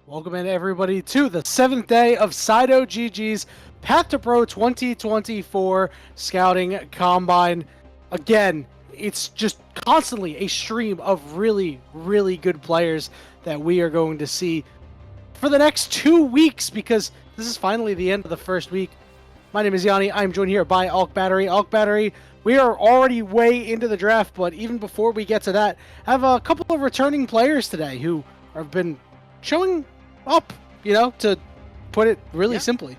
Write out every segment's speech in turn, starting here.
Welcome in everybody to the 7th day of Sido GG's Path2Pro 2024 Scouting Combine. Again, it's just constantly a stream of really good players that we are going to see for the next 2 weeks because this is finally the end of the first week. My name is Yanni. I'm joined here by Alk Battery. Alk Battery, we are already way into the draft, but even before we get to that, I have a couple of returning players today who have been showing up, to put it really simply.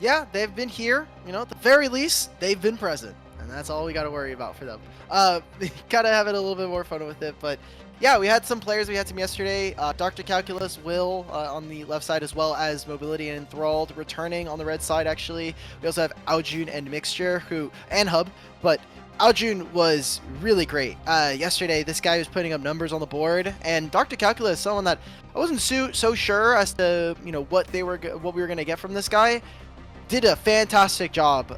Yeah, they've been here, at the very least, they've been present, and that's all we got to worry about for them. Gotta have it a little bit more fun with it, but yeah, we had some players. We had some yesterday. Dr. Calculus, Will on the left side, as well as Mobility and Enthralled returning on the red side, actually. We also have Aljun and Mixture, and Hub, but Aljun was really great. Yesterday, this guy was putting up numbers on the board, and Dr. Calculus, someone that I wasn't so sure as to, what we were going to get from this guy, did a fantastic job,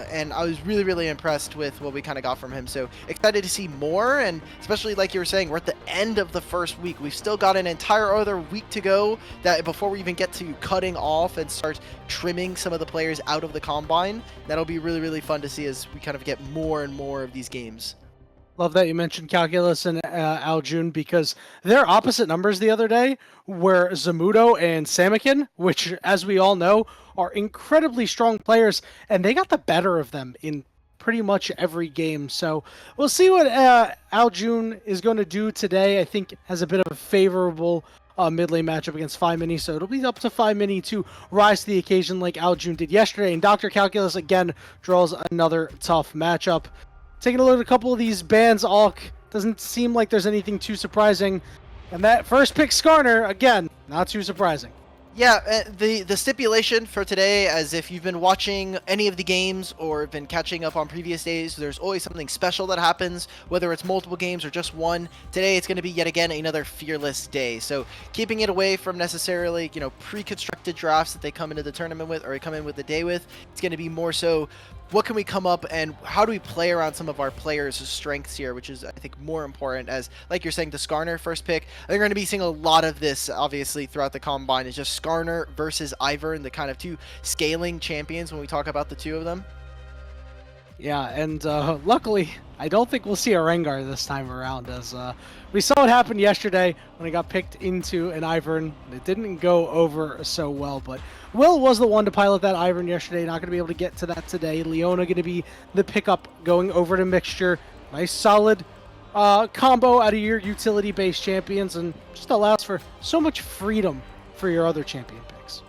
and I was really impressed with what we kind of got from him. So excited to see more, and especially like you were saying, we're at the end of the first week. We've still got an entire other week to go that before we even get to cutting off and start trimming some of the players out of the combine. That'll be really fun to see as we kind of get more and more of these games. Love that you mentioned Calculus and Aljun because their opposite numbers the other day were Zamudo and Samakin, which, as we all know, are incredibly strong players, and they got the better of them in pretty much every game. So we'll see what Aljun is going to do today. I think has a bit of a favorable mid lane matchup against Mini, so it'll be up to Mini to rise to the occasion like Aljun did yesterday. And Dr. Calculus again draws another tough matchup. Taking a look at a couple of these bans, Alk, doesn't seem like there's anything too surprising. And that first pick, Skarner, again, not too surprising. Yeah, the stipulation for today, as if you've been watching any of the games or been catching up on previous days, there's always something special that happens, whether it's multiple games or just one. Today, it's going to be yet again another fearless day. So keeping it away from necessarily, pre-constructed drafts that they come into the tournament with or come in with the day with, it's going to be more so what can we come up and how do we play around some of our players' strengths here, which is, I think, more important. As, like you're saying, the Skarner first pick, I think we're going to be seeing a lot of this, obviously, throughout the Combine. Is just Skarner versus Ivern, the kind of two scaling champions when we talk about the two of them. Yeah, and luckily, I don't think we'll see a Rengar this time around, as we saw what happened yesterday when he got picked into an Ivern. It didn't go over so well, but Will was the one to pilot that Ivern yesterday. Not going to be able to get to that today. Leona going to be the pickup going over to Mixture. Nice solid combo out of your utility-based champions, and just allows for so much freedom for your other champion picks.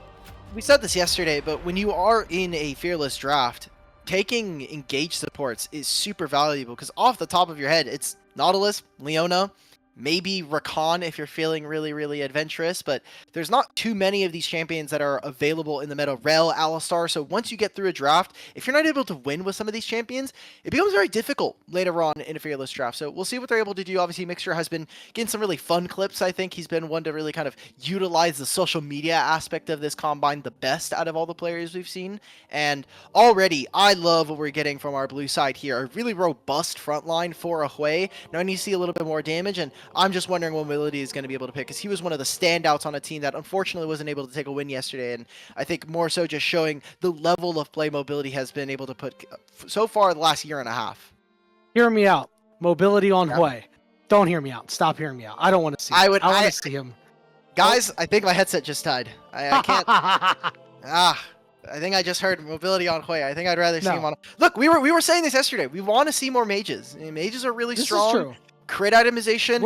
We said this yesterday, but when you are in a fearless draft, taking engaged supports is super valuable because off the top of your head, it's Nautilus, Leona, maybe Rakan if you're feeling really adventurous, but there's not too many of these champions that are available in the meta. Rel, Alistar, so once you get through a draft, if you're not able to win with some of these champions, it becomes very difficult later on in a fearless draft. So we'll see what they're able to do. Obviously, Mixture has been getting some really fun clips. I think he's been one to really kind of utilize the social media aspect of this Combine the best out of all the players we've seen. And already, I love what we're getting from our blue side here. A really robust front line for a Hui. Now I need to see a little bit more damage, and I'm just wondering what Mobility is going to be able to pick, because he was one of the standouts on a team that unfortunately wasn't able to take a win yesterday, and I think more so just showing the level of play Mobility has been able to put so far the last year and a half. Hear me out. Mobility on Hui. Don't hear me out. Stop hearing me out. I don't want to see him. I want to see him. Guys, I think my headset just died. I can't. I think I just heard Mobility on Hui. I think I'd rather see him on. Look, we were saying this yesterday. We want to see more mages. Mages are really strong. This is true. Crit itemization,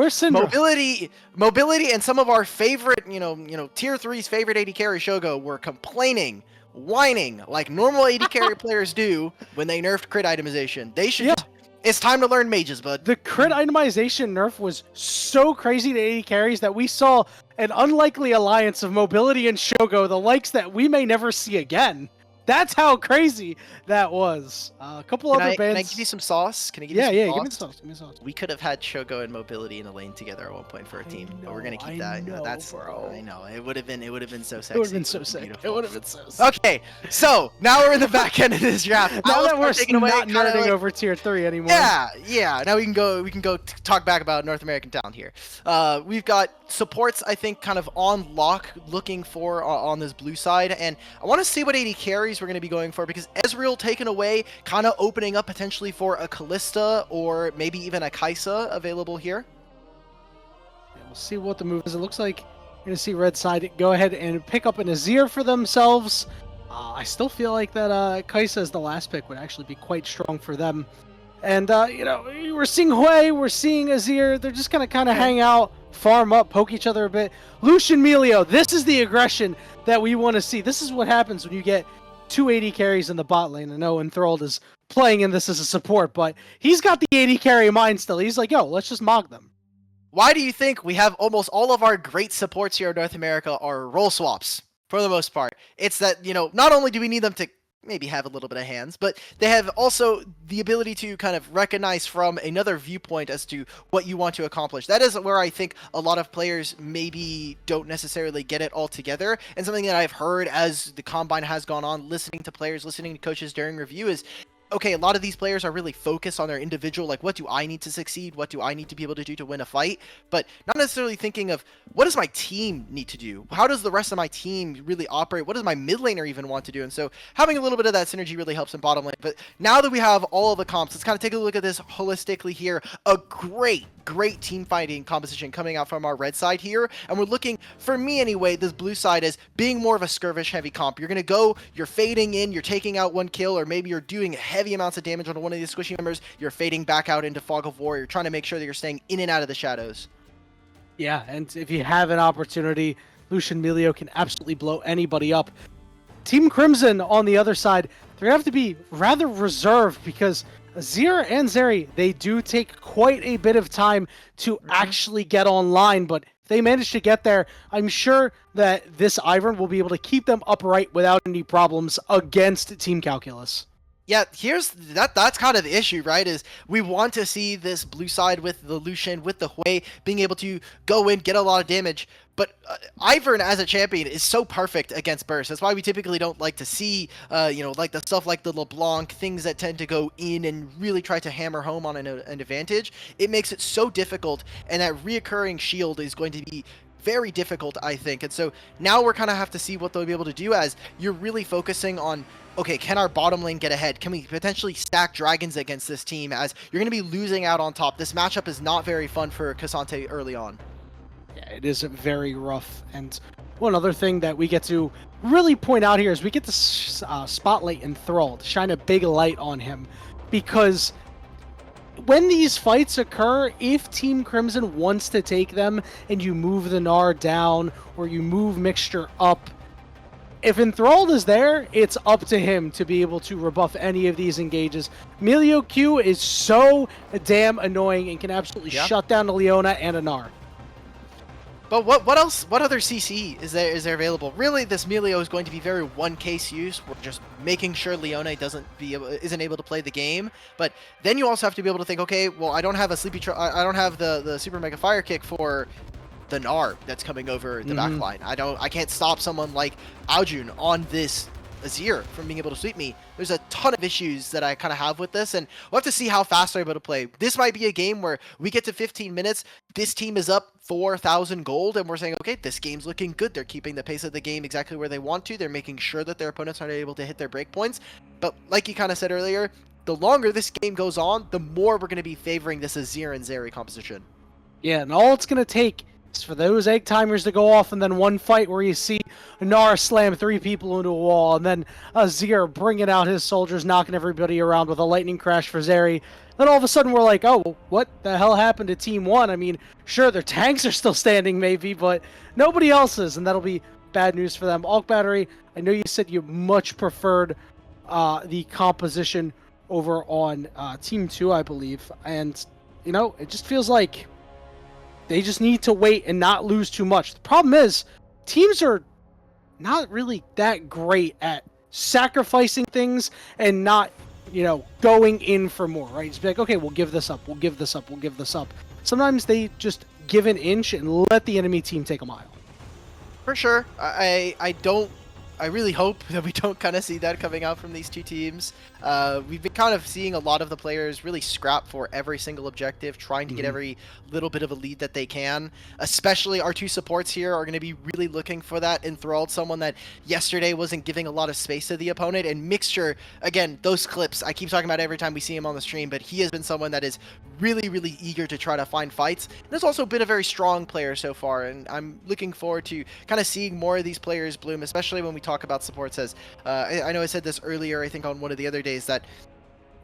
mobility, and some of our favorite, tier 3's favorite AD carry Shogo were complaining, whining like normal AD carry players do when they nerfed crit itemization. They should. Yeah. It's time to learn mages, bud. The crit itemization nerf was so crazy to AD carries that we saw an unlikely alliance of Mobility and Shogo, the likes that we may never see again. That's how crazy that was. A couple other Can I bands. give you some sauce? Can I give Yeah, you some yeah. sauce? Give me the sauce. Give me the sauce. We could have had Shogo and Mobility in a lane together at one point for a team, but we're gonna keep that. Know, That's bro. I know it would have been so sexy. It would have been so sick. Beautiful. It would have been so sick. Okay, so now we're in the back end of this draft. Now that we're taking away, not kinda nerding like- over tier 3 anymore. Yeah. Now we can go talk back about North American talent here. We've got supports, I think, kind of on lock, looking for on this blue side, and I want to see what 80 carries we're going to be going for, because Ezreal taken away, kind of opening up potentially for a Callista or maybe even a Kaisa available here. Yeah, we'll see what the move is. It looks like we're going to see red side go ahead and pick up an Azir for themselves. I still feel like that Kaisa as the last pick would actually be quite strong for them. And, we're seeing Hui, we're seeing Azir. They're just going to kind of hang out, farm up, poke each other a bit. Lucian Melio, this is the aggression that we want to see. This is what happens when you get 280 carries in the bot lane. I know Enthralled is playing in this as a support, but he's got the 80 carry mind still. He's like, yo, let's just mog them. Why do you think we have almost all of our great supports here in North America are role swaps, for the most part? It's that, not only do we need them to maybe have a little bit of hands, but they have also the ability to kind of recognize from another viewpoint as to what you want to accomplish. That is where I think a lot of players maybe don't necessarily get it all together. And something that I've heard as the Combine has gone on, listening to players, listening to coaches during review, is okay, a lot of these players are really focused on their individual, like, what do I need to succeed? What do I need to be able to do to win a fight? But not necessarily thinking of, what does my team need to do? How does the rest of my team really operate? What does my mid laner even want to do? And so having a little bit of that synergy really helps in bottom lane. But now that we have all of the comps, let's kind of take a look at this holistically here. A great team fighting composition coming out from our red side here, and we're looking, for me anyway, this blue side as being more of a skirmish heavy comp. You're fading in, you're taking out one kill, or maybe you're doing heavy amounts of damage on one of these squishy members, you're fading back out into Fog of War, you're trying to make sure that you're staying in and out of the shadows. Yeah, and if you have an opportunity, Lucian Melio can absolutely blow anybody up. Team Crimson on the other side, they're going to have to be rather reserved, because Azir and Zeri, they do take quite a bit of time to actually get online, but if they manage to get there, I'm sure that this Ivern will be able to keep them upright without any problems against Team Calculus. Yeah, that's kind of the issue, right? Is we want to see this blue side with the Lucian, with the Hui, being able to go in, get a lot of damage. But Ivern as a champion is so perfect against burst. That's why we typically don't like to see, like the stuff like the LeBlanc, things that tend to go in and really try to hammer home on an advantage. It makes it so difficult, and that reoccurring shield is going to be very difficult, I think. And so now we're kind of have to see what they'll be able to do, as you're really focusing on, okay, can our bottom lane get ahead? Can we potentially stack dragons against this team, as you're going to be losing out on top? This matchup is not very fun for Cassante early on. Yeah, it is very rough. And one other thing that we get to really point out here is we get to spotlight Enthralled, shine a big light on him, because when these fights occur, if Team Crimson wants to take them and you move the Gnar down or you move Mixture up, if Enthralled is there, it's up to him to be able to rebuff any of these engages. Melio Q is so damn annoying and can absolutely shut down a Leona and a Gnar. But what else? What other CC is there available? Really, this Melio is going to be very one case use. We're just making sure Leone isn't able to play the game. But then you also have to be able to think, okay, well, I don't have a I don't have the super mega fire kick for the Gnar that's coming over the back line. I can't stop someone like Aljun on this Azir from being able to sweep me. There's a ton of issues that I kind of have with this, and we'll have to see how fast they're able to play. This might be a game where we get to 15 minutes, this team is up 4,000 gold, and we're saying, okay, this game's looking good. They're keeping the pace of the game exactly where they want to. They're making sure that their opponents aren't able to hit their breakpoints. But like you kind of said earlier, the longer this game goes on, the more we're going to be favoring this Azir and Zeri composition. Yeah, and all it's going to take is for those egg timers to go off, and then one fight where you see Gnar slam 3 people into a wall, and then Azir bringing out his soldiers, knocking everybody around with a lightning crash for Zeri. Then all of a sudden we're like, oh, what the hell happened to Team 1? I mean, sure, their tanks are still standing maybe, but nobody else is, and that'll be bad news for them. Alk Battery, I know you said you much preferred the composition over on Team 2, I believe, and, it just feels like they just need to wait and not lose too much. The problem is, teams are not really that great at sacrificing things and not, going in for more, right? Just be like, okay, we'll give this up, we'll give this up, we'll give this up. Sometimes they just give an inch and let the enemy team take a mile. For sure. I really hope that we don't kind of see that coming out from these two teams. We've been kind of seeing a lot of the players really scrap for every single objective, trying to get every little bit of a lead that they can. Especially our two supports here are going to be really looking for that. Enthralled, someone that yesterday wasn't giving a lot of space to the opponent. And Mixture, again, those clips, I keep talking about every time we see him on the stream, but he has been someone that is really, really eager to try to find fights. And has also been a very strong player so far, and I'm looking forward to kind of seeing more of these players bloom, especially when we talk about supports. As I know I said this earlier, I think on one of the other days, that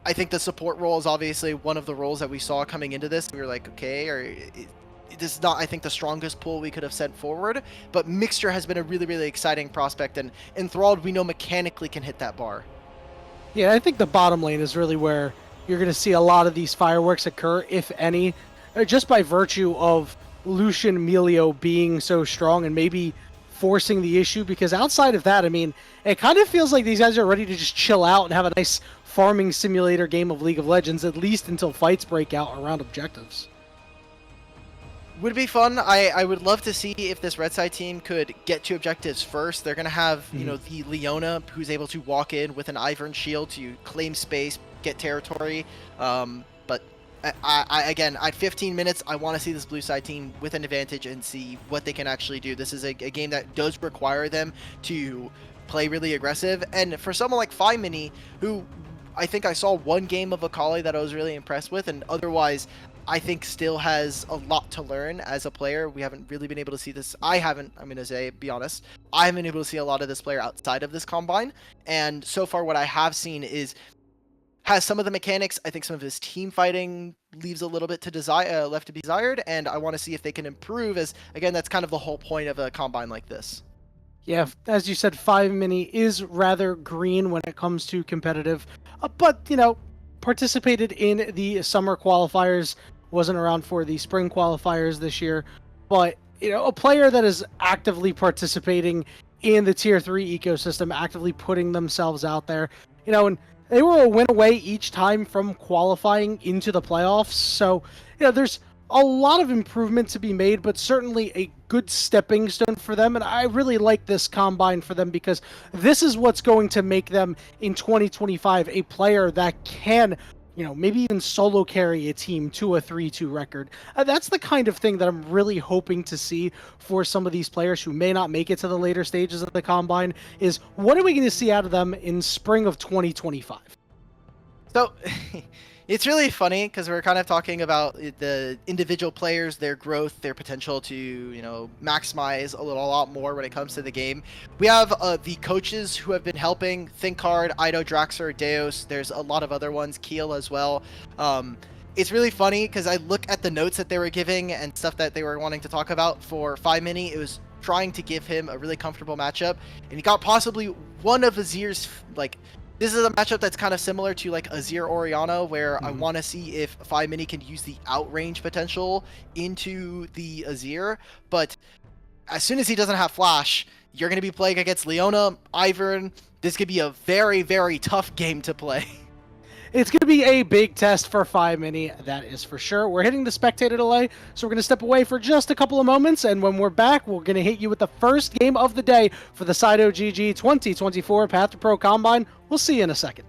I think the support role is obviously one of the roles that we saw coming into this. We were like, okay, this is not, I think, the strongest pool we could have sent forward, but Mixture has been a really, really exciting prospect, and Enthralled, we know mechanically can hit that bar. Yeah, I think the bottom lane is really where you're going to see a lot of these fireworks occur, if any, just by virtue of Lucian Melio being so strong and maybe forcing the issue, because outside of that, I mean, it kind of feels like these guys are ready to just chill out and have a nice farming simulator game of League of Legends, at least until fights break out around objectives. Would be fun. I would love to see if this red side team could get to objectives first. They're going to have, the Leona, who's able to walk in with an Ivern shield to claim space, get territory. But I again, at 15 minutes, I want to see this blue side team with an advantage and see what they can actually do. This is a game that does require them to play really aggressive. And for someone like Mini, who I think I saw one game of Akali that I was really impressed with, and otherwise I think still has a lot to learn as a player. We haven't really been able to see this. I'm going to be honest, I haven't been able to see a lot of this player outside of this Combine. And so far what I have seen has some of the mechanics. I think some of his team fighting leaves a little bit to left to be desired, and I want to see if they can improve, as again, that's kind of the whole point of a Combine like this. Yeah, as you said, Mini is rather green when it comes to competitive, but, participated in the summer qualifiers, wasn't around for the spring qualifiers this year, but, a player that is actively participating in the Tier 3 ecosystem, actively putting themselves out there, and they were a win away each time from qualifying into the playoffs, so, there's a lot of improvement to be made, but certainly a good stepping stone for them. And I really like this Combine for them, because this is what's going to make them in 2025 a player that can, maybe even solo carry a team to a 3-2 record. That's the kind of thing that I'm really hoping to see for some of these players who may not make it to the later stages of the Combine, is what are we going to see out of them in spring of 2025? So it's really funny because we're kind of talking about the individual players, their growth, their potential to, maximize a lot more when it comes to the game. We have the coaches who have been helping: ThinkHard, Ido, Draxler, Deus. There's a lot of other ones, Keel as well. It's really funny because I look at the notes that they were giving and stuff that they were wanting to talk about for Mini. It was trying to give him a really comfortable matchup, and he got possibly one of Azir's, this is a matchup that's kind of similar to Azir Orianna, where I want to see if Mini can use the outrange potential into the Azir. But as soon as he doesn't have flash, you're going to be playing against Leona, Ivern. This could be a very, very tough game to play. It's going to be a big test for Mini, that is for sure. We're hitting the spectator delay, so we're going to step away for just a couple of moments, and when we're back, we're going to hit you with the first game of the day for the Cyto GG 2024 Path2Pro Combine. We'll see you in a second.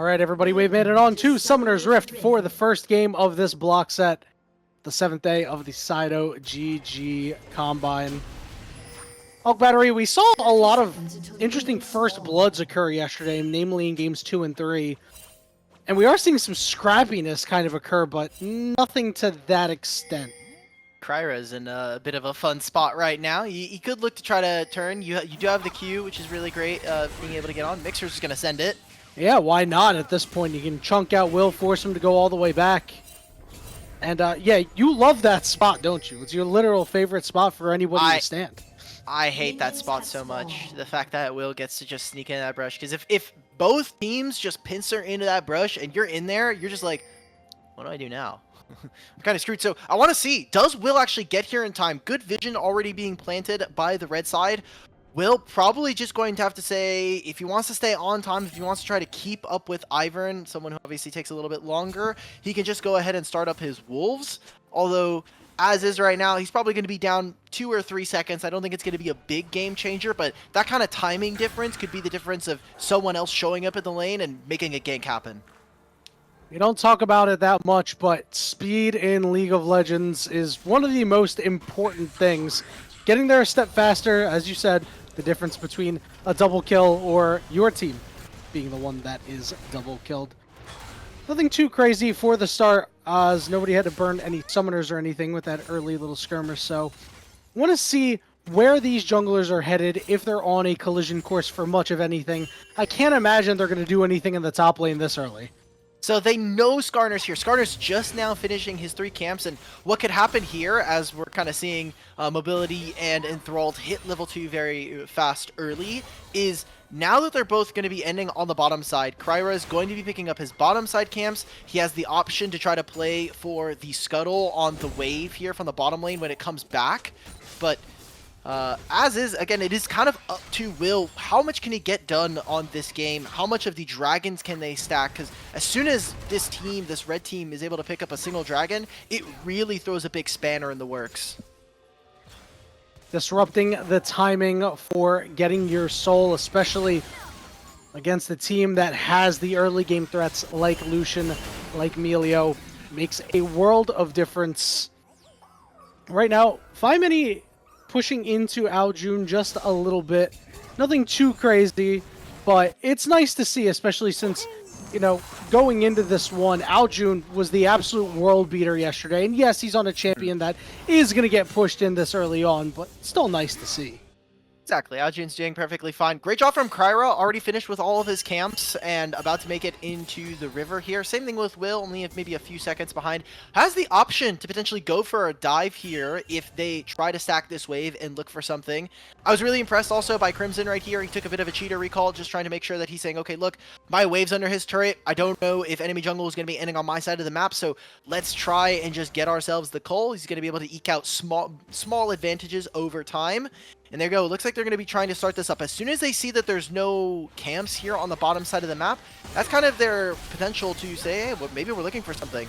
All right, everybody, we've made it on to Summoner's Rift for the first game of this block set, the 7th day of the Saito GG Combine. Hulk Battery, we saw a lot of interesting first bloods occur yesterday, namely in games 2 and 3. And we are seeing some scrappiness kind of occur, but nothing to that extent. Kryra's in a bit of a fun spot right now. You could look to try to turn. You do have the Q, which is really great, being able to get on. Mixer's just going to send it. Yeah, why not at this point? You can chunk out Will, force him to go all the way back. And yeah, you love that spot, don't you? It's your literal favorite spot for anybody to stand. I hate that spot so much. The fact that Will gets to just sneak in that brush. Because if both teams just pincer into that brush and you're in there, you're just like, what do I do now? I'm kind of screwed. So I want to see, does Will actually get here in time? Good vision already being planted by the red side. Will probably just going to have to say, if he wants to stay on time, if he wants to try to keep up with Ivern, someone who obviously takes a little bit longer, he can just go ahead and start up his Wolves. Although, as is right now, he's probably going to be down 2 or 3 seconds. I don't think it's going to be a big game changer, but that kind of timing difference could be the difference of someone else showing up in the lane and making a gank happen. We don't talk about it that much, but speed in League of Legends is one of the most important things. Getting there a step faster, as you said, the difference between a double kill or your team being the one that is double killed. Nothing too crazy for the start, as nobody had to burn any summoners or anything with that early little skirmish, so want to see where these junglers are headed if they're on a collision course for much of anything. I can't imagine they're going to do anything in the top lane this early. So they know Skarner's here. Skarner's just now finishing his 3 camps, and what could happen here, as we're kind of seeing Mobility and Enthralled hit level 2 very fast early, is now that they're both going to be ending on the bottom side, Kryra is going to be picking up his bottom side camps. He has the option to try to play for the Scuttle on the wave here from the bottom lane when it comes back, but as is, again, it is kind of up to Will. How much can he get done on this game? How much of the dragons can they stack? Because as soon as this team, this red team, is able to pick up a single dragon, it really throws a big spanner in the works. Disrupting the timing for getting your soul, especially against the team that has the early game threats like Lucian, like Melio, makes a world of difference. Right now, Many pushing into Aljun just a little bit. Nothing too crazy, but it's nice to see, especially since, you know, going into this one, Aljun was the absolute world beater yesterday. And yes, he's on a champion that is going to get pushed in this early on, but still nice to see. Exactly, Aljun's doing perfectly fine. Great job from Kryra, already finished with all of his camps and about to make it into the river here. Same thing with Will, only maybe a few seconds behind. Has the option to potentially go for a dive here if they try to stack this wave and look for something. I was really impressed also by Crimson right here. He took a bit of a cheater recall, just trying to make sure that he's saying, okay, look, my wave's under his turret. I don't know if enemy jungle is going to be ending on my side of the map, so let's try and just get ourselves the cull. He's going to be able to eke out small advantages over time. And there you go. Looks like they're going to be trying to start this up. As soon as they see that there's no camps here on the bottom side of the map, that's kind of their potential to say, hey, well, maybe we're looking for something.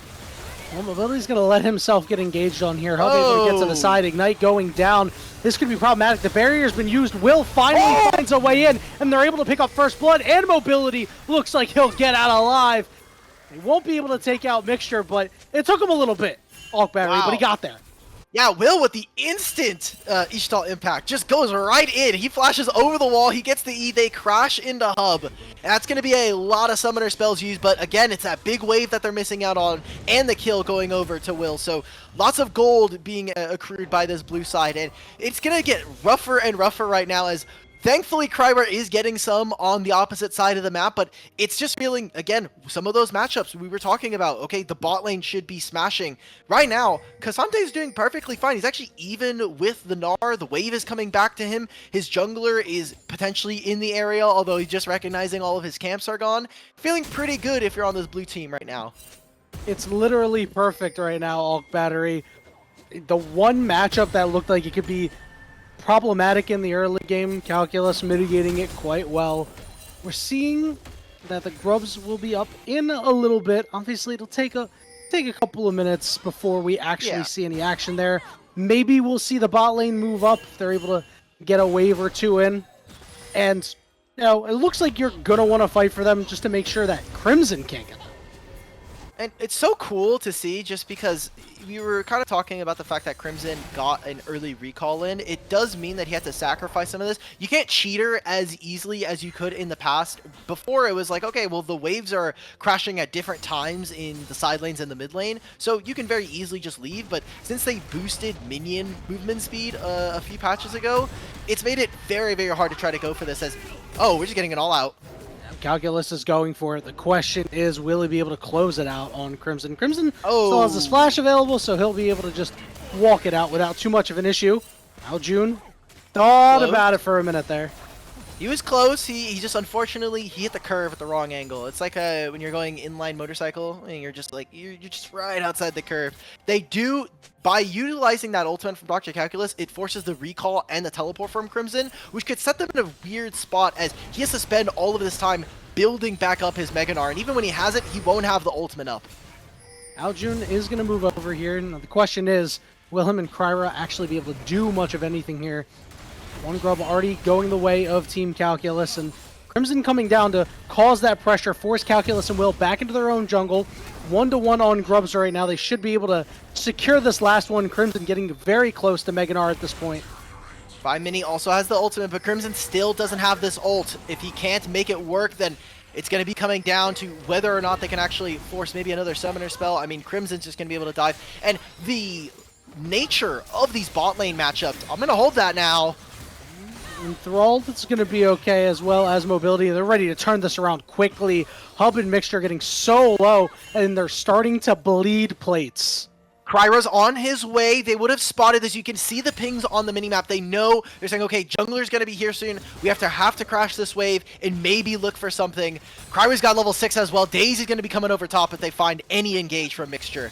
Well, Mobility's going to let himself get engaged on here. How able to get to the side. Ignite going down. This could be problematic. The barrier's been used. Will finally finds a way in, and they're able to pick up first blood, and Mobility looks like he'll get out alive. He won't be able to take out Mixture, but it took him a little bit, Alk Battery, but he got there. Yeah, Will with the instant Ishtal impact just goes right in. He flashes over the wall. He gets the E. They crash into Hub. And that's going to be a lot of summoner spells used. But again, it's that big wave that they're missing out on and the kill going over to Will. So lots of gold being accrued by this blue side. And it's going to get rougher and rougher right now as thankfully, Kryber is getting some on the opposite side of the map, but it's just feeling, again, some of those matchups we were talking about. Okay, the bot lane should be smashing. Right now, Kasante's doing perfectly fine. He's actually even with the Gnar. The wave is coming back to him. His jungler is potentially in the area, although he's just recognizing all of his camps are gone. Feeling pretty good if you're on this blue team right now. It's literally perfect right now, Alk Battery. The one matchup that looked like it could be problematic in the early game, Calculus mitigating it quite well. We're seeing that the Grubs will be up in a little bit. Obviously, it'll take a couple of minutes before we actually see any action there. Maybe we'll see the bot lane move up if they're able to get a wave or two in. And, you know, it looks like you're going to want to fight for them just to make sure that Crimson can't get them. And it's so cool to see, just because we were kind of talking about the fact that Crimson got an early recall in. It does mean that he had to sacrifice some of this. You can't cheater as easily as you could in the past. Before, it was like, okay, well, the waves are crashing at different times in the side lanes and the mid lane, so you can very easily just leave. But since they boosted minion movement speed a few patches ago, it's made it very, very hard to try to go for this as, oh, we're just getting it all out. Calculus is going for it. The question is, will he be able to close it out on Crimson? Crimson still has his flash available, so he'll be able to just walk it out without too much of an issue. Aljun thought about it for a minute there. He was close. He just, unfortunately, he hit the curve at the wrong angle. It's like when you're going inline motorcycle and you're just like, you're just right outside the curve. They do, by utilizing that ultimate from Dr. Calculus, it forces the recall and the teleport from Crimson, which could set them in a weird spot as he has to spend all of this time building back up his Mega Gnar, and even when he has it, he won't have the ultimate up. Aljun is going to move over here, and the question is, will him and Kryra actually be able to do much of anything here? One grub already going the way of Team Calculus, and Crimson coming down to cause that pressure, force Calculus and Will back into their own jungle. 1-to-1 on grubs right now. They should be able to secure this last one. Crimson getting very close to Mega Gnar at this point. 5mini also has the ultimate, but Crimson still doesn't have this ult. If he can't make it work, then it's going to be coming down to whether or not they can actually force maybe another summoner spell. I mean, Crimson's just going to be able to dive. And the nature of these bot lane matchups, I'm going to hold that now. Enthralled, it's going to be okay, as well as Mobility. They're ready to turn this around quickly. Hub and Mixture getting so low, and they're starting to bleed plates. Kryra's on his way. They would have spotted this. You can see the pings on the minimap. They know, they're saying, okay, Jungler's going to be here soon. We have to crash this wave and maybe look for something. Kryra's got level 6 as well. Daisy's going to be coming over top if they find any engage from Mixture.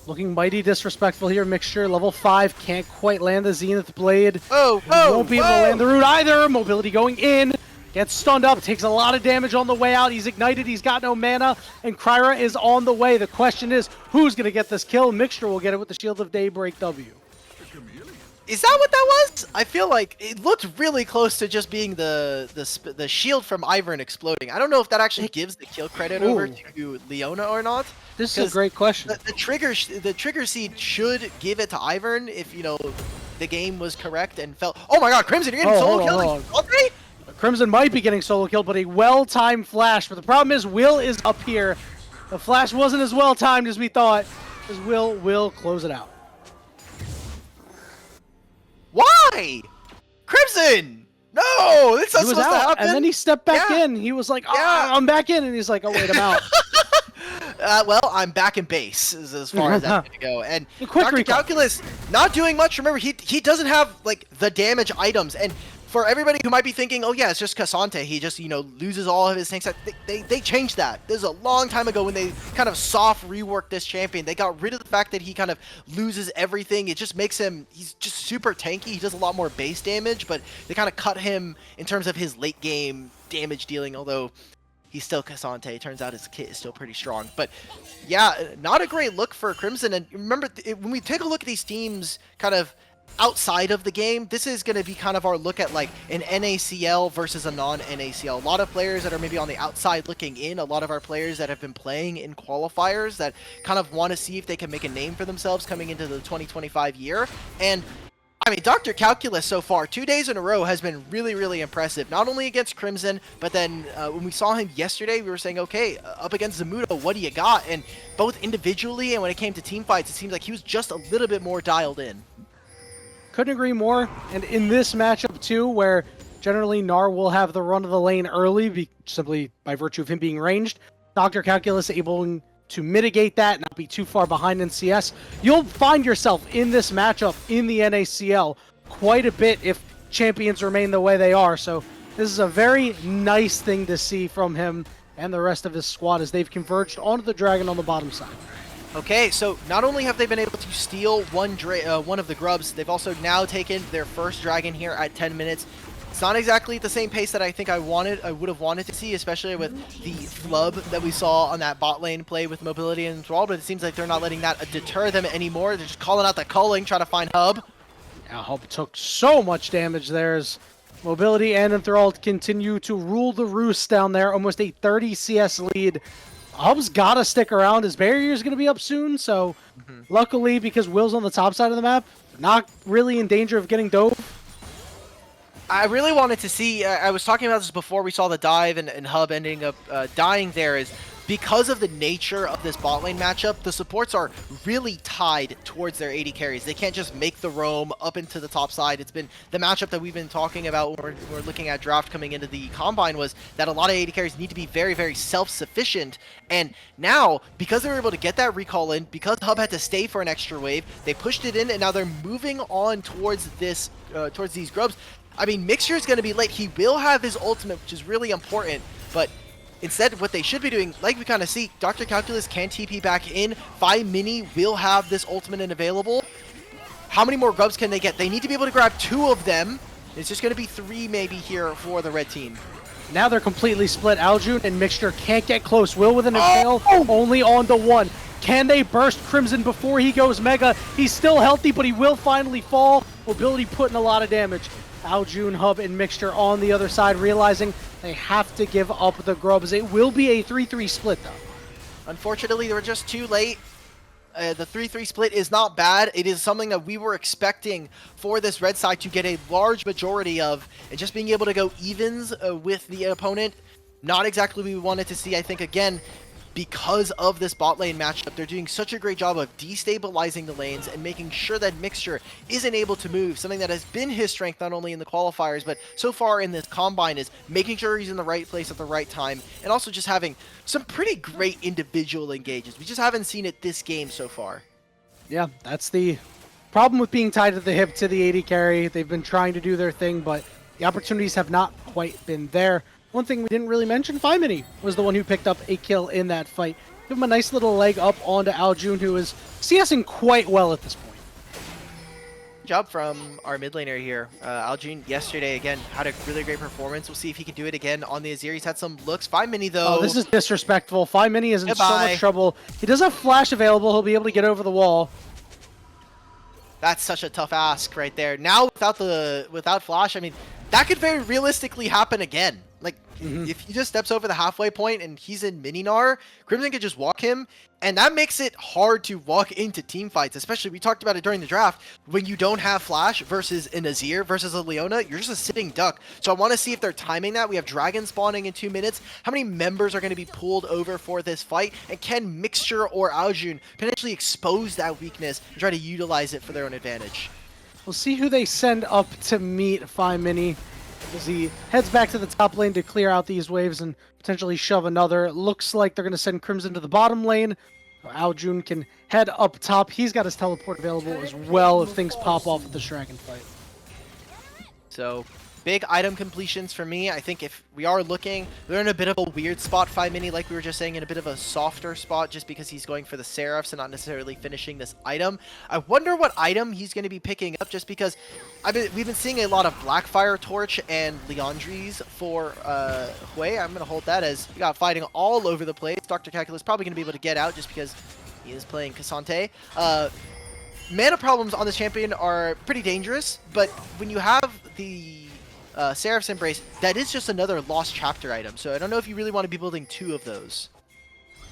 Looking mighty disrespectful here. Mixture, level 5, can't quite land the Zenith Blade. Won't be able to land the root either. Mobility going in. Gets stunned up, takes a lot of damage on the way out. He's ignited, he's got no mana, and Kryra is on the way. The question is, who's going to get this kill? Mixture will get it with the Shield of Daybreak W. Is that what that was? I feel like it looked really close to just being the shield from Ivern exploding. I don't know if that actually gives the kill credit over to Leona or not. This is a great question. The trigger seed should give it to Ivern if, you know, the game was correct and felt. Oh my God, Crimson, you're getting solo killed. Okay. Crimson might be getting solo killed, but a well-timed flash. But the problem is, Will is up here. The flash wasn't as well-timed as we thought, as Will will close it out. Why? Crimson! No, that's not supposed to happen. And then he stepped back in. He was like, I'm back in. And he's like, oh, wait, I'm out. Well, I'm back in base is as far as that's going to go. And Dr. Calculus not doing much. Remember, he doesn't have, like, the damage items. And for everybody who might be thinking, oh yeah, it's just Cassante, he just, you know, loses all of his tanks, they changed that. This is a long time ago when they kind of soft reworked this champion. They got rid of the fact that he kind of loses everything. It just makes him, he's just super tanky. He does a lot more base damage, but they kind of cut him in terms of his late game damage dealing, although he's still Cassante. Turns out his kit is still pretty strong. But yeah, not a great look for Crimson. And remember, when we take a look at these teams kind of outside of the game, this is going to be kind of our look at like an NACL versus a non-NACL. A lot of players that are maybe on the outside looking in, a lot of our players that have been playing in qualifiers that kind of want to see if they can make a name for themselves coming into the 2025 year. And I mean, Dr. Calculus so far, 2 days in a row, has been really, really impressive. Not only against Crimson, but then when we saw him yesterday, we were saying, okay, up against Zamudo, what do you got? And both individually and when it came to team fights, it seems like he was just a little bit more dialed in. Couldn't agree more. And in this matchup too, where generally Gnar will have the run of the lane early, simply by virtue of him being ranged, Dr. Calculus able to mitigate that, not be too far behind in CS. You'll find yourself in this matchup in the NACL quite a bit if champions remain the way they are. So this is a very nice thing to see from him and the rest of his squad as they've converged onto the Dragon on the bottom side. Okay, so not only have they been able to steal one of the grubs, they've also now taken their first dragon here at 10 minutes. It's not exactly the same pace that I think I would have wanted to see, especially with the flub that we saw on that bot lane play with Mobility and Enthrall, but it seems like they're not letting that deter them anymore. They're just calling out the culling, trying to find Hub. Now Hub took so much damage there as Mobility and Enthrall continue to rule the roost down there. Almost a 30 CS lead Hub's gotta stick around. His barrier's gonna be up soon, so luckily, because Will's on the top side of the map, not really in danger of getting dove. I really wanted to see, I was talking about this before we saw the dive and Hub ending up dying there, is because of the nature of this bot lane matchup, the supports are really tied towards their AD carries. They can't just make the roam up into the top side. It's been the matchup that we've been talking about when we're looking at draft coming into the Combine, was that a lot of AD carries need to be very, very self-sufficient. And now, because they were able to get that recall in, because Hub had to stay for an extra wave, they pushed it in, and now they're moving on towards this, towards these grubs. I mean, Mixture is going to be late. He will have his ultimate, which is really important, but instead, what they should be doing, like we kind of see, Dr. Calculus can TP back in. Fi Mini will have this ultimate and available. How many more grubs can they get? They need to be able to grab 2 of them. It's just going to be 3 maybe here for the red team. Now they're completely split. Aljun and Mixture can't get close. Will with an impale, only on the 1. Can they burst Crimson before he goes Mega? He's still healthy, but he will finally fall. Mobility putting a lot of damage. Aljun, Hub, and Mixture on the other side, realizing they have to give up the grubs. It will be a 3-3 split, though. Unfortunately, they were just too late. The 3-3 split is not bad. It is something that we were expecting for this red side to get a large majority of, and just being able to go evens with the opponent, not exactly what we wanted to see. I think, again, because of this bot lane matchup, they're doing such a great job of destabilizing the lanes and making sure that Mixture isn't able to move. Something that has been his strength not only in the qualifiers, but so far in this Combine, is making sure he's in the right place at the right time, and also just having some pretty great individual engages. We just haven't seen it this game so far. Yeah, that's the problem with being tied to the hip to the AD carry. They've been trying to do their thing, but the opportunities have not quite been there. One thing we didn't really mention, Fi Mini was the one who picked up a kill in that fight. Give him a nice little leg up onto Aljun, who is CSing quite well at this point. Good job from our mid laner here. Aljun yesterday, again, had a really great performance. We'll see if he can do it again on the Azir. He's had some looks. Fi Mini, though. Oh, this is disrespectful. Fi Mini is in so much trouble. He does have Flash available. He'll be able to get over the wall. That's such a tough ask right there. Now, without Flash, I mean, that could very realistically happen again. Like, if he just steps over the halfway point and he's in Mininar, Crimson could just walk him, and that makes it hard to walk into team fights, especially, we talked about it during the draft, when you don't have Flash versus an Azir versus a Leona, you're just a sitting duck. So I want to see if they're timing that. We have Dragon spawning in 2 minutes. How many members are going to be pulled over for this fight, and can Mixture or Aljun potentially expose that weakness and try to utilize it for their own advantage? We'll see who they send up to meet Fi Mini as he heads back to the top lane to clear out these waves and potentially shove another. It looks like they're going to send Crimson to the bottom lane. Aljun can head up top. He's got his teleport available as well if things pop off with the Dragon fight. So, big item completions for me. I think if we are looking, they're in a bit of a weird spot, Fi Mini, like we were just saying, in a bit of a softer spot just because he's going for the Seraphs and not necessarily finishing this item. I wonder what item he's going to be picking up, just because we've been seeing a lot of Blackfire Torch and Leandries for Hui. I'm going to hold that as we got fighting all over the place. Dr. Calculus probably going to be able to get out just because he is playing Cassante. Mana problems on this champion are pretty dangerous, but when you have the Seraph's Embrace, that is just another lost chapter item, so I don't know if you really want to be building 2 of those.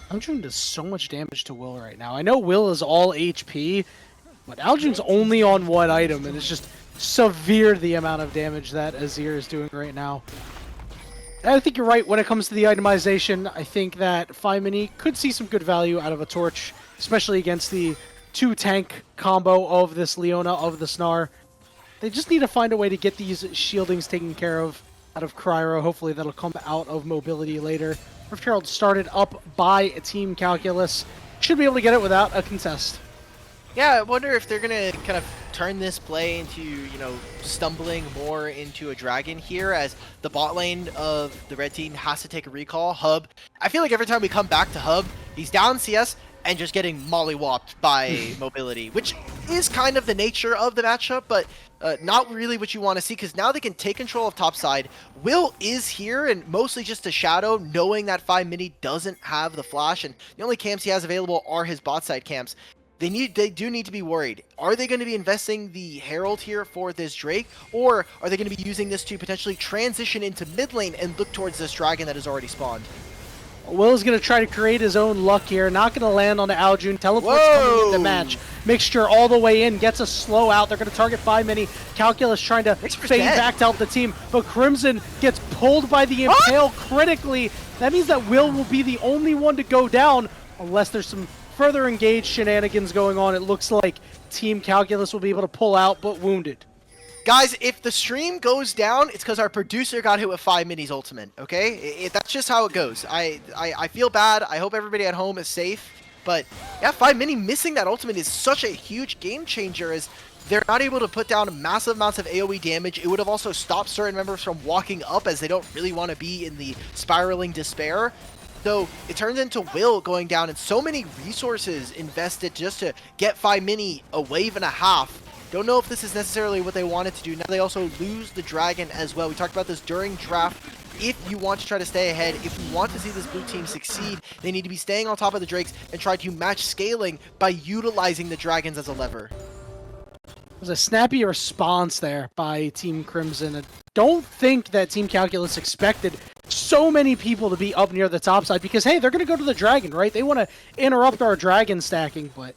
Aljun does so much damage to Will right now. I know Will is all HP, but Aljun's only on 1 item, and it's just severe the amount of damage that Azir is doing right now. I think you're right when it comes to the itemization. I think that Fi Mini could see some good value out of a Torch, especially against the 2-tank combo of this Leona, of the Snar. They just need to find a way to get these shieldings taken care of out of Cryo. Hopefully that'll come out of mobility later. Rift Herald started up by Team Calculus. Should be able to get it without a contest. Yeah, I wonder if they're going to kind of turn this play into, you know, stumbling more into a dragon here, as the bot lane of the red team has to take a recall. Hub, I feel like every time we come back to Hub, he's down CS and just getting mollywopped by mobility, which is kind of the nature of the matchup, but not really what you want to see, because now they can take control of top side. Will is here, and mostly just a shadow, knowing that Fi Mini doesn't have the flash, and the only camps he has available are his bot side camps. They do need to be worried. Are they going to be investing the Herald here for this Drake, or are they going to be using this to potentially transition into mid lane and look towards this dragon that has already spawned? Will is going to try to create his own luck here. Not going to land on the Aljun. Teleport's coming into match. Mixture all the way in. Gets a slow out. They're going to target 5 mini. Calculus trying to fade back to help the team. But Crimson gets pulled by the Impale critically. That means that Will be the only one to go down. Unless there's some further engaged shenanigans going on. It looks like Team Calculus will be able to pull out, but wounded. Guys, if the stream goes down, it's because our producer got hit with 5 minis ultimate, okay? That's just how it goes. I feel bad. I hope everybody at home is safe. But yeah, 5 mini missing that ultimate is such a huge game changer as they're not able to put down massive amounts of AoE damage. It would have also stopped certain members from walking up as they don't really want to be in the spiraling despair. So it turns into Will going down and so many resources invested just to get 5 mini a wave and a half. Don't know if this is necessarily what they wanted to do. Now they also lose the dragon as well. We talked about this during draft. If you want to try to stay ahead, if you want to see this blue team succeed, they need to be staying on top of the Drakes and try to match scaling by utilizing the dragons as a lever. There's a snappy response there by Team Crimson. I don't think that Team Calculus expected so many people to be up near the top side because, hey, they're going to go to the dragon, right? They want to interrupt our dragon stacking, but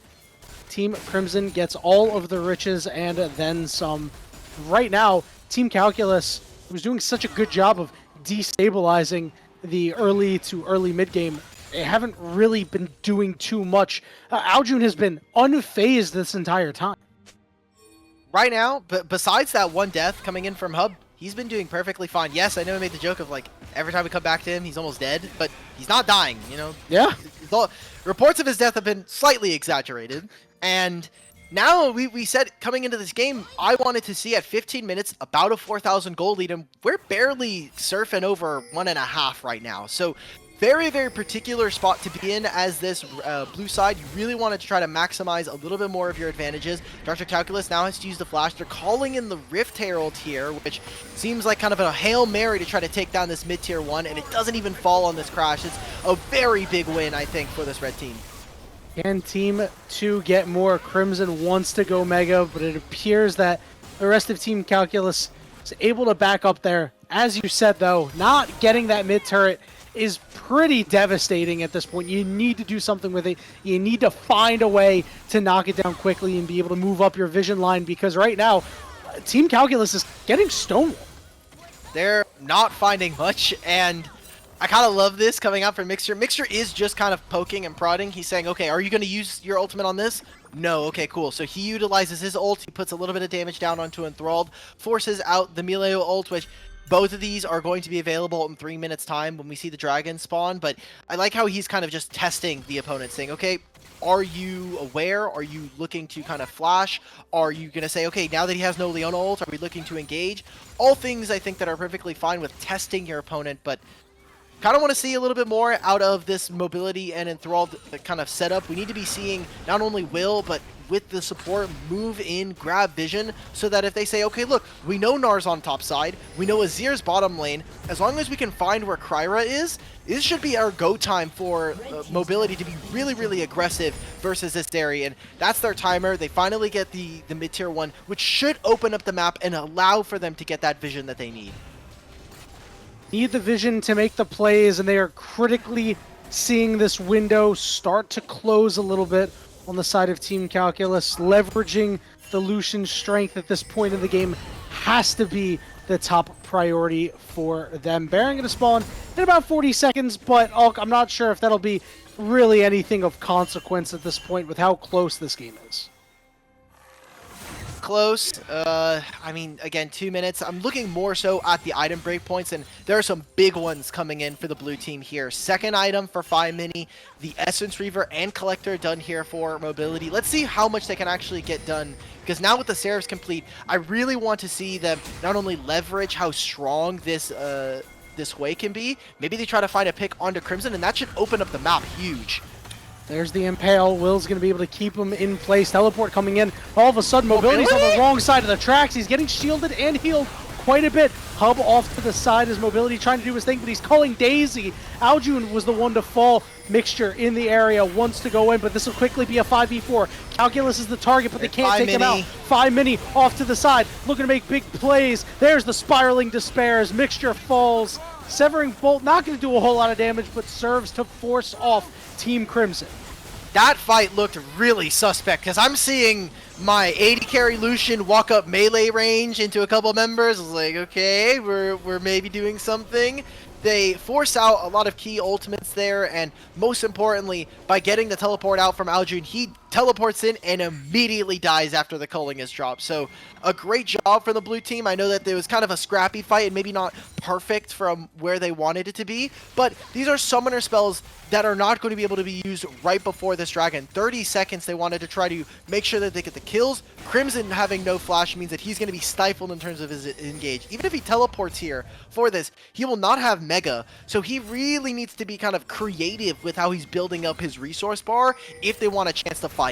Team Crimson gets all of the riches and then some. Right now, Team Calculus was doing such a good job of destabilizing the early to early mid game. They haven't really been doing too much. Aljun has been unfazed this entire time. Right now, but besides that one death coming in from Hub, he's been doing perfectly fine. Yes, I know I made the joke of like every time we come back to him, he's almost dead, but he's not dying, you know? Yeah. Reports of his death have been slightly exaggerated. And now we said coming into this game, I wanted to see at 15 minutes about a 4,000 gold lead, and we're barely surfing over 1.5 right now. So very, very particular spot to be in as this blue side. You really want to try to maximize a little bit more of your advantages. Dr. Calculus now has to use the flash. They're calling in the Rift Herald here, which seems like kind of a Hail Mary to try to take down this mid-tier 1, and it doesn't even fall on this crash. It's a very big win, I think, for this red team. Can Team 2 get more? Crimson wants to go Mega, but it appears that the rest of Team Calculus is able to back up there. As you said, though, not getting that mid-turret is pretty devastating at this point. You need to do something with it. You need to find a way to knock it down quickly and be able to move up your vision line, because right now, Team Calculus is getting stonewalled. They're not finding much, and I kind of love this coming out from Mixture. Mixture is just kind of poking and prodding. He's saying, okay, are you going to use your ultimate on this? No, okay, cool. So he utilizes his ult, he puts a little bit of damage down onto Enthralled, forces out the Mileo ult, which both of these are going to be available in 3 minutes time when we see the dragon spawn, but I like how he's kind of just testing the opponent, saying, okay, are you aware? Are you looking to kind of flash? Are you going to say, okay, now that he has no Leona ult, are we looking to engage? All things I think that are perfectly fine with testing your opponent, but kind of want to see a little bit more out of this mobility and enthralled kind of setup. We need to be seeing not only Will, but with the support, move in, grab vision, so that if they say, okay, look, we know Nar's on top side, we know Azir's bottom lane, as long as we can find where Kryra is, this should be our go time for mobility to be really, really aggressive versus this area, and that's their timer. They finally get the mid-tier 1, which should open up the map and allow for them to get that vision that they need. Need the vision to make the plays, and they are critically seeing this window start to close a little bit on the side of Team Calculus. Leveraging the Lucian's strength at this point in the game has to be the top priority for them. Baron going to spawn in about 40 seconds, but I'm not sure if that'll be really anything of consequence at this point with how close this game is. Close. I mean, again, 2 minutes. I'm looking more so at the item breakpoints, and there are some big ones coming in for the blue team here. Second item for 5 mini, the Essence Reaver and Collector done here for mobility. Let's see how much they can actually get done, because now with the Seraphs complete, I really want to see them not only leverage how strong this way can be, maybe they try to find a pick onto Crimson, and that should open up the map huge. There's the Impale. Will's going to be able to keep him in place. Teleport coming in. All of a sudden, mobility's on the wrong side of the tracks. He's getting shielded and healed quite a bit. Hub off to the side as mobility trying to do his thing, but he's calling Daisy. Aljun was the one to fall. Mixture in the area wants to go in, but this will quickly be a 5v4. Calculus is the target, but they can't take him out. 5 mini off to the side, looking to make big plays. There's the spiraling despairs. Mixture falls. Severing Bolt not going to do a whole lot of damage, but serves to force off Team Crimson. That fight looked really suspect because I'm seeing my 80 carry Lucian walk up melee range into a couple members. I was like, okay, we're maybe doing something. They force out a lot of key ultimates there, and most importantly, by getting the teleport out from Aljun, he teleports in and immediately dies after the culling is dropped. So a great job from the blue team. I know that there was kind of a scrappy fight and maybe not perfect from where they wanted it to be, but these are summoner spells that are not going to be able to be used right before this dragon. 30 seconds they wanted to try to make sure that they get the kills. Crimson having no flash means that he's going to be stifled in terms of his engage. Even if he teleports here for this, he will not have mega, so he really needs to be kind of creative with how he's building up his resource bar if they want a chance to fight.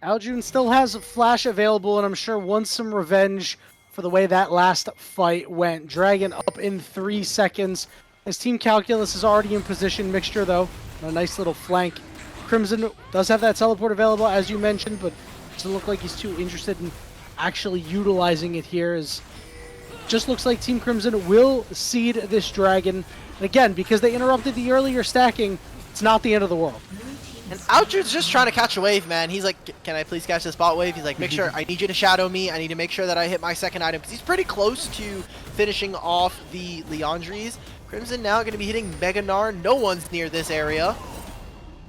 Aljun still has flash available, and I'm sure wants some revenge for the way that last fight went. Dragon up in 3 seconds. His Team Calculus is already in position. Mixture, though, a nice little flank. Crimson does have that teleport available, as you mentioned, but doesn't look like he's too interested in actually utilizing it here. Just looks like Team Crimson will seed this dragon. And again, because they interrupted the earlier stacking, it's not the end of the world. And Aljun's just trying to catch a wave, man. He's like, can I please catch this bot wave? He's like, make sure, I need you to shadow me. I need to make sure that I hit my second item, because he's pretty close to finishing off the Leandries. Crimson now going to be hitting Mega Gnar. No one's near this area.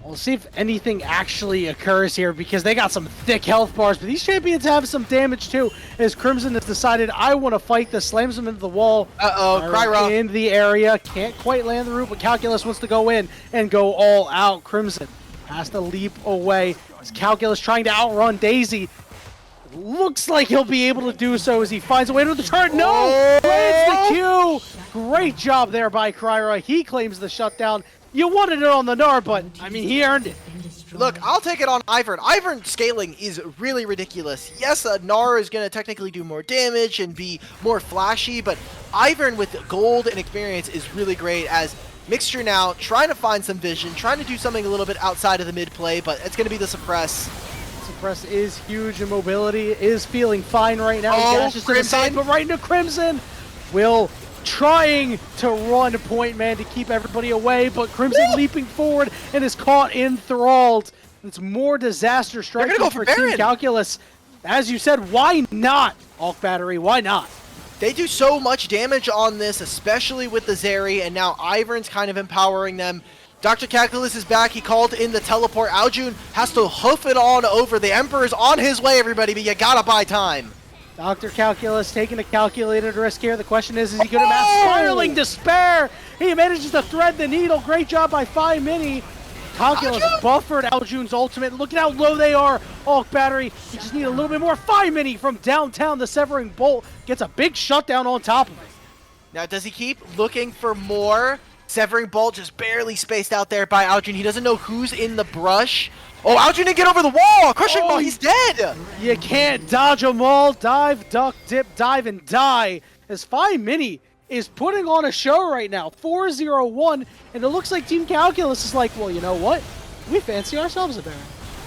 We'll see if anything actually occurs here, because they got some thick health bars, but these champions have some damage too, as Crimson has decided, I want to fight this, slams him into the wall. Kryra in the area, can't quite land the root, but Calculus wants to go in and go all out. Crimson has to leap away, as Calculus trying to outrun Daisy. Looks like he'll be able to do so as he finds a way to the turret. No! Lands the Q! Great job there by Kryra. He claims the shutdown. You wanted it on the Gnar, but, I mean, he earned it. Look, I'll take it on Ivern. Ivern scaling is really ridiculous. Yes, Gnar is going to technically do more damage and be more flashy, but Ivern with gold and experience is really great, as Mixture now trying to find some vision, trying to do something a little bit outside of the mid play, but it's going to be the suppress. Suppress is huge, and mobility is feeling fine right now. Oh, he dashes to the side, but right into Crimson. Will trying to run point man to keep everybody away, but Crimson leaping forward and is caught enthralled. It's more disaster striking for Team Calculus. As you said, why not? Hulk Battery, why not? They do so much damage on this, especially with the Zeri, and now Ivern's kind of empowering them. Dr. Calculus is back. He called in the teleport. Aljun has to hoof it on over. The Emperor's on his way, everybody, but you gotta buy time. Dr. Calculus taking a calculated risk here. The question is he going to match Spiraling Despair? He manages to thread the needle. Great job by Phi Mini. Calculus buffered Aljun's ultimate. Look at how low they are. Hulk Battery, you just need a little bit more. Phi Mini from downtown. The Severing Bolt gets a big shutdown on top of it. Now, does he keep looking for more? Severing Bolt just barely spaced out there by Aljun. He doesn't know who's in the brush. Oh, Aljun didn't get over the wall! Crushing Ball, he's dead! You can't dodge them all. Dive, duck, dip, dive, and die. As Phi Mini is putting on a show right now. 4-0-1, and it looks like Team Calculus is like, well, you know what? We fancy ourselves a Baron.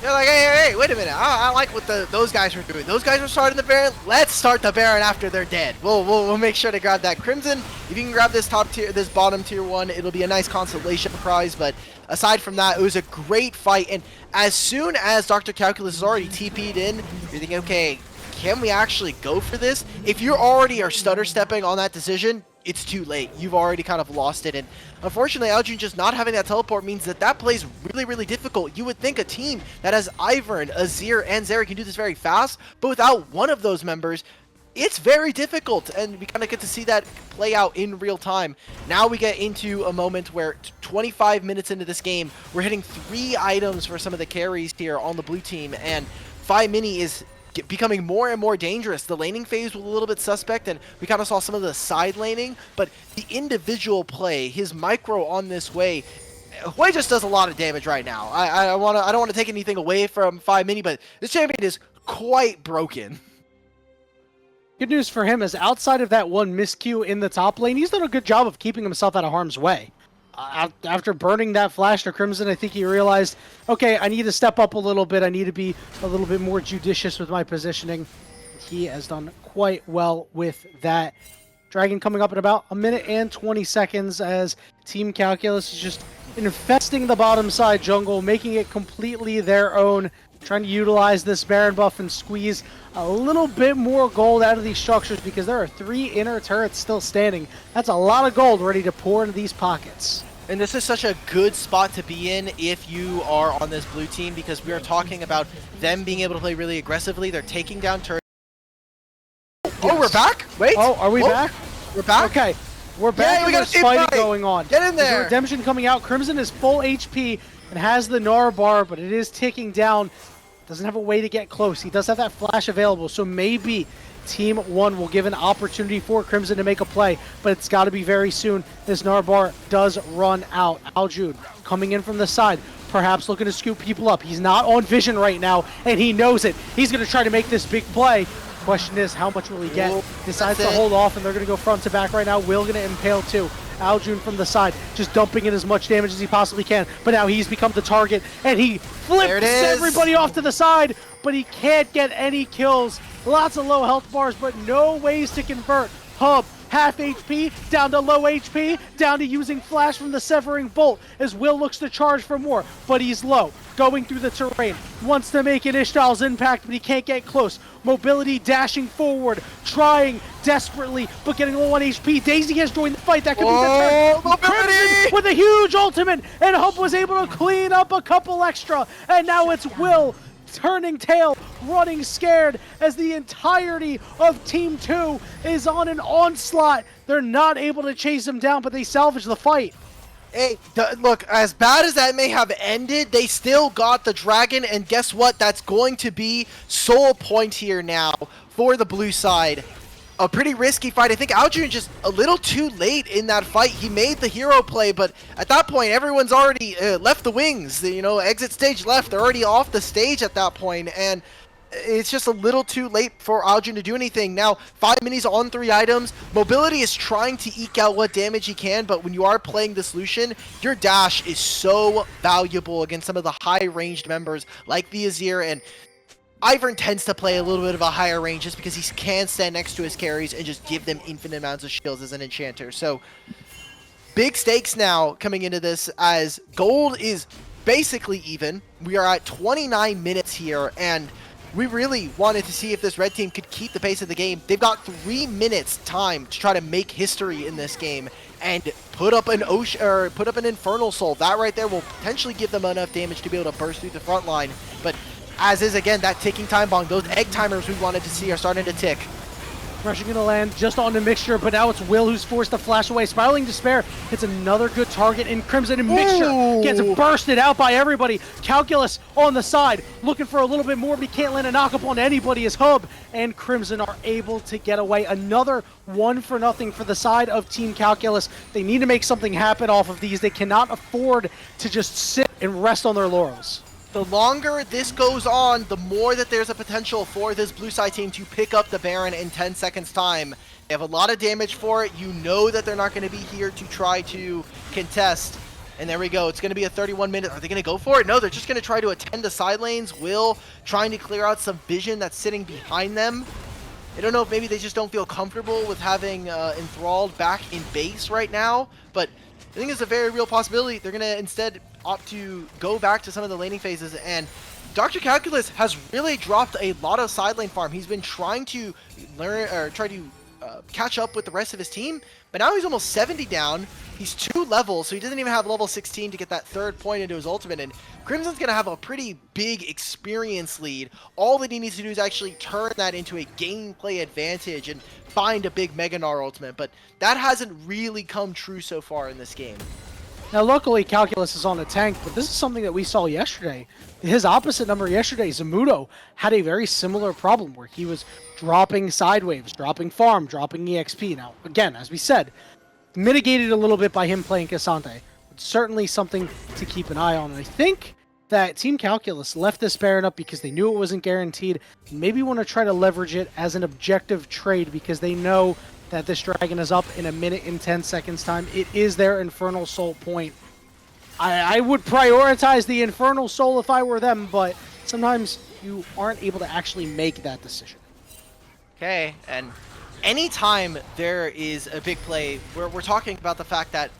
They're like, hey, wait a minute. I like what those guys were doing. Those guys were starting the Baron. Let's start the Baron after they're dead. We'll make sure to grab that Crimson. If you can grab this top tier, this bottom tier one, it'll be a nice consolation prize. But aside from that, it was a great fight. And as soon as Dr. Calculus is already TP'd in, you're thinking, okay, can we actually go for this? If you already are stutter stepping on that decision, it's too late. You've already kind of lost it. And unfortunately, Aljun just not having that teleport means that plays really, really difficult. You would think a team that has Ivern, Azir, and Zeri can do this very fast, but without one of those members, it's very difficult. And we kind of get to see that play out in real time. Now we get into a moment where 25 minutes into this game, we're hitting 3 items for some of the carries here on the blue team, and Phi Mini is becoming more and more dangerous. The laning phase was a little bit suspect, and we kind of saw some of the side laning, but the individual play, his micro on this way just does a lot of damage right now. I don't want to take anything away from Phi Mini, but this champion is quite broken. Good news for him is outside of that one miscue in the top lane, he's done a good job of keeping himself out of harm's way. After burning that flash to Crimson, I think he realized, okay, I need to step up a little bit. I need to be a little bit more judicious with my positioning. He has done quite well with that. Dragon coming up in about 1 minute and 20 seconds as Team Calculus is just infesting the bottom side jungle, making it completely their own, trying to utilize this Baron buff and squeeze a little bit more gold out of these structures because there are 3 inner turrets still standing. That's a lot of gold ready to pour into these pockets. And this is such a good spot to be in if you are on this blue team, because we are talking about them being able to play really aggressively. They're taking down turrets. Oh, we're back? Wait. Oh, are we back? We're back? Okay. We're back. Yeah, we and got a fighting fight going on. Get in There's there. a redemption coming out. Crimson is full HP and has the Gnar bar, but it is ticking down. Doesn't have a way to get close. He does have that flash available, so maybe Team 1 will give an opportunity for Crimson to make a play, but it's got to be very soon. This Gnar bar does run out. Aljun coming in from the side, perhaps looking to scoop people up. He's not on vision right now, and he knows it. He's going to try to make this big play. Question is, how much will he get? Decides to hold off, and they're going to go front to back right now. Will going to impale too. Aljun from the side, just dumping in as much damage as he possibly can. But now he's become the target, and he flips everybody off to the side, but he can't get any kills. Lots of low health bars, but no ways to convert. Hub, half HP, down to low HP, down to using flash from the Severing Bolt, as Will looks to charge for more, but he's low. Going through the terrain, wants to make an Ishtal's impact, but he can't get close. Mobility dashing forward, trying desperately, but getting low on HP. Daisy has joined the fight. That could be the turn. Crimson with a huge ultimate, and Hub was able to clean up a couple extra, and now it's Will turning tail, running scared as the entirety of Team 2 is on an onslaught. They're not able to chase him down, but they salvage the fight. Hey, look, as bad as that may have ended, they still got the dragon, and guess what? That's going to be sole point here now for the blue side. A pretty risky fight. I think Aljun just a little too late in that fight. He made the hero play, but at that point, everyone's already left the wings. You know, exit stage left. They're already off the stage at that point, and it's just a little too late for Aljun to do anything. Now, 5 minis on 3 items. Mobility is trying to eke out what damage he can, but when you are playing this Lucian, your dash is so valuable against some of the high-ranged members like the Azir, and Ivern tends to play a little bit of a higher range just because he can stand next to his carries and just give them infinite amounts of shields as an enchanter. So, big stakes now coming into this as gold is basically even. We are at 29 minutes here, and we really wanted to see if this red team could keep the pace of the game. They've got 3 minutes time to try to make history in this game and put up an Infernal Soul. That right there will potentially give them enough damage to be able to burst through the front line. But as is, again, that ticking time bomb, those egg timers we wanted to see are starting to tick. Rushing into land just on the Mixture, but now it's Will who's forced to flash away. Spiraling Despair hits another good target in Crimson, and Mixture gets bursted out by everybody. Calculus on the side, looking for a little bit more, but he can't land a knock up on anybody as Hub and Crimson are able to get away. Another 1-0 for the side of Team Calculus. They need to make something happen off of these. They cannot afford to just sit and rest on their laurels. The longer this goes on, the more that there's a potential for this blue side team to pick up the Baron in 10 seconds time. They have a lot of damage for it. You know that they're not going to be here to try to contest. And there we go. It's going to be a 31-minute. Are they going to go for it? No, they're just going to try to attend the side lanes. Will trying to clear out some vision that's sitting behind them. I don't know if maybe they just don't feel comfortable with having Enthralled back in base right now, but I think it's a very real possibility. They're going to instead opt to go back to some of the laning phases, and Dr. Calculus has really dropped a lot of side lane farm. He's been trying to learn or try to catch up with the rest of his team, but now he's almost 70 down. He's 2 levels, so he doesn't even have level 16 to get that 3rd point into his ultimate, and Crimson's going to have a pretty big experience lead. All that he needs to do is actually turn that into a gameplay advantage and find a big Mega Gnar ultimate, but that hasn't really come true so far in this game. Now, luckily, Calculus is on a tank, but this is something that we saw yesterday. His opposite number yesterday, Zamudo, had a very similar problem where he was dropping side waves, dropping farm, dropping EXP. Now, again, as we said, mitigated a little bit by him playing Cassante. But certainly something to keep an eye on. And I think that Team Calculus left this Baron up because they knew it wasn't guaranteed. Maybe want to try to leverage it as an objective trade because they know that this dragon is up in 1 minute and 10 seconds time. It is their Infernal Soul point. I would prioritize the Infernal Soul if I were them, but sometimes you aren't able to actually make that decision. Okay, and anytime there is a big play, we're talking about the fact that,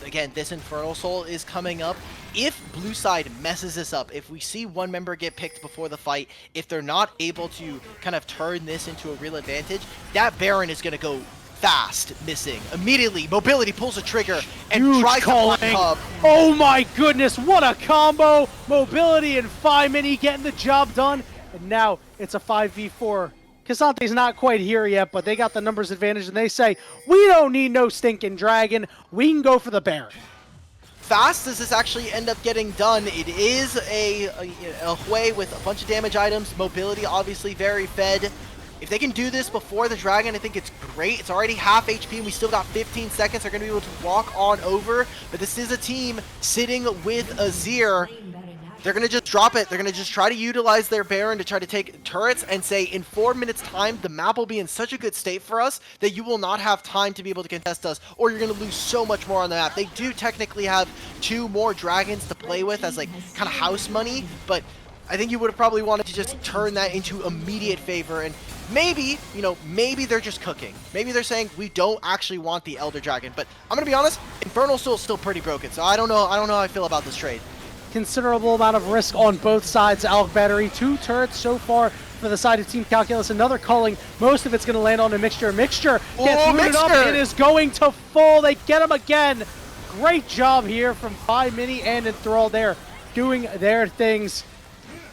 again, this Infernal Soul is coming up. If blue side messes this up, if we see one member get picked before the fight, if they're not able to kind of turn this into a real advantage, that Baron is going to go fast missing. Immediately, Mobility pulls a trigger and Huge tries calling. to hub. Oh my goodness, what a combo! Mobility and 5-Mini getting the job done, and now it's a 5v4. Casante's not quite here yet, but they got the numbers advantage, and they say, we don't need no stinking dragon, we can go for the Baron. Fast does this actually end up getting done? It is a Hui with a bunch of damage items, Mobility obviously very fed. If they can do this before the dragon, I think it's great. It's already half HP and we still got 15 seconds. They're going to be able to walk on over, but this is a team sitting with Azir. They're going to just drop it. They're going to just try to utilize their Baron to try to take turrets and say in 4 minutes time, the map will be in such a good state for us that you will not have time to be able to contest us, or you're going to lose so much more on the map. They do technically have 2 more dragons to play with as like kind of house money, but I think you would have probably wanted to just turn that into immediate favor, and maybe, you know, maybe they're just cooking. Maybe they're saying we don't actually want the Elder Dragon, but I'm going to be honest, Infernal Soul is still pretty broken, so I don't know how I feel about this trade. Considerable amount of risk on both sides. Alec Battery, 2 turrets so far for the side of Team Calculus. Another culling. Most of it's going to land on a Mixture. Mixture gets rooted up. It is going to fall. They get him again. Great job here from 5-Mini and Enthrall there, doing their things.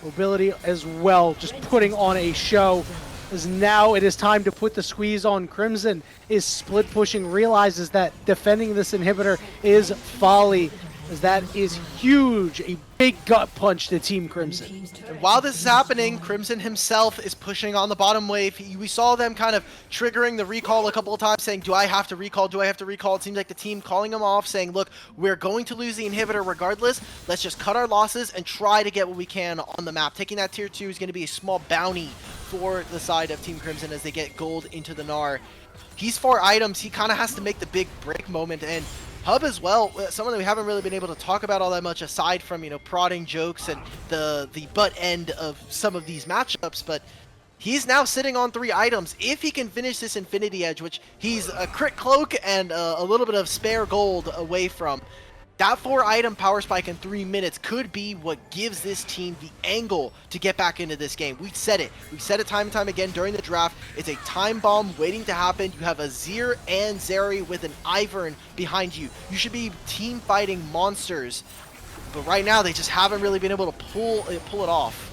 Mobility as well, just putting on a show. As now it is time to put the squeeze on. Crimson is split pushing, realizes that defending this inhibitor is folly, as that is huge, a big gut punch to Team Crimson. And while this is happening, Crimson himself is pushing on the bottom wave. We saw them kind of triggering the recall a couple of times, saying, do I have to recall? Do I have to recall? It seems like the team calling them off, saying, look, we're going to lose the inhibitor regardless. Let's just cut our losses and try to get what we can on the map. Taking that tier 2 is going to be a small bounty for the side of Team Crimson as they get gold into the Gnar. He's 4 items. He kind of has to make the big break moment, and Hub as well, someone that we haven't really been able to talk about all that much aside from, you know, prodding jokes and the butt end of some of these matchups, but he's now sitting on 3 items. If he can finish this Infinity Edge, which he's a crit cloak and a little bit of spare gold away from, that 4-item power spike in 3 minutes could be what gives this team the angle to get back into this game. We said it. We said it time and time again during the draft. It's a time bomb waiting to happen. You have Azir and Zeri with an Ivern behind you. You should be team fighting monsters. But right now, they just haven't really been able to pull it off.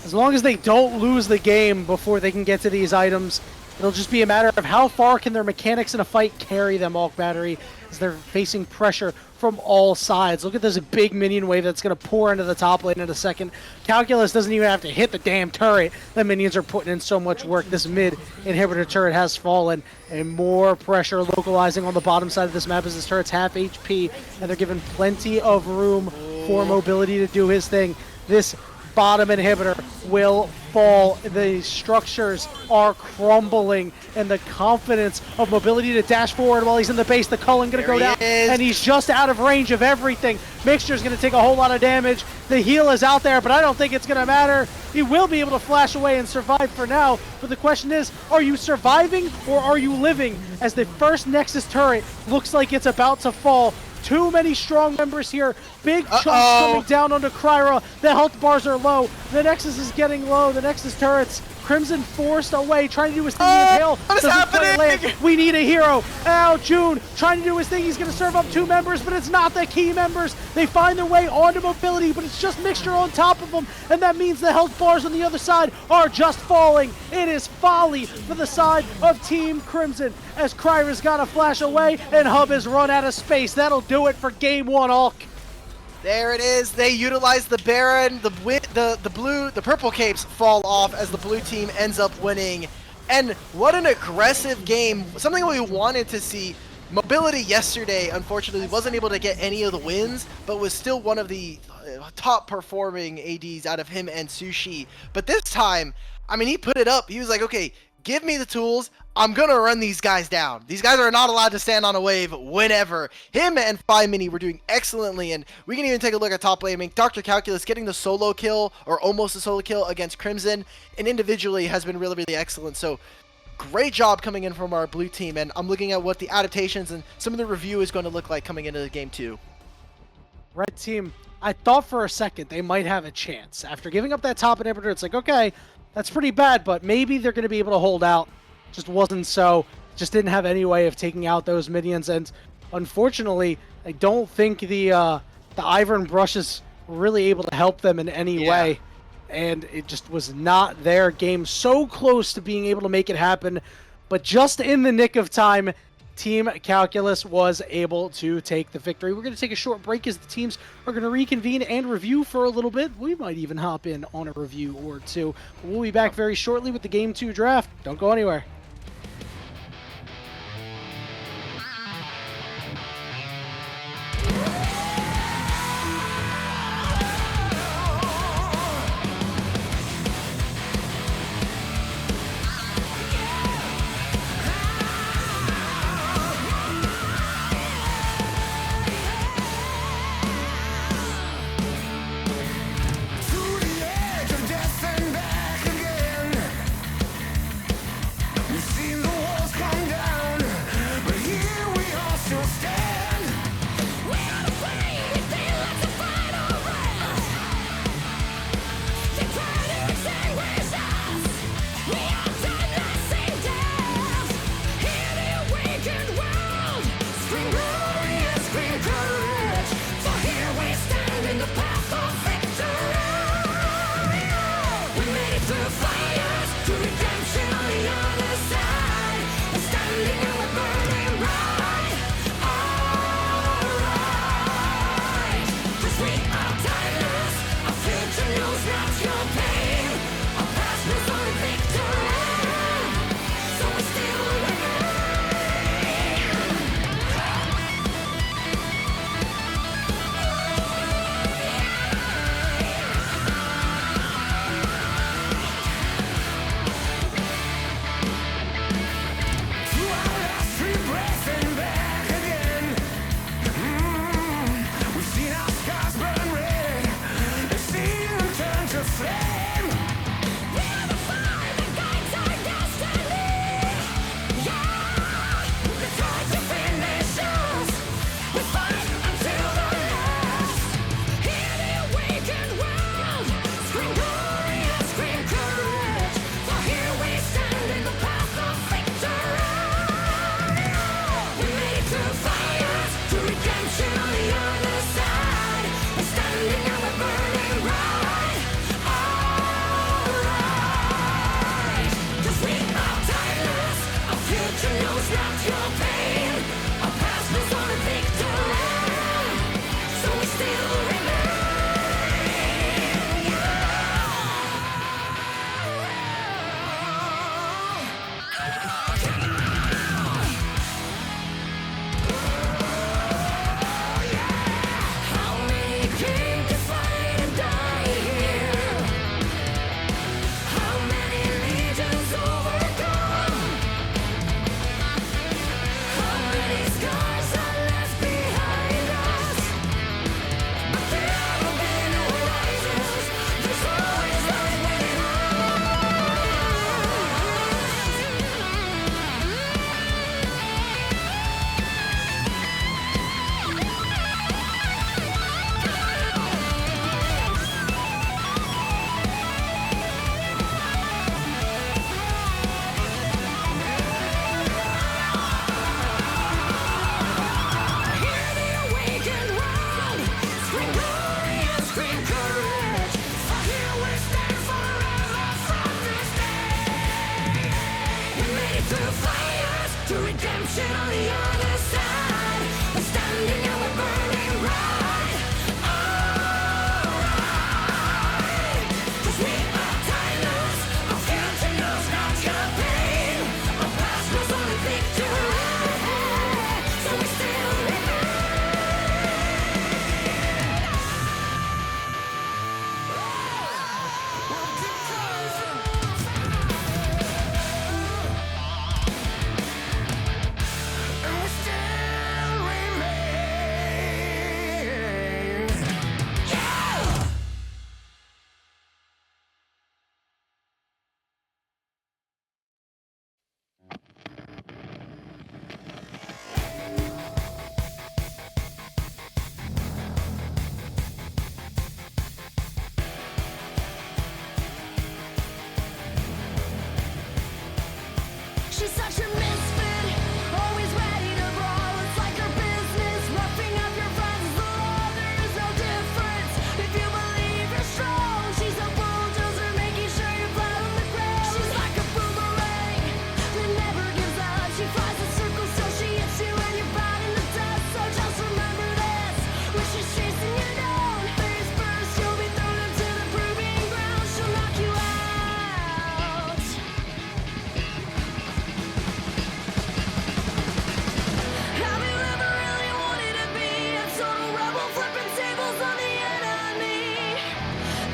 As long as they don't lose the game before they can get to these items, it'll just be a matter of how far can their mechanics in a fight carry them, Alk Battery, as they're facing pressure from all sides. Look at this big minion wave that's going to pour into the top lane in a second. Calculus doesn't even have to hit the damn turret. The minions are putting in so much work. This mid inhibitor turret has fallen, and more pressure localizing on the bottom side of this map as this turret's half HP, and they're given plenty of room for Mobility to do his thing. This bottom inhibitor will fall. The structures are crumbling, and the confidence of Mobility to dash forward while he's in the base. The Cullen gonna go down, and he's just out of range of everything. Mixture's gonna take a whole lot of damage. The heal is out there, but I don't think it's gonna matter. He will be able to flash away and survive for now, but the question is, are you surviving or are you living? As the first Nexus turret looks like it's about to fall. Too many strong members here. Big chunks coming down onto Kryra. The health bars are low. The Nexus is getting low. The Nexus turrets. Crimson forced away, trying to do his thing. The Impale doesn't quite land. We need a hero. Al June trying to do his thing. He's going to serve up 2 members, but it's not the key members. They find their way onto Mobility, but it's just Mixture on top of them, and that means the health bars on the other side are just falling. It is folly for the side of Team Crimson, as Kryra's got to flash away, and Hub has run out of space. That'll do it for Game 1, Alk. There it is. They utilize the Baron. The purple capes fall off as the blue team ends up winning. And what an aggressive game. Something we wanted to see. Mobility yesterday, unfortunately, wasn't able to get any of the wins, but was still one of the top performing ADs out of him and Sushi. But this time, I mean, he put it up. He was like, okay, give me the tools. I'm going to run these guys down. These guys are not allowed to stand on a wave whenever. Him and 5-Mini were doing excellently, and we can even take a look at top lane. I mean, Dr. Calculus getting the solo kill, or almost a solo kill against Crimson, and individually has been really, really excellent. So great job coming in from our blue team, and I'm looking at what the adaptations and some of the review is going to look like coming into the game 2. Red team, I thought for a second they might have a chance. After giving up that top inhibitor, it's like, okay, that's pretty bad, but maybe they're going to be able to hold out. Just wasn't so. Just didn't have any way of taking out those minions, and unfortunately, I don't think the Ivern brushes were really able to help them in any way. And it just was not their game. So close to being able to make it happen, but just in the nick of time, Team Calculus was able to take the victory. We're going to take a short break as the teams are going to reconvene and review for a little bit. We might even hop in on a review or two. We'll be back very shortly with the Game 2 draft. Don't go anywhere.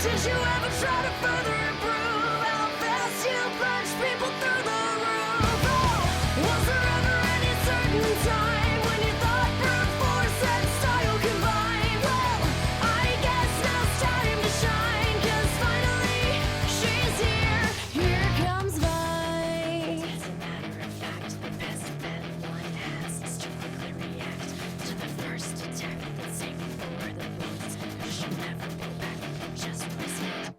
Did you ever try to further improve how fast you punch people through the roof? Oh, was there ever any certain time when you thought brute force and style combine? Well, I guess now it's time to shine, 'cause finally she's here. Here comes Vi. As a matter of fact, the best bet one has is to quickly react to the first attack that's safe for the bullets. You should never pull back, just resist.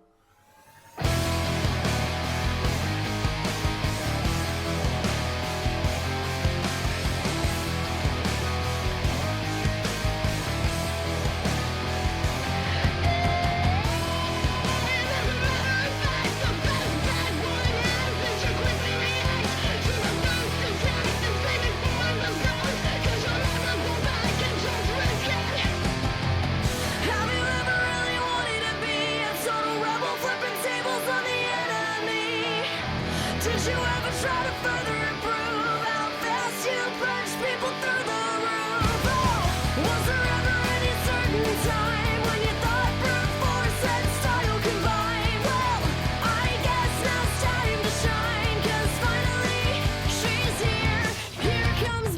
Have you ever really wanted to be a total rebel, flipping tables on the enemy? Did you ever try to further improve how fast you punch people through the roof? Oh, was there ever any certain time when you thought brute force and style combine? Well, I guess now it's time to shine, 'cause finally she's here. Here comes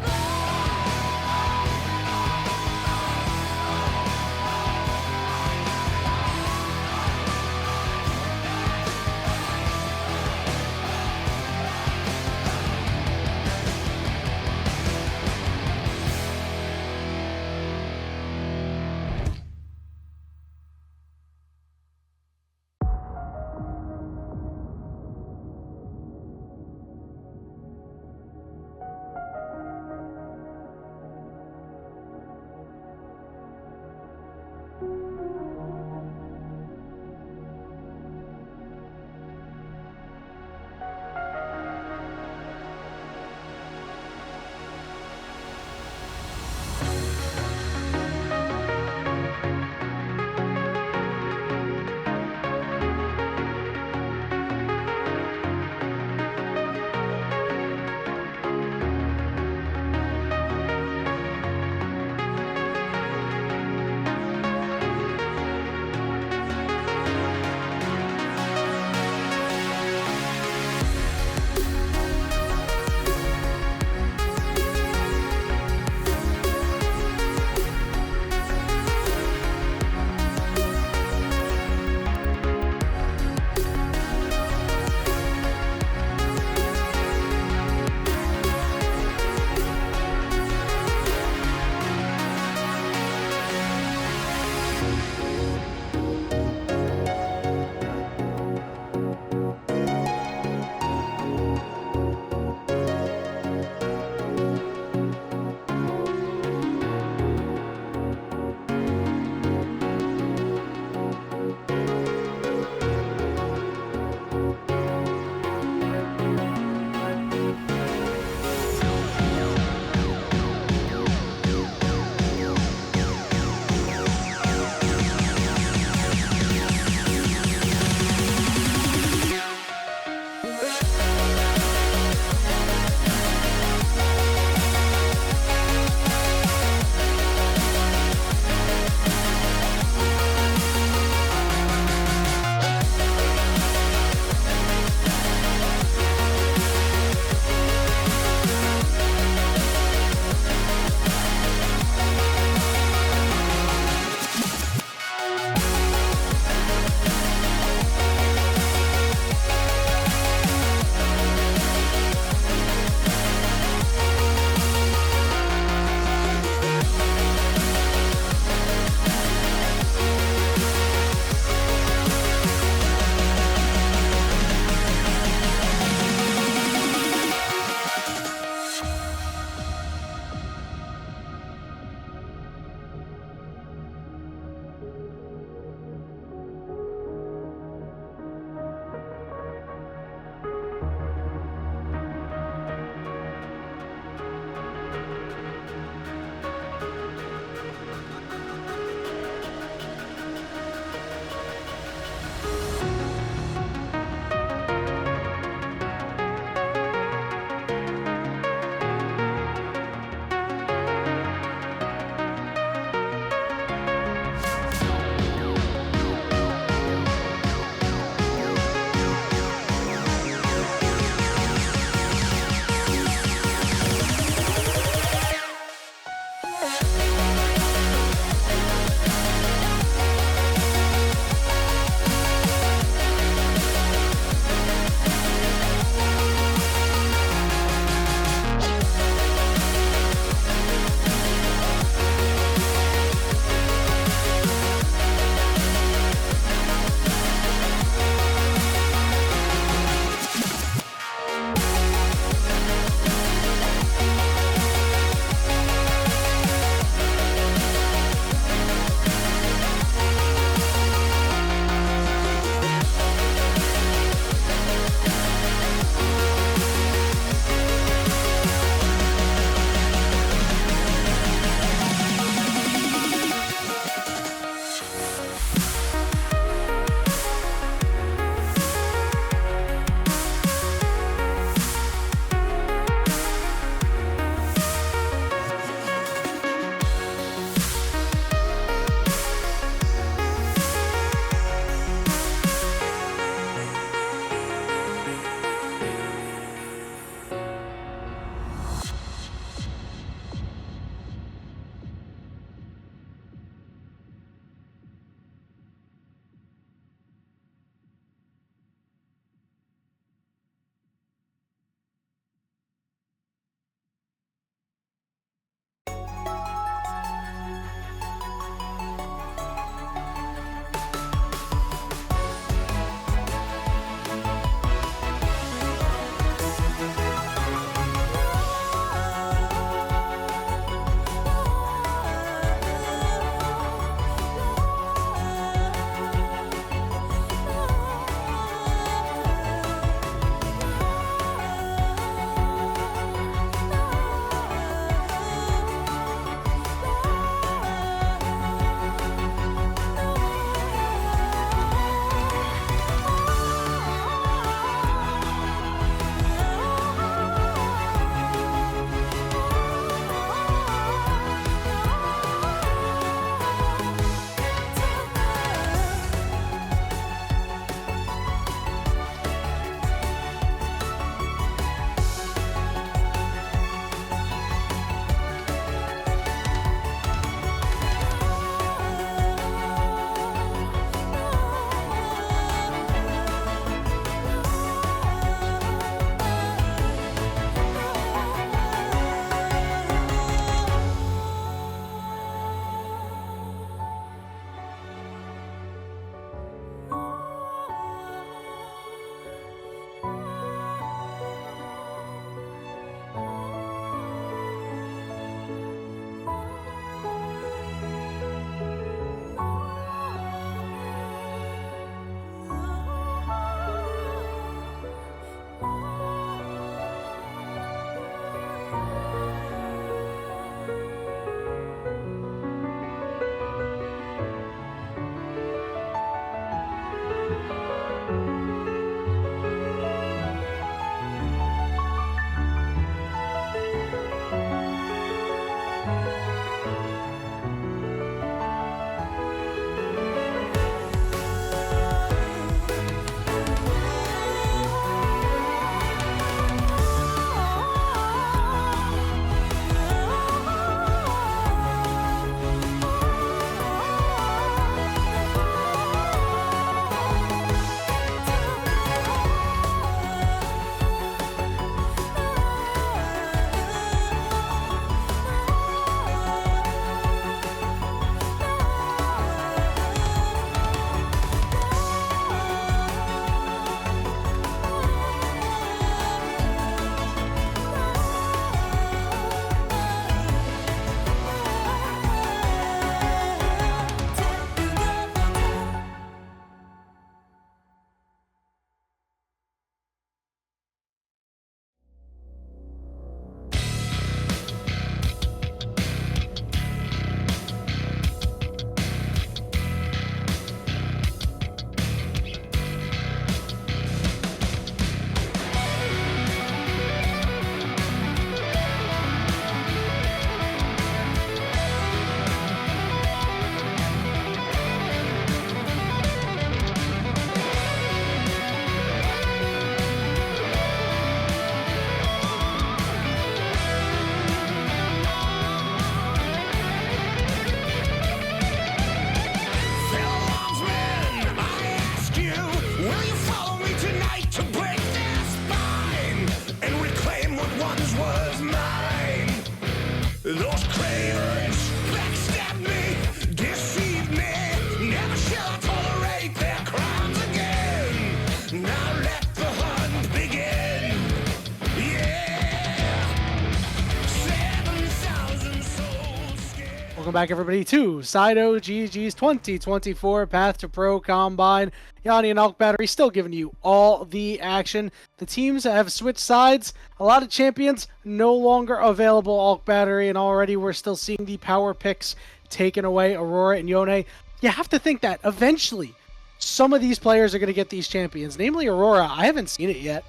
Welcome back, everybody, to Side OGG's 2024 Path to Pro Combine. Yanni and Alk Battery still giving you all the action. The teams have switched sides. A lot of champions no longer available, Alk Battery, and already we're still seeing the power picks taken away, Aurora and Yone. You have to think that eventually some of these players are going to get these champions, namely Aurora. I haven't seen it yet.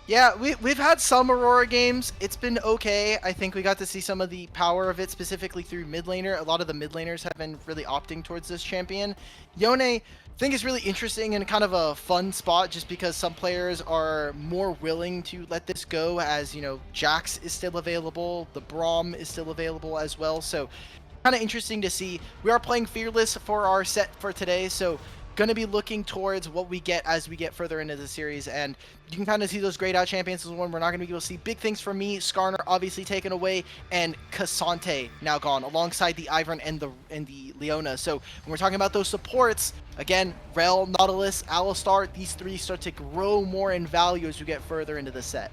Yeah, we've had some Aurora games. It's been okay. I think we got to see some of the power of it, specifically through mid laner. A lot of the mid laners have been really opting towards this champion. Yone, I think is really interesting and kind of a fun spot just because some players are more willing to let this go, as, you know, Jax is still available, the Braum is still available as well. So kind of interesting to see. We are playing Fearless for our set for today, so going to be looking towards what we get as we get further into the series, and you can kind of see those grayed out champions as one. We're not going to be able to see big things from me. Skarner obviously taken away, and Cassante now gone alongside the Ivern and the Leona. So when we're talking about those supports, again, Rel, Nautilus, Alistar, these three start to grow more in value as we get further into the set.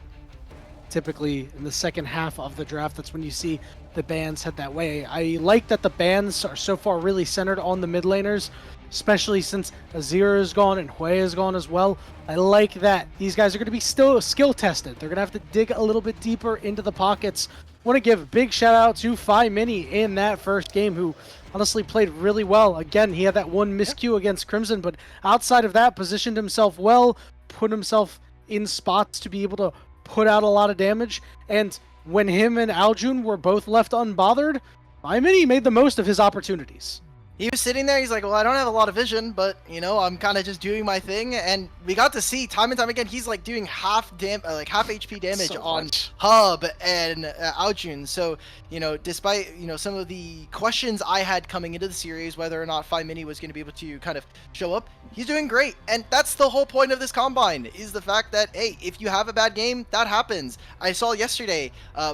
Typically in the second half of the draft, that's when you see the bans head that way. I like that the bans are so far really centered on the mid laners, especially since Azir is gone and Hui is gone as well. I like that these guys are going to be still skill tested. They're going to have to dig a little bit deeper into the pockets. Want to give a big shout out to Fi Mini in that first game, who honestly played really well. Again, he had that one miscue against Crimson, but outside of that, positioned himself well, put himself in spots to be able to put out a lot of damage. And when him and Aljun were both left unbothered, Fi Mini made the most of his opportunities. He was sitting there, he's like, well, I don't have a lot of vision, but, you know, I'm kind of just doing my thing, and we got to see time and time again, he's like doing half HP damage So on much. Hub and Aljun. So, you know, despite, you know, some of the questions I had coming into the series, whether or not Fi Mini was going to be able to kind of show up, he's doing great. And that's the whole point of this Combine, is the fact that, hey, if you have a bad game, that happens. I saw yesterday,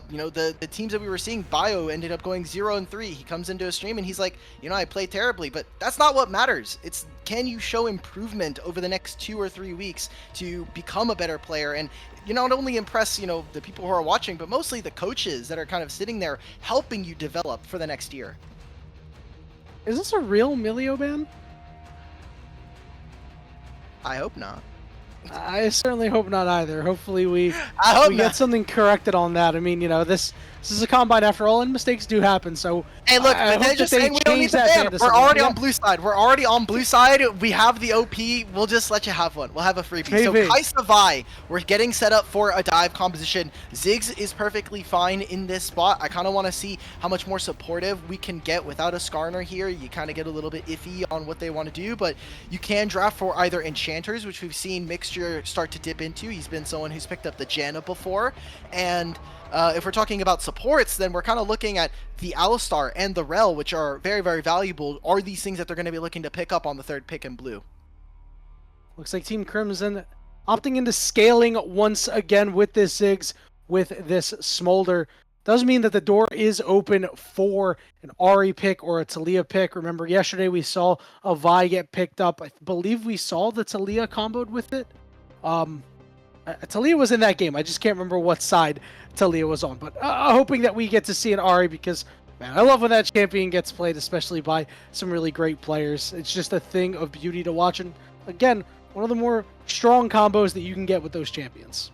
you know, the teams that we were seeing, Bio ended up going 0-3. He comes into a stream and he's like, you know, I played terribly, but that's not what matters. It's, can you show improvement over the next 2 or 3 weeks to become a better player, and you not only impress, you know, the people who are watching, but mostly the coaches that are kind of sitting there helping you develop for the next year. Is this a real Milio ban? I hope not. I certainly hope not either. Hopefully we I hope get not. something corrected on that. I mean, you know, this is a Combine after all, and mistakes do happen. So Hey, look, I but they're hope just that they saying we don't need change the that ban. ban to We're something. already Yeah. on blue side. We're already on blue side. We have the OP. We'll just let you have one. We'll have a freebie. So Maybe. Kaisa Vi, we're getting set up for a dive composition. Ziggs is perfectly fine in this spot. I kind of want to see how much more supportive we can get without a Skarner here. You kind of get a little bit iffy on what they want to do, but you can draft for either Enchanters, which we've seen Mixture start to dip into. He's been someone who's picked up the Janna before, and if we're talking about supports, then we're kind of looking at the Alistar and the Rel, which are very, very valuable. Are these things that they're going to be looking to pick up on the third pick in blue? Looks like Team Crimson opting into scaling once again with this Ziggs, with this Smolder. Does mean that the door is open for an Ahri pick or a Talia pick. Remember, yesterday we saw a Vi get picked up. I believe we saw the Talia comboed with it. Talia was in that game. I just can't remember what side Talia was on. But hoping that we get to see an Ahri, because, man, I love when that champion gets played, especially by some really great players. It's just a thing of beauty to watch. And, again, one of the more strong combos that you can get with those champions.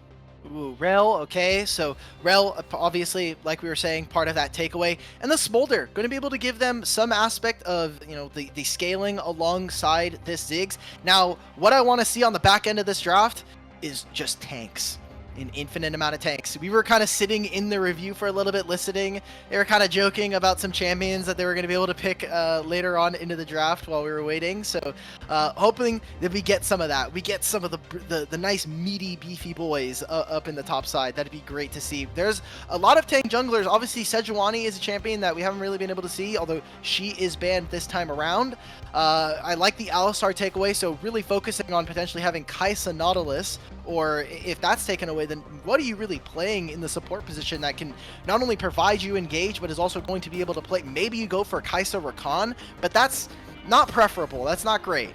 Ooh, Rel, okay, so Rel, obviously, like we were saying, part of that takeaway. And the Smolder, going to be able to give them some aspect of, you know, the scaling alongside this Ziggs. Now, what I want to see on the back end of this draft is just tanks. An infinite amount of tanks. We were kind of sitting in the review for a little bit, listening. They were kind of joking about some champions that they were going to be able to pick later on into the draft while we were waiting. So hoping that we get some of that. We get some of the nice meaty beefy boys up in the top side. That'd be great to see. There's a lot of tank junglers. Obviously Sejuani is a champion that we haven't really been able to see, although she is banned this time around. I like the Alistar takeaway, so really focusing on potentially having Kaisa Nautilus, or if that's taken away, then what are you really playing in the support position that can not only provide you engage, but is also going to be able to play? Maybe you go for Kaisa Rakan, but that's not preferable. That's not great.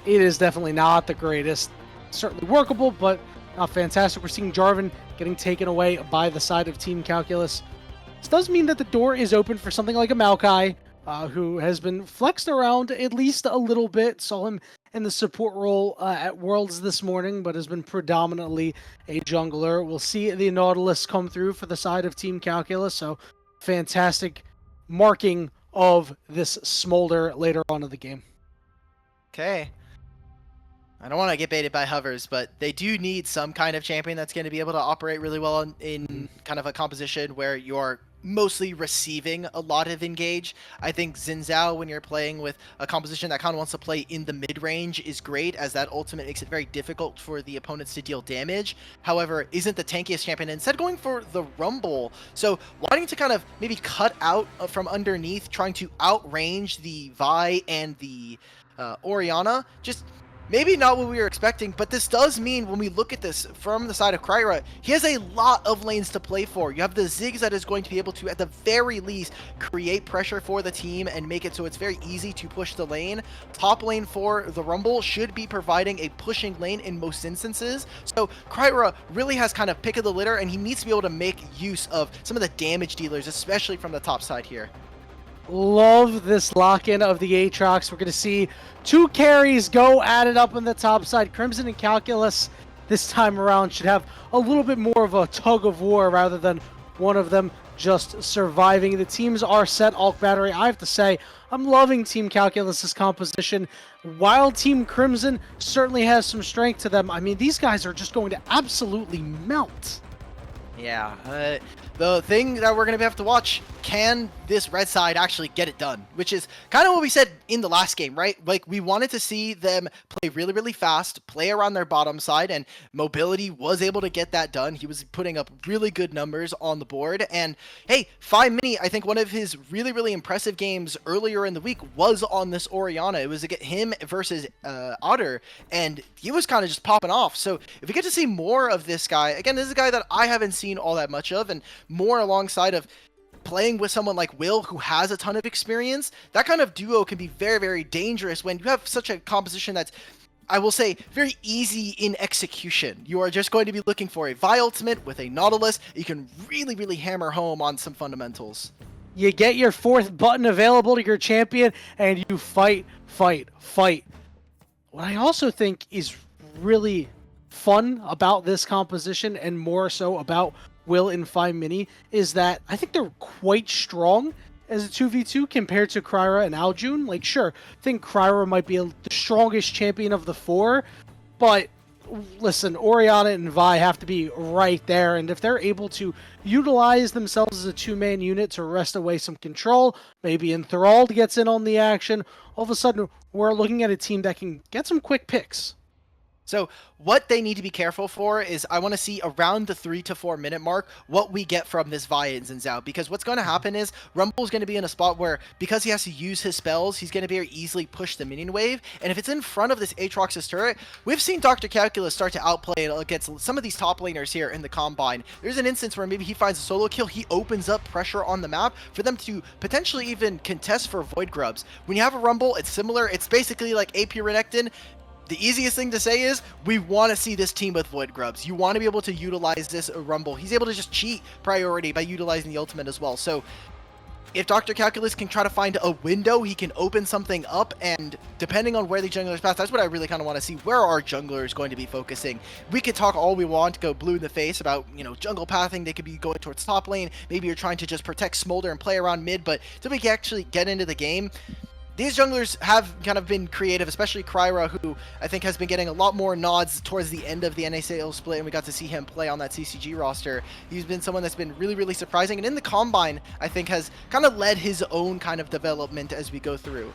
It is definitely not the greatest. Certainly workable, but not fantastic. We're seeing Jarvan getting taken away by the side of Team Calculus. This does mean that the door is open for something like a Maokai, who has been flexed around at least a little bit. Saw him in the support role at Worlds this morning, but has been predominantly a jungler. We'll see the Nautilus come through for the side of Team Calculus, so fantastic marking of this Smolder later on in the game. Okay. I don't want to get baited by hovers, but they do need some kind of champion that's going to be able to operate really well in kind of a composition where you're mostly receiving a lot of engage. I think Xin Zhao, when you're playing with a composition that kind of wants to play in the mid-range, is great, as that ultimate makes it very difficult for the opponents to deal damage. However, isn't the tankiest champion, instead going for the Rumble. So wanting to kind of maybe cut out from underneath, trying to outrange the Vi and the Orianna, just maybe not what we were expecting, but this does mean when we look at this from the side of Kryra, he has a lot of lanes to play for. You have the Ziggs that is going to be able to, at the very least, create pressure for the team and make it so it's very easy to push the lane. Top lane for the Rumble should be providing a pushing lane in most instances. So Kryra really has kind of pick of the litter, and he needs to be able to make use of some of the damage dealers, especially from the top side here. Love this lock-in of the Aatrox. We're going to see two carries go at it up on the top side. Crimson and Calculus this time around should have a little bit more of a tug of war rather than one of them just surviving. The teams are set, Alk Battery. I have to say, I'm loving Team Calculus's composition. While Team Crimson certainly has some strength to them, I mean, these guys are just going to absolutely melt. Yeah, the thing that we're going to have to watch, can this red side actually get it done? Which is kind of what we said in the last game, right? Like, we wanted to see them play really, really fast, play around their bottom side, and Mobility was able to get that done. He was putting up really good numbers on the board. And hey, 5mini, I think one of his really, really impressive games earlier in the week was on this Orianna. It was him versus Otter, and he was kind of just popping off. So if we get to see more of this guy, again, this is a guy that I haven't seen all that much of, and more alongside of playing with someone like Will, who has a ton of experience, that kind of duo can be very, very dangerous when you have such a composition that's, I will say, very easy in execution. You are just going to be looking for a Vi ultimate with a Nautilus. You can really, really hammer home on some fundamentals. You get your fourth button available to your champion, and you fight, fight, fight. What I also think is really fun about this composition, and more so about Will in 5mini, is that I think they're quite strong as a 2v2 compared to Kryra and Aljun. Like, sure, I think Kryra might be the strongest champion of the four, but listen, Orianna and Vi have to be right there, and if they're able to utilize themselves as a two-man unit to wrest away some control, maybe Enthralled gets in on the action, all of a sudden we're looking at a team that can get some quick picks. So what they need to be careful for is, I want to see around the 3 to 4 minute mark what we get from this Vi and Xin Zhao, because what's going to happen is Rumble's going to be in a spot where, because he has to use his spells, he's going to be able to easily push the minion wave, and if it's in front of this Aatrox's turret, we've seen Dr. Calculus start to outplay it against some of these top laners here in the Combine. There's an instance where maybe he finds a solo kill, he opens up pressure on the map for them to potentially even contest for Void Grubs. When you have a Rumble, it's similar. It's basically like AP Renekton. The easiest thing to say is, we want to see this team with Void Grubs. You want to be able to utilize this Rumble. He's able to just cheat priority by utilizing the ultimate as well. So if Dr. Calculus can try to find a window, he can open something up, and depending on where the junglers pass, that's what I really kind of want to see. Where are junglers going to be focusing? We could talk all we want, go blue in the face about, you know, jungle pathing. They could be going towards top lane. Maybe you're trying to just protect Smolder and play around mid, but until we can actually get into the game, these junglers have kind of been creative, especially Kryra, who I think has been getting a lot more nods towards the end of the NACL split, and we got to see him play on that CCG roster. He's been someone that's been really, really surprising, and in the Combine, I think has kind of led his own kind of development as we go through.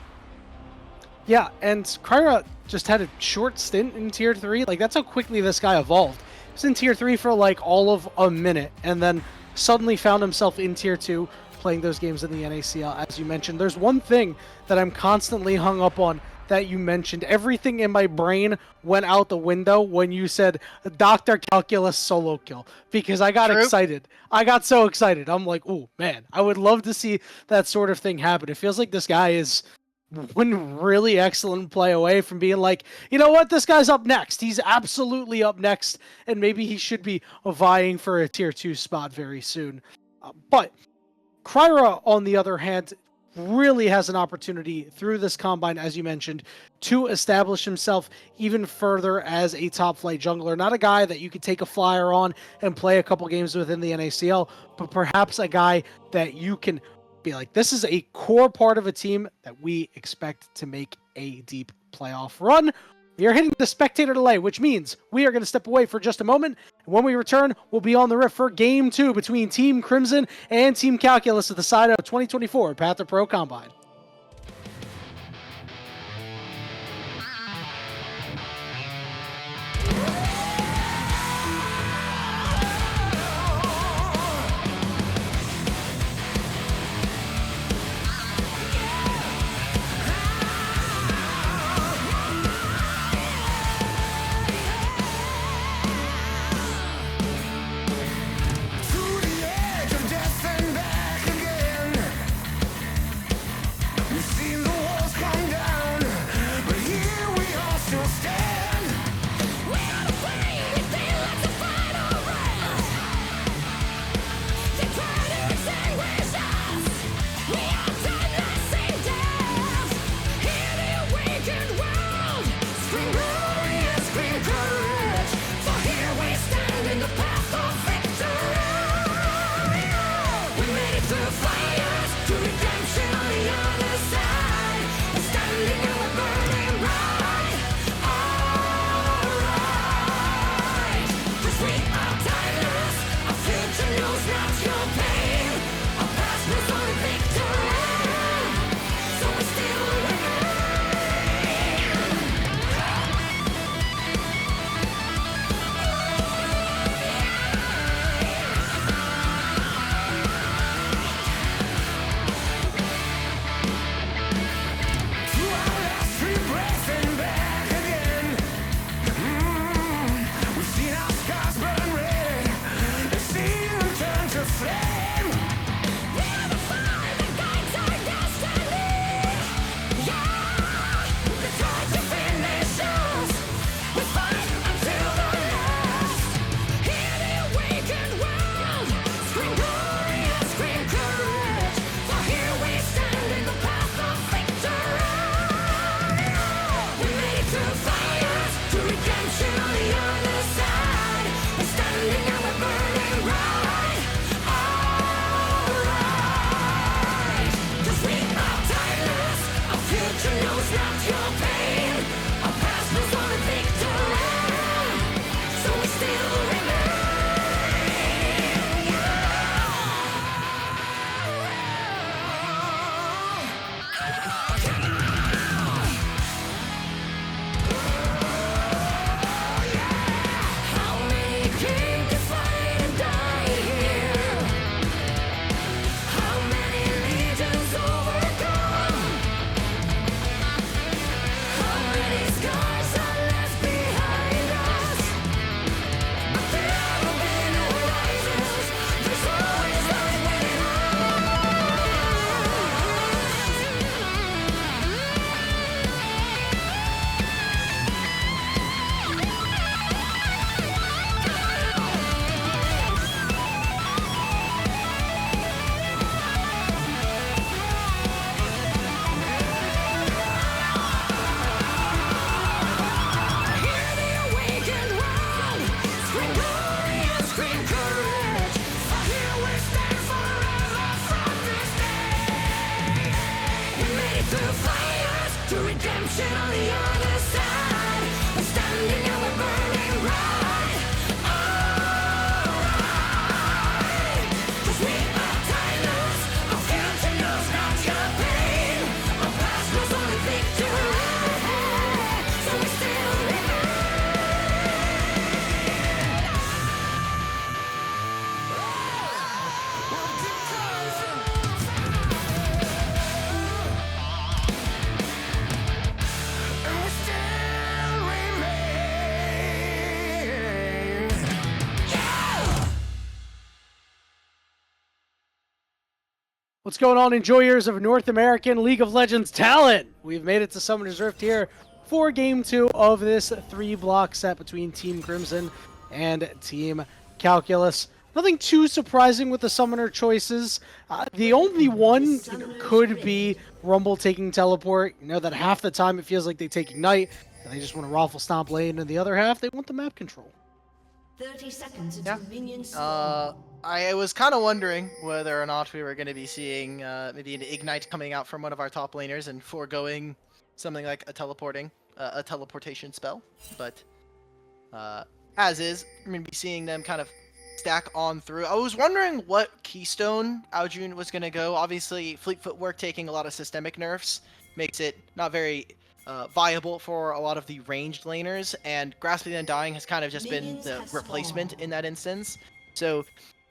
Yeah, and Kryra just had a short stint in Tier 3. Like, that's how quickly this guy evolved. He was in Tier 3 for like all of a minute, and then suddenly found himself in Tier 2, playing those games in the NACL, as you mentioned. There's one thing that I'm constantly hung up on that you mentioned. Everything in my brain went out the window when you said Dr. Calculus solo kill, because I got excited. I got so excited. I'm like, oh man, I would love to see that sort of thing happen. It feels like this guy is one really excellent play away from being like, you know what, this guy's up next. He's absolutely up next, and maybe he should be vying for a Tier 2 spot very soon. But Kryra, on the other hand, really has an opportunity through this combine, as you mentioned, to establish himself even further as a top flight jungler. Not a guy that you could take a flyer on and play a couple games within the NACL, but perhaps a guy that you can be like, this is a core part of a team that we expect to make a deep playoff run. We are hitting the spectator delay, which means we are going to step away for just a moment. And when we return, we'll be on the rift for Game 2 between Team Crimson and Team Calculus at the side of 2024 Path2Pro Combine. What's going on, enjoyers of North American League of Legends talent? We've made it to Summoner's Rift here for Game 2 of this 3-block set between Team Crimson and Team Calculus. Nothing too surprising with the summoner choices. The only one could be Rumble taking teleport. You know that half the time it feels like they take Ignite, and they just want to raffle stomp lane, and the other half they want the map control. 30 seconds Yeah. until minions spawn. I was kind of wondering whether or not we were going to be seeing maybe an Ignite coming out from one of our top laners and foregoing something like a teleportation spell. But as is, we're going to be seeing them kind of stack on through. I was wondering what keystone Aljun was going to go. Obviously, Fleet Footwork taking a lot of systemic nerfs makes it not very viable for a lot of the ranged laners, and Grasping and Dying has kind of just been Minions the have replacement spawned. in that instance. So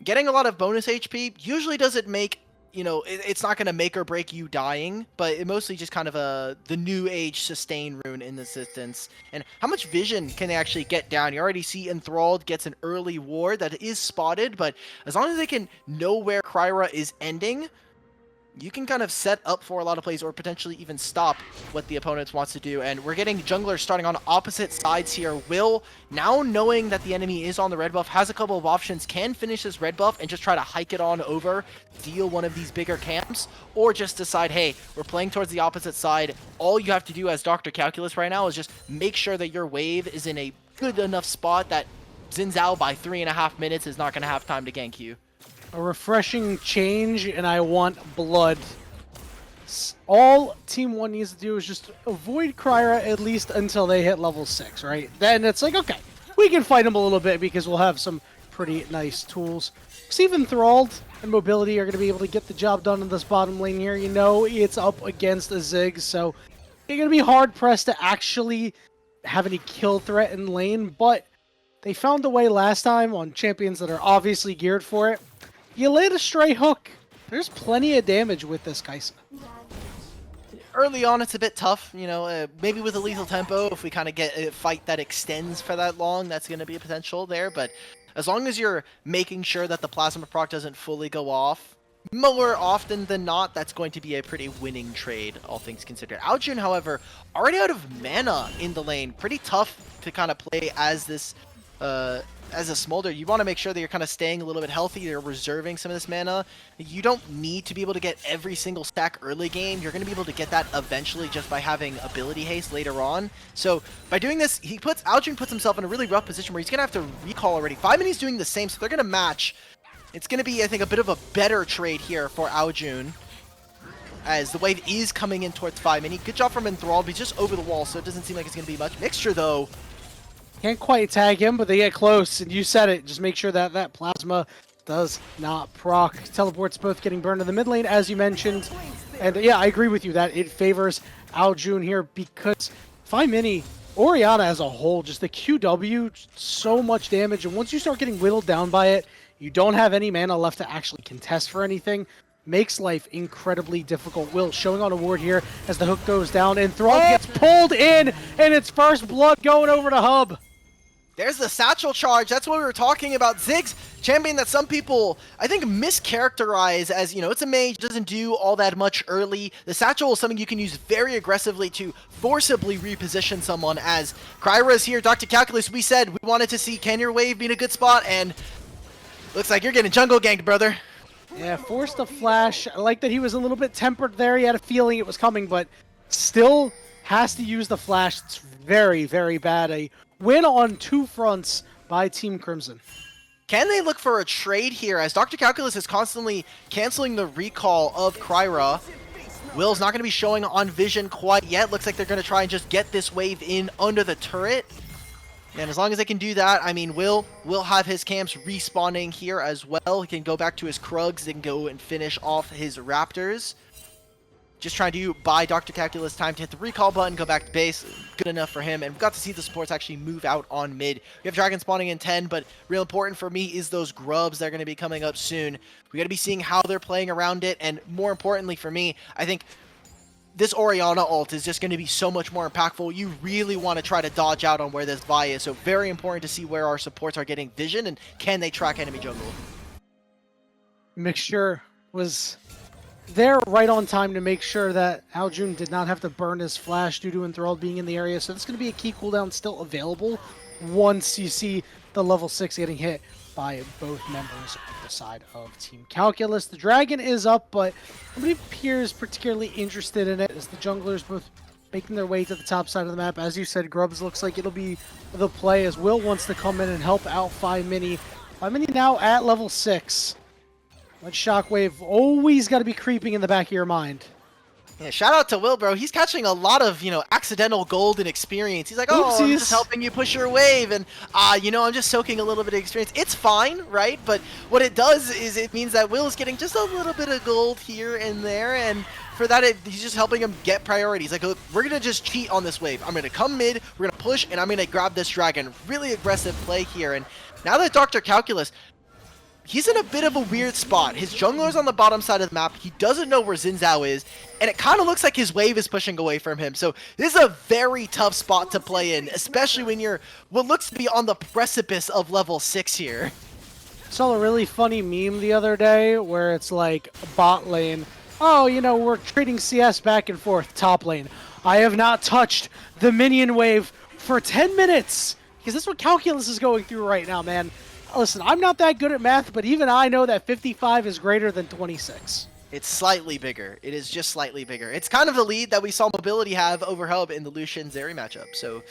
getting a lot of bonus HP usually doesn't make, it's not going to make or break you dying, but it mostly just kind of the new age sustain rune in this instance. And how much vision can they actually get down? You already see Enthralled gets an early ward that is spotted, but as long as they can know where Kryra is ending, you can kind of set up for a lot of plays or potentially even stop what the opponent wants to do. And we're getting junglers starting on opposite sides here. Will, now knowing that the enemy is on the red buff, has a couple of options, can finish this red buff and just try to hike it on over, deal one of these bigger camps, or just decide, hey, we're playing towards the opposite side. All you have to do as Dr. Calculus right now is just make sure that your wave is in a good enough spot that Xin Zhao by 3.5 minutes is not going to have time to gank you. A refreshing change, and I want blood. All Team 1 needs to do is just avoid Kryra at least until they hit level 6, right? Then it's like, okay, we can fight him a little bit because we'll have some pretty nice tools. Steve Enthralled and Mobility are going to be able to get the job done in this bottom lane here. You know it's up against a Ziggs, so you're going to be hard-pressed to actually have any kill threat in lane, but they found a way last time on champions that are obviously geared for it. You laid a stray hook. There's plenty of damage with this Kaisa. Early on, it's a bit tough, maybe with a lethal tempo, if we kind of get a fight that extends for that long, that's going to be a potential there, but as long as you're making sure that the plasma proc doesn't fully go off, more often than not, that's going to be a pretty winning trade, all things considered. Aljun, however, already out of mana in the lane. Pretty tough to kind of play as this, as a Smolder. You want to make sure that you're kind of staying a little bit healthy, you're reserving some of this mana. You don't need to be able to get every single stack early game. You're going to be able to get that eventually just by having ability haste later on. So by doing this, Aljun puts himself in a really rough position where he's going to have to recall already. 5-Minnie's doing the same, so they're going to match. It's going to be, I think, a bit of a better trade here for Aljun, as the wave is coming in towards 5-Minnie. Good job from Enthralled, but he's just over the wall, so it doesn't seem like it's going to be much. Mixture, though. Can't quite tag him, but they get close, and you said it. Just make sure that that plasma does not proc. Teleports both getting burned in the mid lane, as you mentioned. And yeah, I agree with you that it favors Aljun here because 5-Minnie, Orianna as a whole, just the QW, so much damage. And once you start getting whittled down by it, you don't have any mana left to actually contest for anything. Makes life incredibly difficult. Will showing on a ward here as the hook goes down, and Thrall gets pulled in, and it's first blood going over to Hub. There's the satchel charge. That's what we were talking about. Ziggs, champion that some people, I think, mischaracterize as, it's a mage, doesn't do all that much early. The satchel is something you can use very aggressively to forcibly reposition someone, as Kryra is here. Dr. Calculus, we said we wanted to see can your wave be in a good spot, and looks like you're getting jungle ganked, brother. Yeah, forced a flash. I like that he was a little bit tempered there. He had a feeling it was coming, but still has to use the flash. It's very, very bad. A win on two fronts by Team Crimson. Can they look for a trade here, as Dr. Calculus is constantly canceling the recall of Kryra? Will's not going to be showing on vision quite yet. Looks like they're going to try and just get this wave in under the turret. And as long as they can do that, I mean, Will have his camps respawning here as well. He can go back to his Krugs and go and finish off his Raptors. Just trying to buy Dr. Calculus time to hit the recall button, go back to base. Good enough for him. And we've got to see the supports actually move out on mid. We have Dragon spawning in 10, but real important for me is those grubs that are going to be coming up soon. We got to be seeing how they're playing around it. And more importantly for me, I think this Orianna ult is just going to be so much more impactful. You really want to try to dodge out on where this Vi is. So very important to see where our supports are getting vision and can they track enemy jungle. Mixture was there right on time to make sure that Aljun did not have to burn his flash due to Enthralled being in the area. So that's going to be a key cooldown still available once you see the level 6 getting hit by both members on the side of Team Calculus. The Dragon is up, but nobody appears particularly interested in it as the junglers both making their way to the top side of the map. As you said, Grubs looks like it'll be the play as Will wants to come in and help out 5mini. 5mini now at level 6. But Shockwave always got to be creeping in the back of your mind. Yeah, shout out to Will, bro. He's catching a lot of, accidental gold and experience. He's like, oh, I'm just helping you push your wave, and, I'm just soaking a little bit of experience. It's fine, right? But what it does is it means that Will is getting just a little bit of gold here and there, and for that, he's just helping him get priorities. Like, look, we're going to just cheat on this wave. I'm going to come mid, we're going to push, and I'm going to grab this dragon. Really aggressive play here, and now that Dr. Calculus, he's in a bit of a weird spot. His jungler's on the bottom side of the map. He doesn't know where Xin Zhao is, and it kind of looks like his wave is pushing away from him. So this is a very tough spot to play in, especially when you're what looks to be on the precipice of level 6 here. Saw a really funny meme the other day where it's like bot lane. Oh, we're trading CS back and forth. Top lane. I have not touched the minion wave for 10 minutes because that's what Calculus is going through right now, man. Listen, I'm not that good at math, but even I know that 55 is greater than 26. It's slightly bigger. It is just slightly bigger. It's kind of the lead that we saw Mobility have over Hub in the Lucian Zeri matchup. So,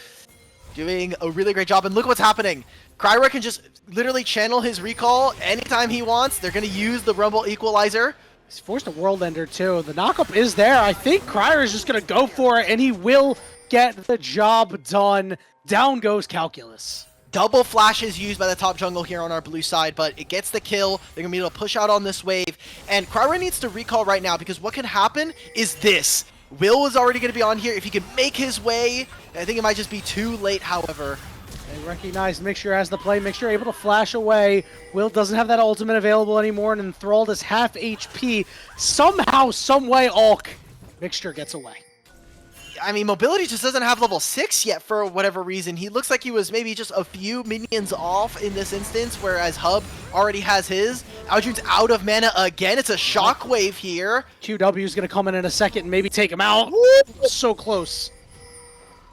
doing a really great job. And look what's happening. Kryra can just literally channel his recall anytime he wants. They're going to use the Rumble Equalizer. He's forced a World Ender, too. The knockup is there. I think Kryra is just going to go for it, and he will get the job done. Down goes Calculus. Double flash is used by the top jungle here on our blue side, but it gets the kill. They're going to be able to push out on this wave. And Kryra needs to recall right now because what can happen is this. Will is already going to be on here. If he can make his way, I think it might just be too late, however. They recognize Mixture as the play. Mixture able to flash away. Will doesn't have that ultimate available anymore, and Enthralled is half HP. Somehow, someway, Ulk. Mixture gets away. I mean, Mobility just doesn't have level 6 yet for whatever reason. He looks like he was maybe just a few minions off in this instance, whereas Hub already has his. Aljun's out of mana again. It's a shockwave here. QW is going to come in a second and maybe take him out. So close.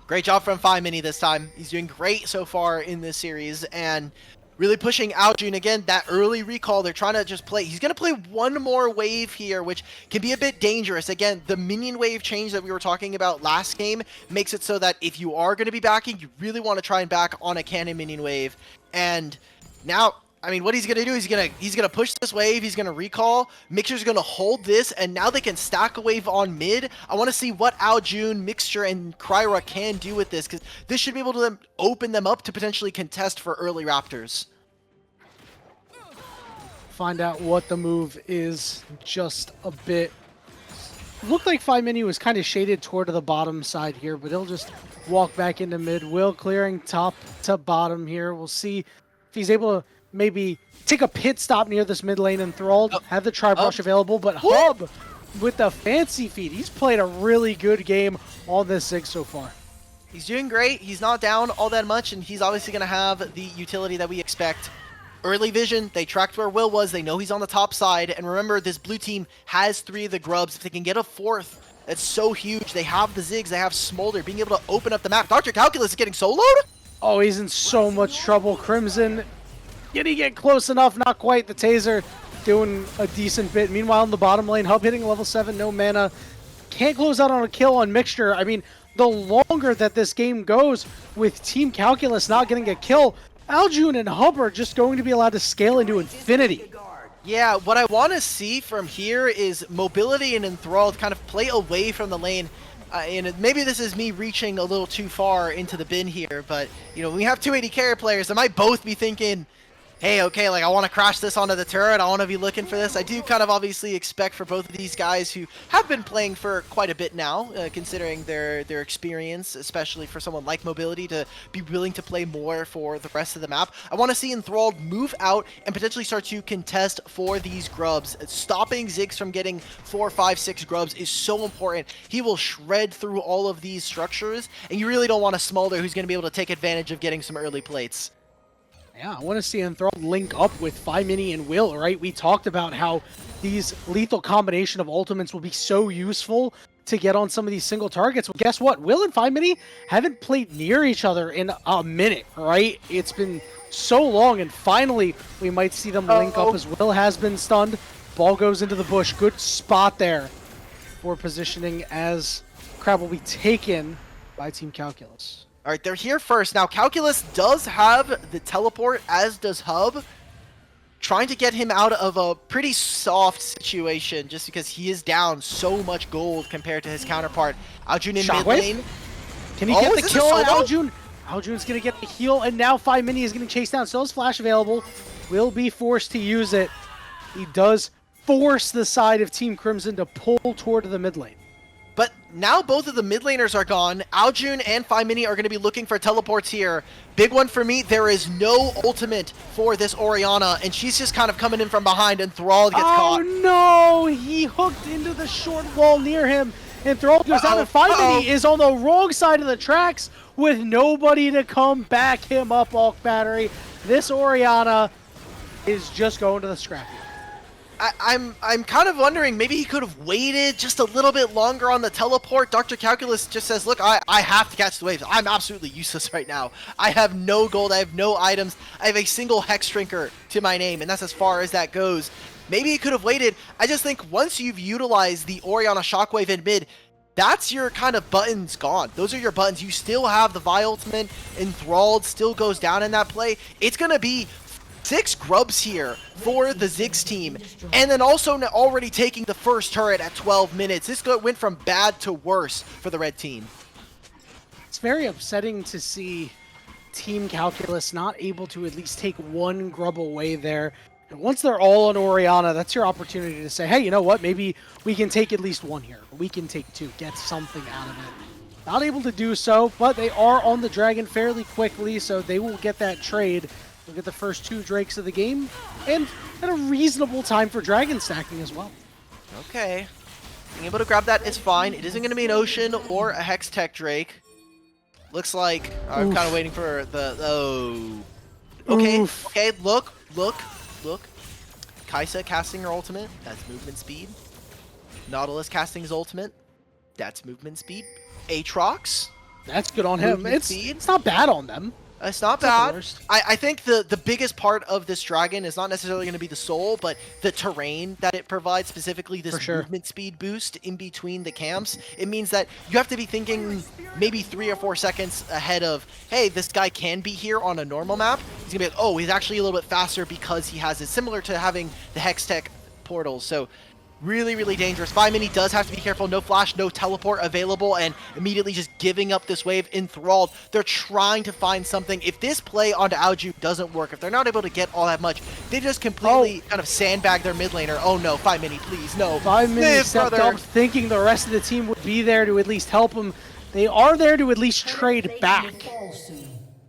Great job from 5mini this time. He's doing great so far in this series, and really pushing Aljun again. That early recall, they're trying to just play. He's going to play one more wave here, which can be a bit dangerous. Again, the minion wave change that we were talking about last game makes it so that if you are going to be backing, you really want to try and back on a cannon minion wave. And now, I mean, what he's going to do is he's gonna push this wave. He's going to recall. Mixture's going to hold this, and now they can stack a wave on mid. I want to see what Aljun, Mixture, and Kryra can do with this, because this should be able to then open them up to potentially contest for early Raptors. Find out what the move is just a bit. Looked like 5mini was kind of shaded toward the bottom side here, but he'll just walk back into mid. Will clearing top to bottom here. We'll see if he's able to maybe take a pit stop near this mid lane. Enthralled, have the Tri-Brush available, but Hub with the fancy feet. He's played a really good game on this Zig so far. He's doing great. He's not down all that much, and he's obviously going to have the utility that we expect. Early vision, they tracked where Will was. They know he's on the top side. And remember, this blue team has 3 of the grubs. If they can get a 4th, that's so huge. They have the Zigs, they have Smolder, being able to open up the map. Dr. Calculus is getting soloed. Oh, he's in so much trouble. Crimson, did he get close enough? Not quite. The Taser doing a decent bit. Meanwhile, in the bottom lane, Hub hitting level 7, no mana. Can't close out on a kill on Mixture. I mean, the longer that this game goes with Team Calculus not getting a kill, Aljun and Hub are just going to be allowed to scale into infinity. Yeah, what I want to see from here is Mobility and Enthralled kind of play away from the lane. And maybe this is me reaching a little too far into the bin here, but, when we have 280 carry players, they might both be thinking, hey, okay, like I want to crash this onto the turret. I want to be looking for this. I do kind of obviously expect for both of these guys who have been playing for quite a bit now, considering their experience, especially for someone like Mobility, to be willing to play more for the rest of the map. I want to see Enthralled move out and potentially start to contest for these grubs. Stopping Ziggs from getting 4, 5, 6 grubs is so important. He will shred through all of these structures, and you really don't want a Smolder who's going to be able to take advantage of getting some early plates. Yeah, I want to see Enthralled link up with 5mini and Will, right? We talked about how these lethal combination of ultimates will be so useful to get on some of these single targets. Well, guess what? Will and 5mini haven't played near each other in a minute, right? It's been so long, and finally we might see them link up Uh-oh. as Will has been stunned. Ball goes into the bush. Good spot there for positioning as Crab will be taken by Team Calculus. All right, they're here first. Now, Calculus does have the teleport, as does Hub. Trying to get him out of a pretty soft situation just because he is down so much gold compared to his counterpart. Aljun in mid Shockwave? lane. Can he Oh, get is the this a kill on solo? Aljun? Aljun's going to get the heal, and now 5 Mini is getting chased down. Still has Flash available. Will be forced to use it. He does force the side of Team Crimson to pull toward the mid lane. But now both of the mid laners are gone. Aljun and 5 Mini are going to be looking for teleports here. Big one for me, there is no ultimate for this Orianna, and she's just kind of coming in from behind, and Thrall gets caught. No! He hooked into the short wall near him, and Thrall goes down, and 5 Uh-oh. Mini is on the wrong side of the tracks with nobody to come back him up off battery. This Orianna is just going to the scrap heap. I'm kind of wondering, maybe he could have waited just a little bit longer on the teleport. Dr. Calculus just says, look, I have to catch the waves. I'm absolutely useless right now. I have no gold, I have no items, I have a single Hex Drinker to my name, and that's as far as that goes. Maybe he could have waited. I just think once you've utilized the Orianna Shockwave in mid, that's your kind of buttons gone. Those are your buttons. You still have the Vi ultimate, Enthralled still goes down in that play. It's going to be 6 grubs here for the Ziggs team, and then also already taking the first turret at 12 minutes. This went from bad to worse for the red team. It's very upsetting to see Team Calculus not able to at least take one grub away there. And once they're all on Orianna, that's your opportunity to say, hey, you know what? Maybe we can take at least one here. We can take 2, get something out of it. Not able to do so, but they are on the Dragon fairly quickly, so they will get that trade. They'll get the first 2 Drakes of the game, and at a reasonable time for Dragon stacking as well. Okay. Being able to grab that is fine. It isn't going to be an Ocean or a Hex Tech Drake. Looks like I'm kind of waiting for the... Oh. Okay, Oof. okay, look. Kaisa casting her ultimate. That's movement speed. Nautilus casting his ultimate. That's movement speed. Aatrox. That's good on him. Movement It's speed. not bad on them. It's not It's not the bad. worst. I think the biggest part of this dragon is not necessarily going to be the soul, but the terrain that it provides, specifically this For sure. movement speed boost in between the camps. It means that you have to be thinking maybe 3 or 4 seconds ahead of, hey, this guy can be here on a normal map. He's going to be like, oh, he's actually a little bit faster because he has it, similar to having the Hextech portals. So really, really dangerous. 5 Mini does have to be careful. No flash, no teleport available, and immediately just giving up this wave. Enthralled. They're trying to find something. If this play onto Aoju doesn't work, if they're not able to get all that much, they just completely kind of sandbag their mid laner. Oh no, 5 Mini, please, no. 5 Mini Live, stepped brother. up thinking the rest of the team would be there to at least help them. They are there to at least trade back.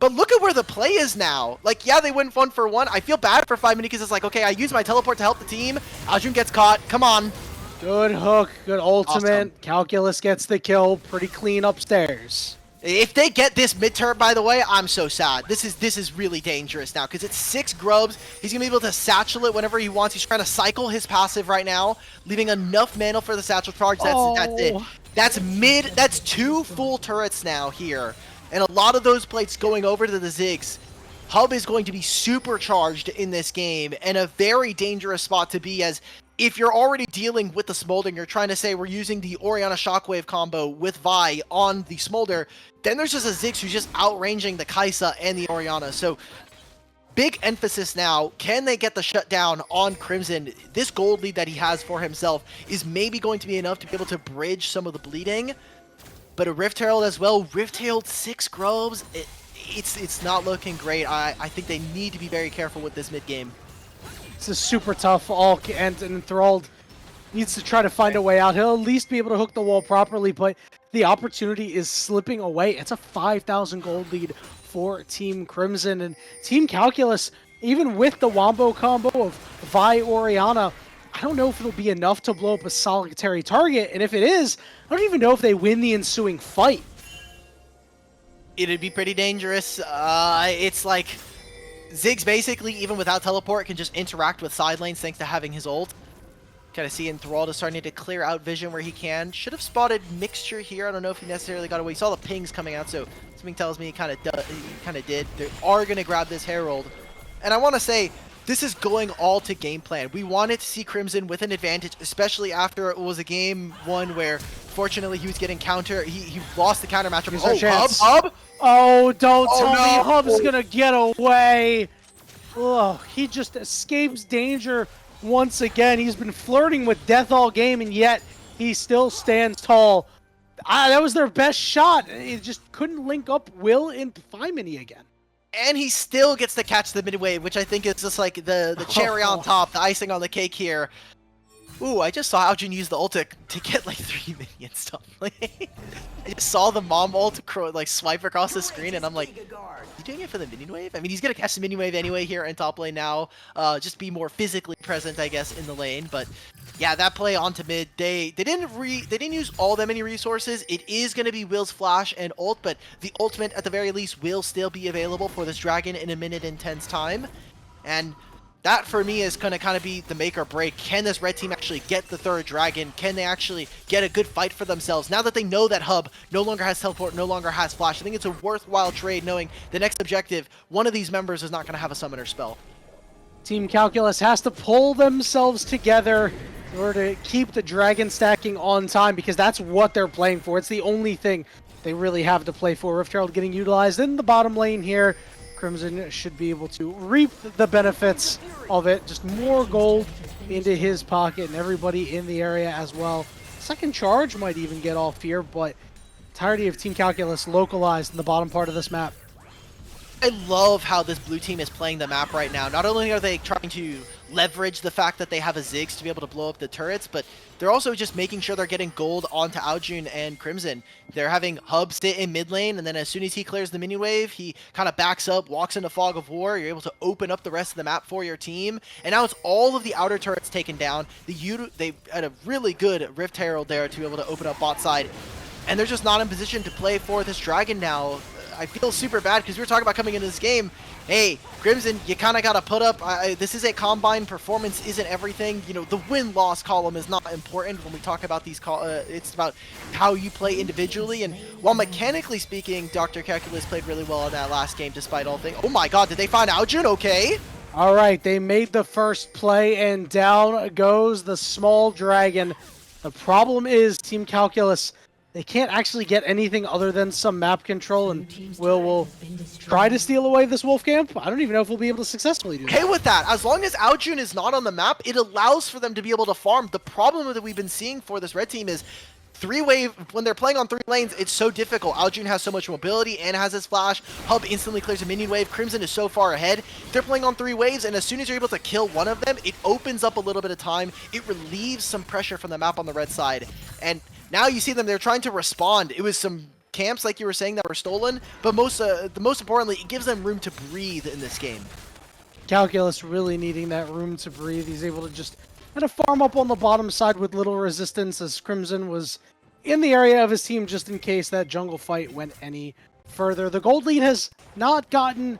But look at where the play is now. Like, yeah, they went 1-for-1. I feel bad for 5 Mini because it's like, okay, I use my teleport to help the team. Aljun gets caught. Come on. Good hook, good ultimate. Awesome. Calculus gets the kill. Pretty clean upstairs. If they get this mid turret, by the way, I'm so sad. This is really dangerous now because it's 6 grubs. He's gonna be able to satchel it whenever he wants. He's trying to cycle his passive right now, leaving enough mana for the satchel charge. That's it. That's mid. That's 2 full turrets now here, and a lot of those plates going over to the Ziggs. Hub is going to be supercharged in this game, and a very dangerous spot to be, as if you're already dealing with the Smolder, you're trying to say we're using the Orianna Shockwave combo with Vi on the Smolder, then there's just a Ziggs who's just outranging the Kaisa and the Orianna. So big emphasis now. Can they get the shutdown on Crimson? This gold lead that he has for himself is maybe going to be enough to be able to bridge some of the bleeding. But a Rift Herald as well. Rift Herald 6 grubs. It's not looking great. I think they need to be very careful with this mid game. This is super tough. And Enthralled needs to try to find a way out. He'll at least be able to hook the wall properly, but the opportunity is slipping away. It's a 5,000 gold lead for Team Crimson. And Team Calculus, even with the Wombo combo of Vi Orianna, I don't know if it'll be enough to blow up a solitary target. And if it is, I don't even know if they win the ensuing fight. It'd be pretty dangerous. It's like Ziggs basically, even without teleport, can just interact with side lanes thanks to having his ult. Kind of see Enthralled is starting to clear out vision where he can. Should have spotted Mixture here. I don't know if he necessarily got away. He saw the pings coming out, so something tells me he kind of did. They are going to grab this Herald. And I want to say, this is going all to game plan. We wanted to see Crimson with an advantage, especially after it was a game one where, fortunately, he was getting counter. He lost the counter matchup. Here's our Oh, chance. Hub? Oh, don't Oh, tell me no. Hub's gonna get away. Ugh, he just escapes danger once again. He's been flirting with death all game, and yet he still stands tall. That was their best shot. It just couldn't link up Will and Fimini again. And he still gets to catch the mid-wave, which I think is just like the cherry on top, the icing on the cake here. Ooh, I just saw Aljun use the ult to get like 3 minions. I just saw the mom ult like swipe across the screen, and I'm like, you doing it for the minion wave? I mean, he's gonna catch the minion wave anyway here in top lane now. Just be more physically present, I guess, in the lane. But yeah, that play onto mid, they didn't use all that many resources. It is gonna be Will's flash and ult, but the ultimate at the very least will still be available for this dragon in 1 minute and 10's time, and that, for me, is going to kind of be the make or break. Can this red team actually get the 3rd dragon? Can they actually get a good fight for themselves? Now that they know that Hub no longer has teleport, no longer has flash, I think it's a worthwhile trade knowing the next objective, one of these members is not going to have a summoner spell. Team Calculus has to pull themselves together in order to keep the dragon stacking on time, because that's what they're playing for. It's the only thing they really have to play for. Rift Herald getting utilized in the bottom lane here. Crimson should be able to reap the benefits of it. Just more gold into his pocket and everybody in the area as well. Second charge might even get off here, but entirety of Team Calculus localized in the bottom part of this map. I love how this blue team is playing the map right now. Not only are they trying to leverage the fact that they have a Ziggs to be able to blow up the turrets, but they're also just making sure they're getting gold onto Aljun and Crimson. They're having Hub sit in mid lane, and then as soon as he clears the minion wave, he kind of backs up, walks into Fog of War. You're able to open up the rest of the map for your team. And now it's all of the outer turrets taken down. They had a really good Rift Herald there to be able to open up bot side. And they're just not in position to play for this dragon now. I feel super bad because we were talking about coming into this game. Hey, Crimson, you kind of got to put up. This is a Combine. Performance isn't everything. You know, the win-loss column is not important when we talk about these. It's about how you play individually. And while mechanically speaking, Dr. Calculus played really well in that last game despite all things. Oh my god, did they find Aljun? Okay. All right, they made the first play, and down goes the small dragon. The problem is Team Calculus, they can't actually get anything other than some map control, and will try to steal away this wolf camp. I don't even know if we'll be able to successfully do that. Okay with that. As long as Aljun is not on the map, it allows for them to be able to farm. The problem that we've been seeing for this red team is 3-wave, when they're playing on 3 lanes, it's so difficult. Aljun has so much mobility and has his flash. Hub instantly clears a minion wave. Crimson is so far ahead. They're playing on 3 waves, and as soon as you're able to kill one of them, it opens up a little bit of time. It relieves some pressure from the map on the red side. And now you see them, they're trying to respond. It was some camps, like you were saying, that were stolen, but most importantly, it gives them room to breathe in this game. Calculus really needing that room to breathe. He's able to just kind of farm up on the bottom side with little resistance, as Crimson was in the area of his team just in case that jungle fight went any further. The gold lead has not gotten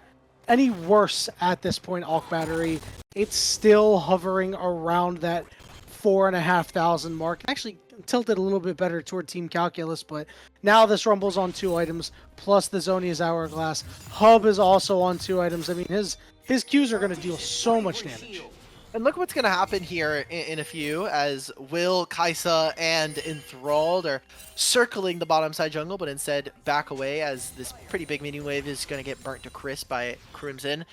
any worse at this point, Alk Battery. It's still hovering around that 4,500 mark. Actually tilted a little bit better toward Team Calculus, but now this Rumble's on 2 items, plus the Zonia's Hourglass. Hub is also on 2 items. I mean, his Qs are going to deal so much damage. And look what's going to happen here in a few, as Will, Kaisa, and Enthralled are circling the bottom side jungle, but instead back away as this pretty big minion wave is going to get burnt to crisp by Crimson.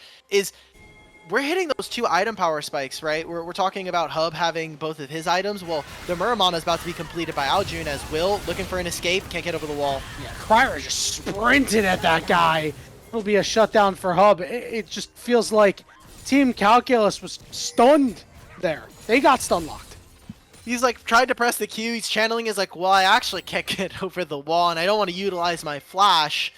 We're hitting those 2 item power spikes, right? We're talking about Hub having both of his items. Well, the Muramana is about to be completed by Aljun, as Will, looking for an escape, can't get over the wall. Yeah, Kryra just sprinted at that guy. It'll be a shutdown for Hub. It just feels like Team Calculus was stunned there. They got stun locked. He's like tried to press the Q. He's channeling is like, well, I actually can't get over the wall, and I don't want to utilize my flash.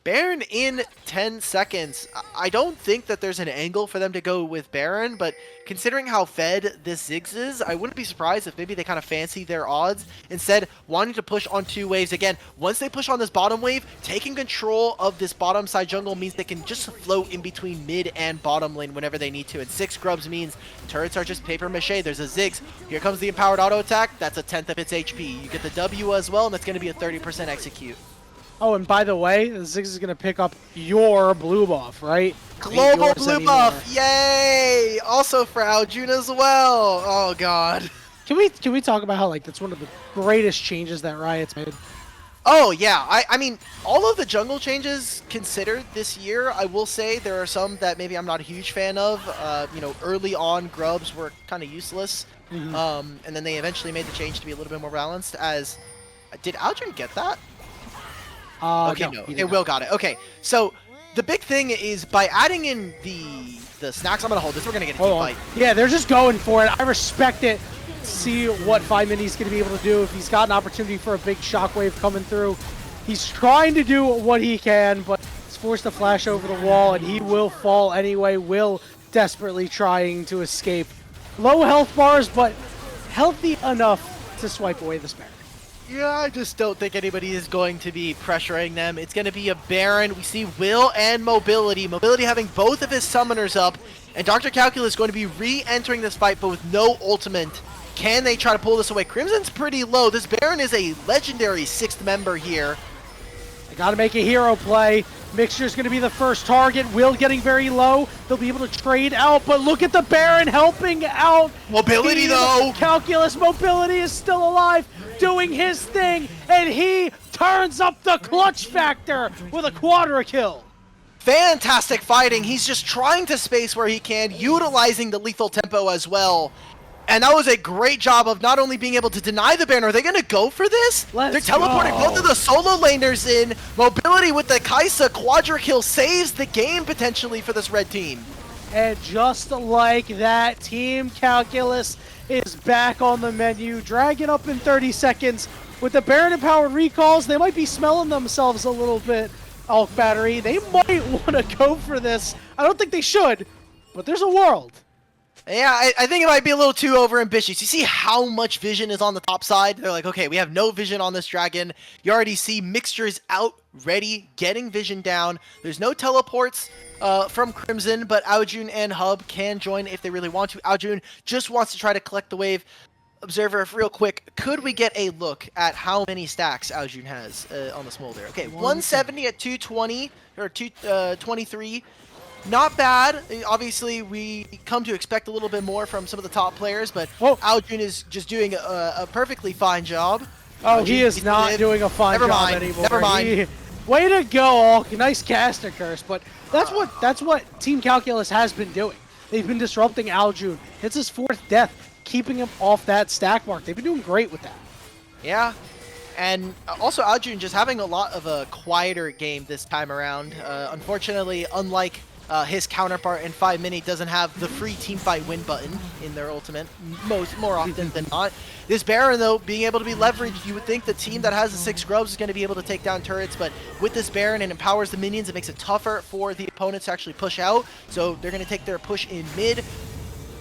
Baron in 10 seconds. I don't think that there's an angle for them to go with Baron, but considering how fed this Ziggs is, I wouldn't be surprised if maybe they kind of fancy their odds, instead wanting to push on 2 waves. Again, once they push on this bottom wave, taking control of this bottom side jungle means they can just float in between mid and bottom lane whenever they need to, and 6 grubs means turrets are just paper mache. There's a Ziggs. Here comes the empowered auto attack. That's a 10th of its HP. You get the W as well, and that's going to be a 30% execute. Oh, and by the way, Ziggs is going to pick up your blue buff, right? Global Ain't yours blue anymore. buff, yay! Also for Aljun as well. Oh god. Can we talk about how like that's one of the greatest changes that Riot's made? Oh yeah, I mean, all of the jungle changes considered this year, I will say there are some that maybe I'm not a huge fan of. You know, early on grubs were kind of useless, Mhm. and then they eventually made the change to be a little bit more balanced. As did Aljun get that? Okay, no. he did Okay, not. Will got it. Okay, so the big thing is by adding in the snacks. I'm gonna hold this. We're gonna get a team Hold on. fight. Yeah, they're just going for it. I respect it. See what 5Mini's going to be able to do if he's got an opportunity for a big shockwave coming through. He's trying to do what he can, but he's forced to flash over the wall, and he will fall anyway. Will desperately trying to escape. Low health bars, but healthy enough to swipe away the spare. Yeah, I just don't think anybody is going to be pressuring them. It's going to be a Baron. We see Will and Mobility. Mobility having both of his summoners up, and Dr. Calculus going to be re-entering this fight, but with no ultimate. Can they try to pull this away? Crimson's pretty low. This Baron is a legendary 6th member here. I got to make a hero play. Mixture's going to be the first target. Will getting very low. They'll be able to trade out, but look at the Baron helping out. Mobility, Team though. Calculus Mobility is still alive, doing his thing, and he turns up the clutch factor with a quadra kill. Fantastic fighting. He's just trying to space where he can, utilizing the lethal tempo as well. And that was a great job of not only being able to deny the Baron. Are they going to go for this? Let's They're teleporting go. both of the solo laners in. Mobility with the Kaisa quadra kill saves the game potentially for this red team. And just like that, Team Calculus is back on the menu, dragging up in 30 seconds. With the Baron empowered recalls, they might be smelling themselves a little bit. Alk Battery, they might want to go for this. I don't think they should, but there's a world. Yeah, I think it might be a little too overambitious. You see how much vision is on the top side? They're like, okay, we have no vision on this dragon. You already see Mixtures out, ready, getting vision down. There's no teleports from Crimson, but Aljun and Hub can join if they really want to. Aljun just wants to try to collect the wave. Observer, real quick, could we get a look at how many stacks Aljun has on the Smolder? Okay, 170 at 220, or 223. Not bad. Obviously, we come to expect a little bit more from some of the top players, but Whoa. Aljun is just doing a perfectly fine job. Oh, he is not doing a fine Never job mind. anymore. Never mind. Way to go, Alk. Nice caster curse, but that's what Team Calculus has been doing. They've been disrupting Aljun. It's his 4th death, keeping him off that stack mark. They've been doing great with that. Yeah. And also Aljun just having a lot of a quieter game this time around. Unfortunately, unlike his counterpart in 5Mini, doesn't have the free teamfight win button in their ultimate more often than not. This Baron, though, being able to be leveraged, you would think the team that has the 6 grubs is going to be able to take down turrets, but with this Baron, it empowers the minions. It makes it tougher for the opponents to actually push out, so they're going to take their push in mid.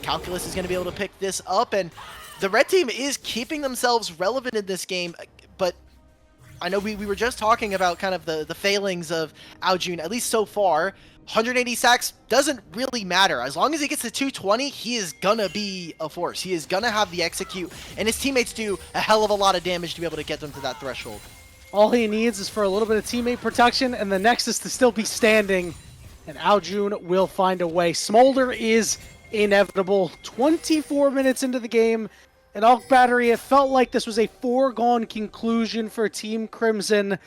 Calculus is going to be able to pick this up, and the red team is keeping themselves relevant in this game, but I know we were just talking about kind of the failings of Aljun, at least so far. 180 sacks doesn't really matter. As long as he gets to 220, he is gonna be a force. He is gonna have the execute, and his teammates do a hell of a lot of damage to be able to get them to that threshold. All he needs is for a little bit of teammate protection and the Nexus to still be standing, and Aljun will find a way. Smolder is inevitable. 24 minutes into the game, and Alk Battery, it felt like this was a foregone conclusion for Team Crimson,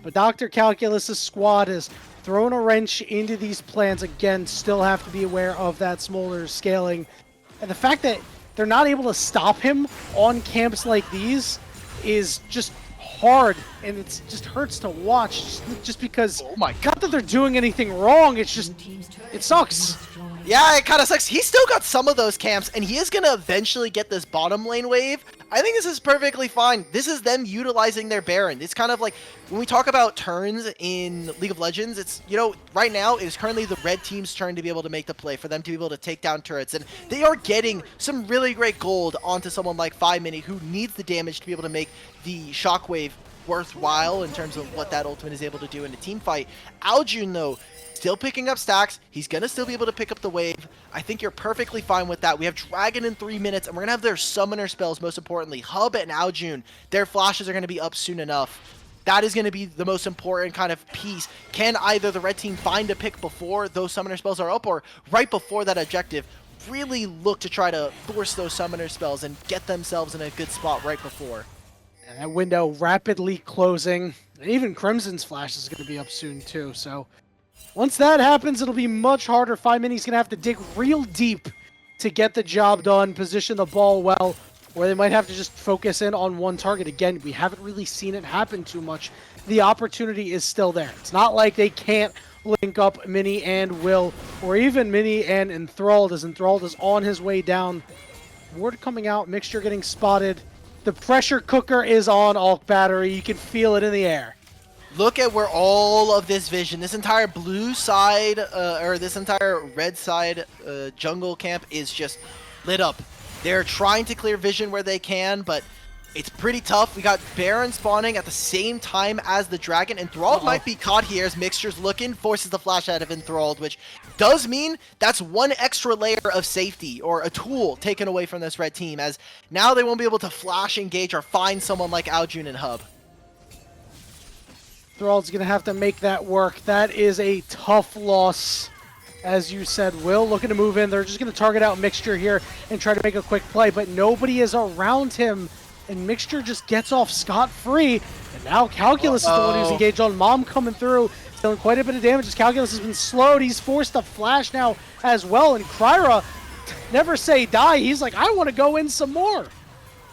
but Dr. Calculus's squad has thrown a wrench into these plans. Again, still have to be aware of that Smolder scaling, and the fact that they're not able to stop him on camps like these is just hard, and it just hurts to watch, just because, Oh my god. not that they're doing anything wrong, it's just, it sucks. Yeah, it kind of sucks. He's still got some of those camps, and he is going to eventually get this bottom lane wave. I think this is perfectly fine. This is them utilizing their Baron. It's kind of like when we talk about turns in League of Legends, it's, you know, right now it is currently the red team's turn to be able to make the play, for them to be able to take down turrets. And they are getting some really great gold onto someone like 5mini, who needs the damage to be able to make the shockwave worthwhile in terms of what that ultimate is able to do in a team fight. Aljun, though, still picking up stacks. He's going to still be able to pick up the wave. I think you're perfectly fine with that. We have Dragon in 3 minutes, and we're going to have their summoner spells, most importantly. Hub and Aljun, their flashes are going to be up soon enough. That is going to be the most important kind of piece. Can either the red team find a pick before those summoner spells are up, or right before that objective, really look to try to force those summoner spells and get themselves in a good spot right before. And that window rapidly closing. And even Crimson's flash is going to be up soon too, so once that happens, it'll be much harder. 5mini's going to have to dig real deep to get the job done, position the ball well, or they might have to just focus in on one target. Again, we haven't really seen it happen too much. The opportunity is still there. It's not like they can't link up Mini and Will, or even Mini and Enthralled, as Enthralled is on his way down. Ward coming out, Mixture getting spotted. The pressure cooker is on Alk Battery. You can feel it in the air. Look at where all of this vision, this entire blue side, or this entire red side jungle camp is just lit up. They're trying to clear vision where they can, but it's pretty tough. We got Baron spawning at the same time as the Dragon. Enthralled might be caught here as Mixture's looking, forces the flash out of Enthralled, which does mean that's one extra layer of safety, or a tool taken away from this red team, as now they won't be able to flash engage or find someone like Aljun and Hub. Thrall's going to have to make that work. That is a tough loss, as you said, Will. Looking to move in. They're just going to target out Mixture here and try to make a quick play, but nobody is around him, and Mixture just gets off scot-free. And now Calculus is the one who's engaged on Mom coming through, dealing quite a bit of damage as Calculus has been slowed. He's forced to flash now as well, and Kryra, never say die. He's like, I want to go in some more.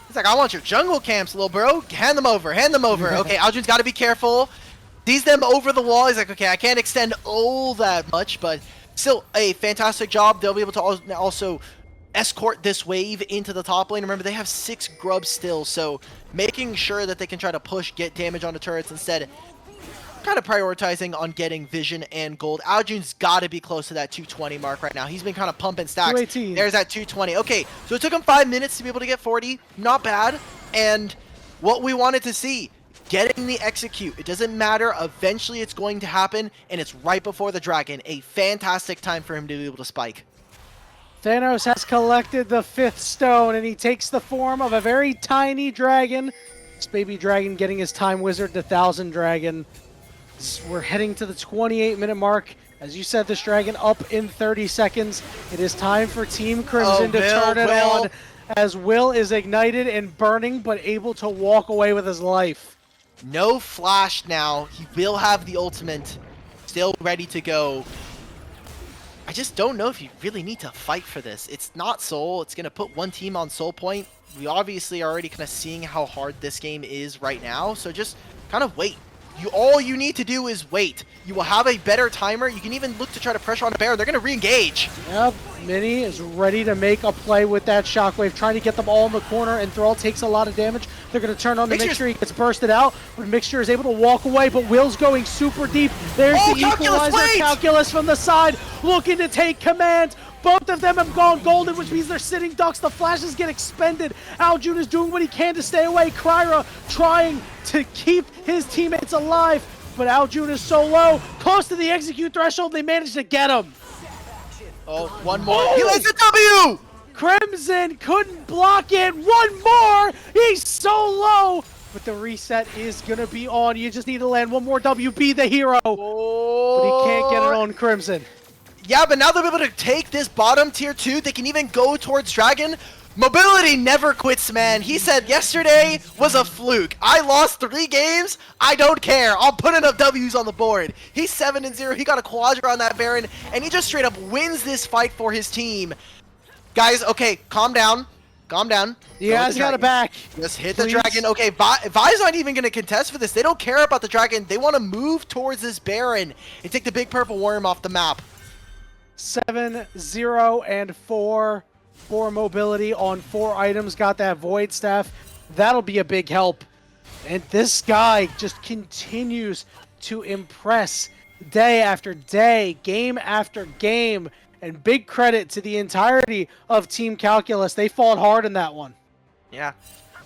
He's like, I want your jungle camps, little bro. Hand them over, hand them over. Okay, Aljun's got to be careful. Sees them over the wall. He's like, okay, I can't extend all that much, but still a fantastic job. They'll be able to also escort this wave into the top lane. Remember, they have 6 grubs still, so making sure that they can try to push, get damage onto turrets instead, kind of prioritizing on getting vision and gold. Aljun's got to be close to that 220 mark right now. He's been kind of pumping stacks. 218. There's that 220. Okay, so it took him 5 minutes to be able to get 40. Not bad. And what we wanted to see, getting the execute. It doesn't matter. Eventually it's going to happen, and it's right before the Dragon. A fantastic time for him to be able to spike. Thanos has collected the 5th stone, and he takes the form of a very tiny dragon. This baby dragon getting his time wizard to 1,000 dragon. We're heading to the 28-minute mark. As you said, this dragon up in 30 seconds. It is time for Team Crimson to turn it on, as Will is ignited and burning, but able to walk away with his life. No flash now. He will have the ultimate still ready to go. I just don't know if you really need to fight for this. It's not Soul. It's going to put one team on Soul Point. We obviously are already kind of seeing how hard this game is right now, so just kind of wait. All you need to do is wait. You will have a better timer. You can even look to try to pressure on the Baron. They're going to re-engage. Yep, Mini is ready to make a play with that shockwave, trying to get them all in the corner, and Thrall takes a lot of damage. They're going to turn on the Mixture. He gets bursted out, but Mixture is able to walk away, but Will's going super deep. There's the equalizer. Calculus from the side, looking to take command. Both of them have gone golden, which means they're sitting ducks. The flashes get expended. Aljun is doing what he can to stay away. Kryra trying to keep his teammates alive, but Aljun is so low. Close to the execute threshold, they managed to get him. Oh, one more. He lays a W! Crimson couldn't block it. One more. He's so low. But the reset is going to be on. You just need to land one more W. Be the hero. But he can't get it on Crimson. Yeah, but now they'll be able to take this bottom tier 2. They can even go towards Dragon. Mobility never quits, man. He said yesterday was a fluke. I lost 3 games. I don't care. I'll put enough W's on the board. He's 7-0. He got a Quadra on that Baron, and he just straight up wins this fight for his team. Guys, okay, calm down. Calm down. You guys got it back. Just hit the Dragon. Okay, Vi's not even going to contest for this. They don't care about the Dragon. They want to move towards this Baron and take the big purple worm off the map. 7-0 and 4 for mobility on 4 items. Got that Void Staff. That'll be a big help. And this guy just continues to impress day after day, game after game. And big credit to the entirety of Team Calculus. They fought hard in that one. Yeah.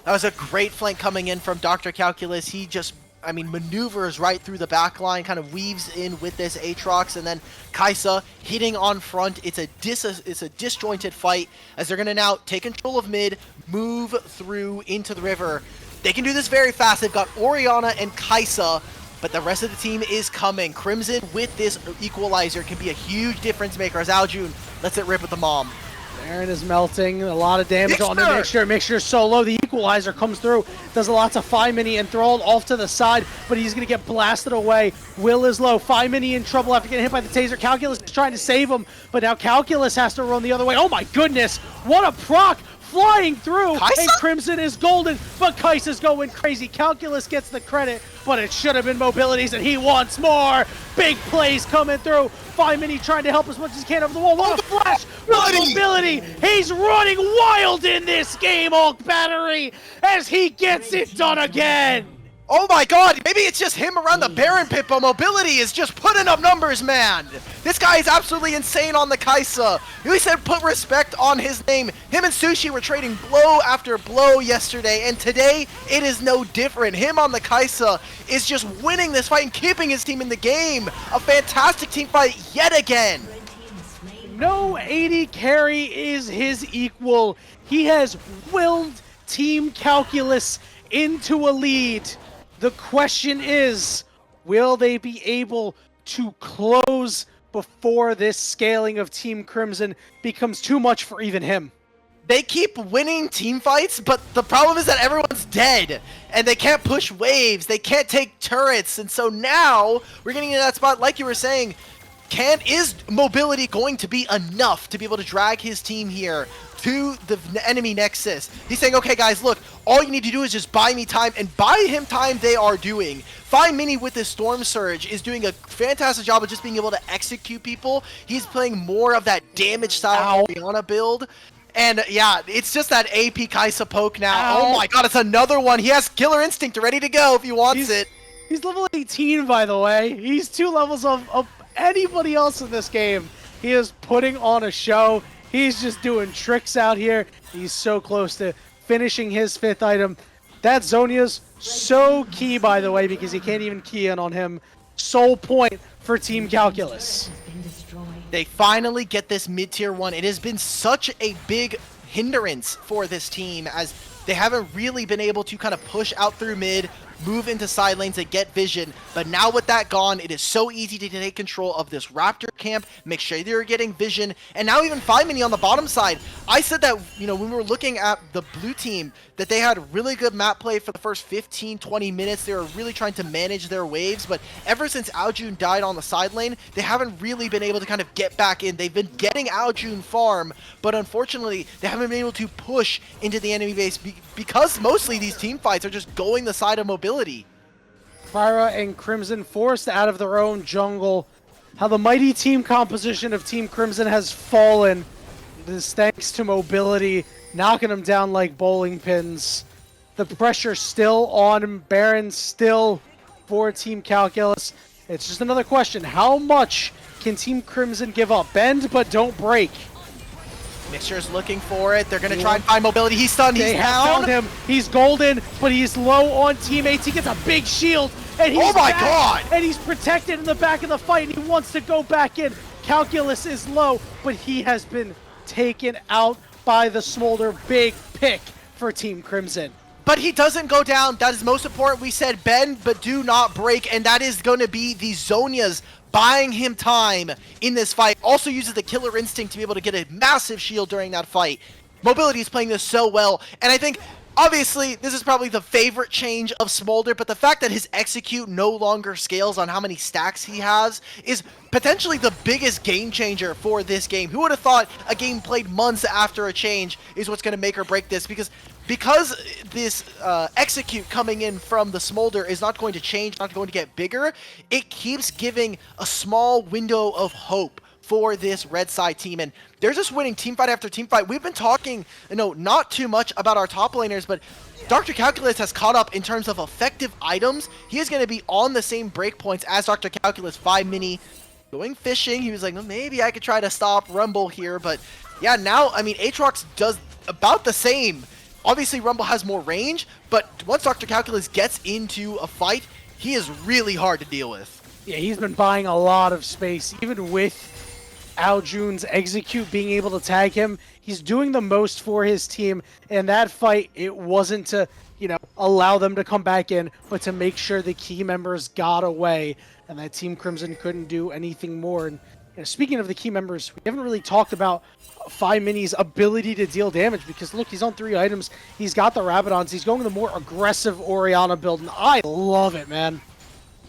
That was a great flank coming in from Dr. Calculus. He just, I mean, maneuvers right through the back line, kind of weaves in with this Aatrox, and then Kai'Sa hitting on front. It's a disjointed fight as they're going to now take control of mid, move through into the river. They can do this very fast. They've got Orianna and Kai'Sa, but the rest of the team is coming. Crimson with this equalizer can be a huge difference maker as Aljun lets it rip with the mom. Baron is melting, a lot of damage on the Mixture so low. The equalizer comes through, does a lot to Mini enthralled off to the side, but he's going to get blasted away. Will is low. Mini in trouble after getting hit by the taser. Calculus is trying to save him, but now Calculus has to run the other way. Oh my goodness, what a proc! Flying through, Kai'Sa? and Crimson is golden, but Kai'Sa's going crazy. Calculus gets the credit, but it should have been Mobilities, and he wants more. Big plays coming through. Mini trying to help as much as he can over the wall. What a flash! What Mobility! He's running wild in this game, Hulk Battery, as he gets it done again. Oh my god, maybe it's just him around the Baron pit, but Mobility is just putting up numbers, man. This guy is absolutely insane on the Kai'Sa. We said put respect on his name. Him and Sushi were trading blow after blow yesterday, and today it is no different. Him on the Kai'Sa is just winning this fight and keeping his team in the game. A fantastic team fight yet again. No 80 carry is his equal. He has willed Team Calculus into a lead. The question is, will they be able to close before this scaling of Team Crimson becomes too much for even him? They keep winning team fights, but the problem is that everyone's dead, and they can't push waves, they can't take turrets, and so now we're getting into that spot, like you were saying, is Mobility going to be enough to be able to drag his team here to the enemy nexus? He's saying, okay guys, look, all you need to do is just buy me time, and buy him time they are doing. Mini with his Storm Surge is doing a fantastic job of just being able to execute people. He's playing more of that damage style Orianna build. And yeah, it's just that AP Kai'Sa poke now. Oh my god, it's another one. He has Killer Instinct ready to go if he wants it. He's level 18, by the way. He's 2 levels of anybody else in this game. He is putting on a show. He's just doing tricks out here. He's so close to finishing his 5th item. That Zhonya's so key, by the way, because he can't even key in on him. Sole point for Team Calculus. They finally get this mid-tier 1. It has been such a big hindrance for this team as they haven't really been able to kind of push out through mid, move into side lanes and get vision. But now with that gone, it is so easy to take control of this Raptor camp, make sure they're getting vision, and now even Mini on the bottom side. I said that, you know, when we were looking at the blue team, that they had really good map play for the first 15-20 minutes. They were really trying to manage their waves, but ever since Aljun died on the side lane, they haven't really been able to kind of get back in. They've been getting Aljun farm, but unfortunately, they haven't been able to push into the enemy base because mostly these team fights are just going the side of Mobility. Pyra and Crimson forced out of their own jungle. How the mighty team composition of Team Crimson has fallen. This thanks to Mobility, knocking them down like bowling pins. The pressure still on him. Baron still for Team Calculus. It's just another question. How much can Team Crimson give up? Bend, but don't break. Mixture's looking for it. They're going to try and find Mobility. He's stunned. He's They have down. found him. He's golden, but he's low on teammates. He gets a big shield, and he's Oh my back, God! And he's protected in the back of the fight, and he wants to go back in. Calculus is low, but he has been taken out by the Smolder. Big pick for Team Crimson. But he doesn't go down. That is most important. We said bend, but do not break, and that is going to be the Zhonya's buying him time in this fight. Also uses the Killer Instinct to be able to get a massive shield during that fight. Mobility is playing this so well, and I think obviously this is probably the favorite change of Smolder, but the fact that his execute no longer scales on how many stacks he has is potentially the biggest game changer for this game. Who would have thought a game played months after a change is what's going to make or break this? Because this execute coming in from the Smolder is not going to change, not going to get bigger, it keeps giving a small window of hope for this red side team, and they're just winning team fight after team fight. We've been talking, you know, not too much about our top laners, but Dr. Calculus has caught up in terms of effective items. He is going to be on the same breakpoints as Dr. Calculus. 5 mini going fishing. He was like, well, maybe I could try to stop Rumble here. But yeah, now, I mean, Aatrox does about the same. Obviously, Rumble has more range, but once Dr. Calculus gets into a fight, he is really hard to deal with. Yeah, he's been buying a lot of space, even with Aljune's execute being able to tag him. He's doing the most for his team. In that fight, it wasn't to, allow them to come back in, but to make sure the key members got away and that Team Crimson couldn't do anything more. And speaking of the key members, we haven't really talked about 5 Mini's ability to deal damage because look, he's on 3 items. He's got the Rabadons. He's going the more aggressive Orianna build, and I love it, man.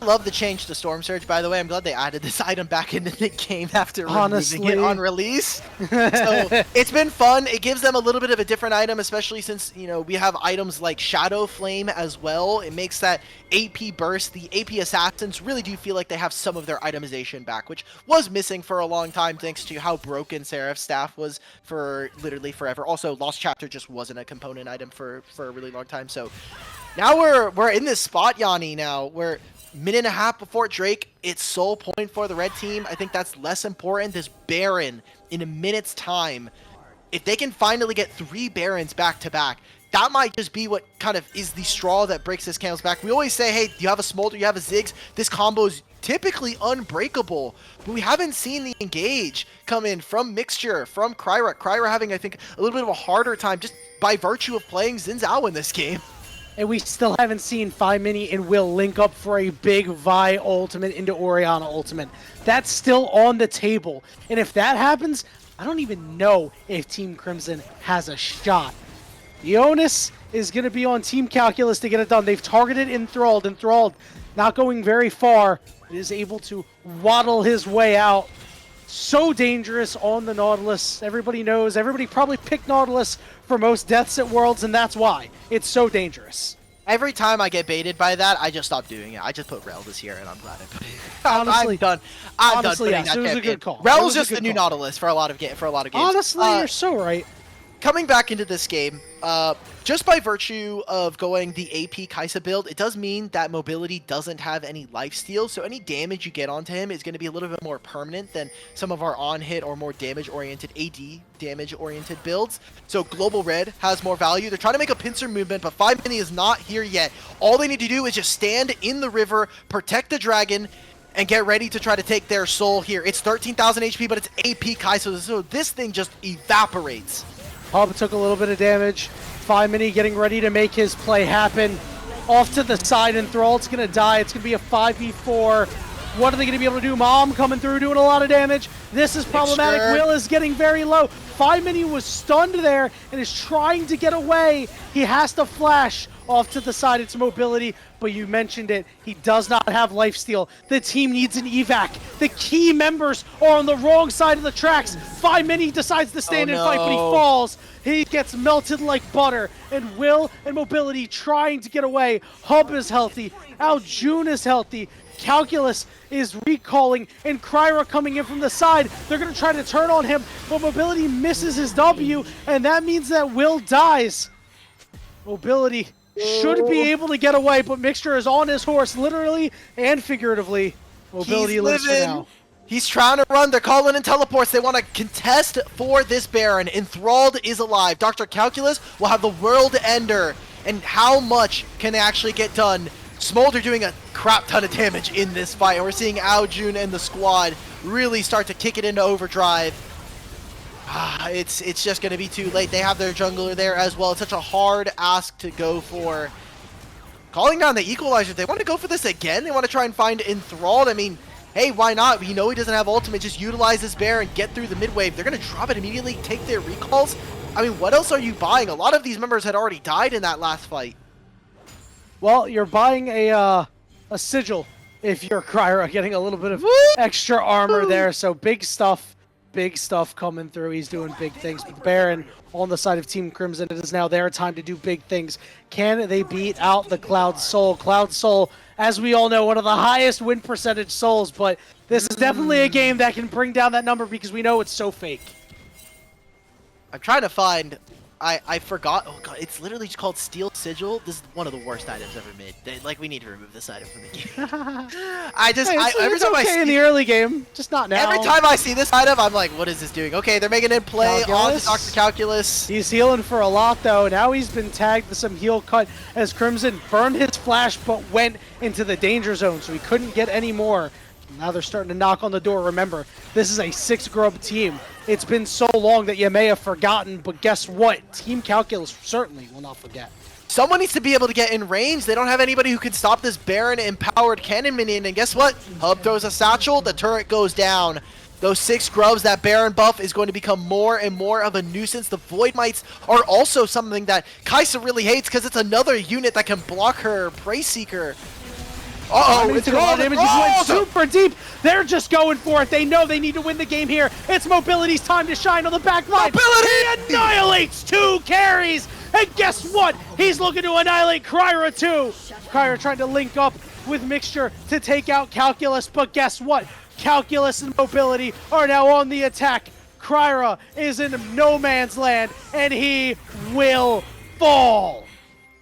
I love the change to Storm Surge, by the way. I'm glad they added this item back into the game after removing it on release. So it's been fun. It gives them a little bit of a different item, especially since, we have items like Shadow Flame as well. It makes that AP burst. The AP Assassins really do feel like they have some of their itemization back, which was missing for a long time thanks to how broken Seraph's staff was for literally forever. Also, Lost Chapter just wasn't a component item for a really long time. So now we're in this spot, Yanni, now, where minute and a half before Drake, it's soul point for the red team. I think that's less important. This Baron in a minute's time, if they can finally get 3 Barons back to back, that might just be what kind of is the straw that breaks this camel's back. We always say, hey, you have a Smolder, you have a Ziggs. This combo is typically unbreakable, but we haven't seen the engage come in from Mixture, from Kryra. Kryra having, I think, a little bit of a harder time just by virtue of playing Xin Zhao in this game. And we still haven't seen 5 Mini and Will link up for a big Vi ultimate into Orianna ultimate. That's still on the table. And if that happens, I don't even know if Team Crimson has a shot. The onus is going to be on Team Calculus to get it done. They've targeted Enthralled. Enthralled not going very far. It is able to waddle his way out. So dangerous on the Nautilus. Everybody knows. Everybody probably picked Nautilus for most deaths at Worlds, and that's why. It's so dangerous. Every time I get baited by that, I just stop doing it. I just put Rel's here, and I'm glad I put it. Honestly, I'm done. I'm done honestly, putting yes, that it was a champion. good call. Rel's just the new Nautilus for a lot of games. Honestly, you're so right. Coming back into this game, just by virtue of going the AP Kaisa build, it does mean that mobility doesn't have any lifesteal, so any damage you get onto him is going to be a little bit more permanent than some of our on-hit or more damage-oriented AD damage-oriented builds. So Global Red has more value. They're trying to make a pincer movement, but 5 Mini is not here yet. All they need to do is just stand in the river, protect the dragon, and get ready to try to take their soul here. It's 13,000 HP, but it's AP Kaisa, so this thing just evaporates. Hub took a little bit of damage. 5 Mini getting ready to make his play happen. Off to the side, Enthralled's going to die. It's going to be a 5v4. What are they going to be able to do? Mom coming through, doing a lot of damage. This is problematic. Will is getting very low. 5 Mini was stunned there and is trying to get away. He has to flash off to the side. It's mobility, but you mentioned it. He does not have lifesteal. The team needs an evac. The key members are on the wrong side of the tracks. 5 Mini decides to stand and fight, but he falls. He gets melted like butter. And Will and mobility trying to get away. Hub is healthy. Aljun is healthy. Calculus is recalling, and Kryra coming in from the side. They're going to try to turn on him, but mobility misses his W, and that means that Will dies. Mobility should be able to get away, but Mixture is on his horse, literally and figuratively. Mobility lives for now. He's trying to run. They're calling in teleports. They want to contest for this Baron. Enthralled is alive. Dr. Calculus will have the World Ender. And how much can they actually get done? Smolder doing a crap ton of damage in this fight. And we're seeing Aljun and the squad really start to kick it into overdrive. It's just going to be too late. They have their jungler there as well. It's such a hard ask to go for. Calling down the equalizer. They want to go for this again. They want to try and find Enthralled. I mean, hey, why not? We know he doesn't have ultimate. Just utilize this bear and get through the mid wave. They're going to drop it immediately, take their recalls. I mean, what else are you buying? A lot of these members had already died in that last fight. Well, you're buying a sigil if you're Kryra, getting a little bit of extra armor there. So big stuff coming through. He's doing big things. But Baron on the side of Team Crimson, it is now their time to do big things. Can they beat out the Cloud Soul? Cloud Soul, as we all know, one of the highest win percentage souls, but this is definitely a game that can bring down that number because we know it's so fake. I'm trying to find I forgot. Oh god, it's literally just called Steel Sigil. This is one of the worst items ever made. Like, we need to remove this item from the game. Every time I okay see in the early game, just not now. every time I see this item, I'm like, what is this doing? Okay, they're making it play on the Calculus? Dr. Calculus. He's healing for a lot though. Now he's been tagged with some heal cut as Crimson burned his flash but went into the danger zone, so he couldn't get any more. Now they're starting to knock on the door. Remember, this is a 6-grub team. It's been so long that you may have forgotten, but guess what? Team Calculus certainly will not forget. Someone needs to be able to get in range. They don't have anybody who can stop this Baron empowered cannon minion. And guess what? Hub throws a satchel, the turret goes down. Those 6 grubs, that Baron buff is going to become more and more of a nuisance. The Void Mites are also something that Kai'Sa really hates because it's another unit that can block her Prey Seeker. Uh-oh, it's a lot of damage. He went rolled! super deep. They're just going for it. They know they need to win the game here. It's Mobility's time to shine on the back line. Mobility! He annihilates 2 carries. And guess what? He's looking to annihilate Kryra too. Kryra trying to link up with Mixture to take out Calculus. But guess what? Calculus and Mobility are now on the attack. Kryra is in no man's land, and he will fall.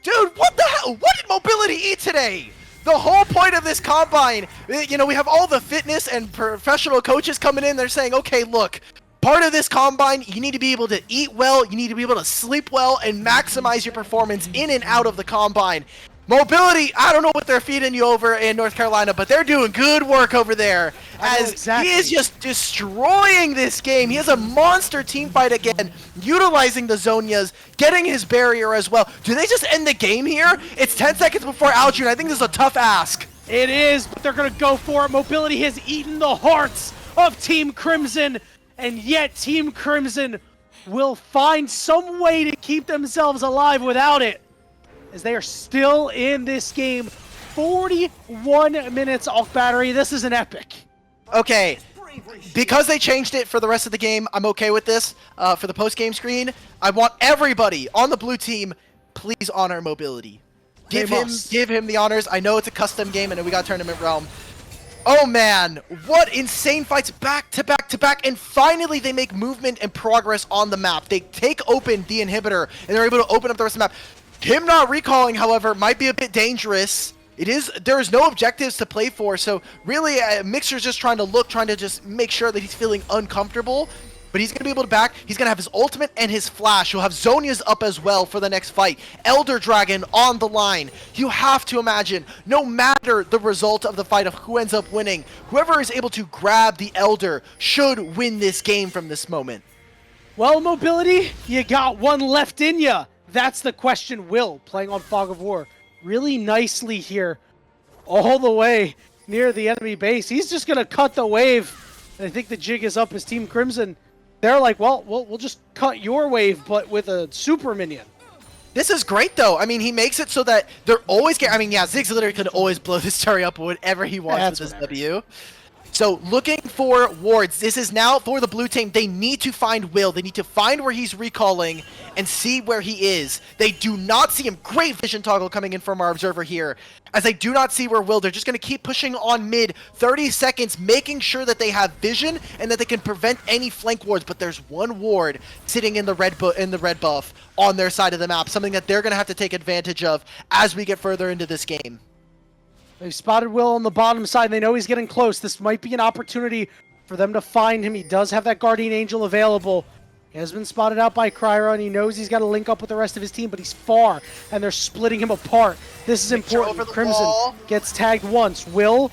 Dude, what the hell? What did Mobility eat today? The whole point of this combine, you know, we have all the fitness and professional coaches coming in. They're saying, okay, look, part of this combine, you need to be able to eat well, you need to be able to sleep well, and maximize your performance in and out of the combine. Mobility, I don't know what they're feeding you over in North Carolina, but they're doing good work over there. As exactly. He is just destroying this game. He has a monster team fight again, utilizing the Zonias, getting his barrier as well. Do they just end the game here? It's 10 seconds before Aljun. I think this is a tough ask. It is, but they're going to go for it. Mobility has eaten the hearts of Team Crimson, and yet Team Crimson will find some way to keep themselves alive without it, as they are still in this game. 41 minutes off battery. This is an epic. Okay, because they changed it for the rest of the game, I'm okay with this. For the post-game screen, I want everybody on the blue team, please honor Mobility. Give him the honors. I know it's a custom game and we got Tournament Realm. Oh man, what insane fights back to back to back, and finally they make movement and progress on the map. They take open the inhibitor and they're able to open up the rest of the map. Him not recalling, however, might be a bit dangerous. There is no objectives to play for, so really Mixer's just trying to just make sure that he's feeling uncomfortable. But he's going to be able to back. He's going to have his ultimate and his flash. He'll have Zonia's up as well for the next fight. Elder Dragon on the line. You have to imagine, no matter the result of the fight of who ends up winning, whoever is able to grab the Elder should win this game from this moment. Well, Mobility, you got one left in ya. That's the question. Will, playing on Fog of War, really nicely here, all the way near the enemy base. He's just going to cut the wave. And I think the jig is up as Team Crimson. They're like, well, we'll just cut your wave, but with a super minion. This is great, though. I mean, he makes it so that they're always... I mean, yeah, Ziggs literally could always blow this Terry up whatever he wants with this W. So, looking for wards. This is now for the blue team. They need to find Will. They need to find where he's recalling and see where he is. They do not see him. Great vision toggle coming in from our observer here. As they do not see where Will, they're just going to keep pushing on mid. 30 seconds, making sure that they have vision and that they can prevent any flank wards. But there's one ward sitting in the red buff on their side of the map. Something that they're going to have to take advantage of as we get further into this game. They've spotted Will on the bottom side. They know he's getting close. This might be an opportunity for them to find him. He does have that Guardian Angel available. He has been spotted out by Kryra, and he knows he's got to link up with the rest of his team, but he's far, and they're splitting him apart. This is important. Crimson gets tagged once. Will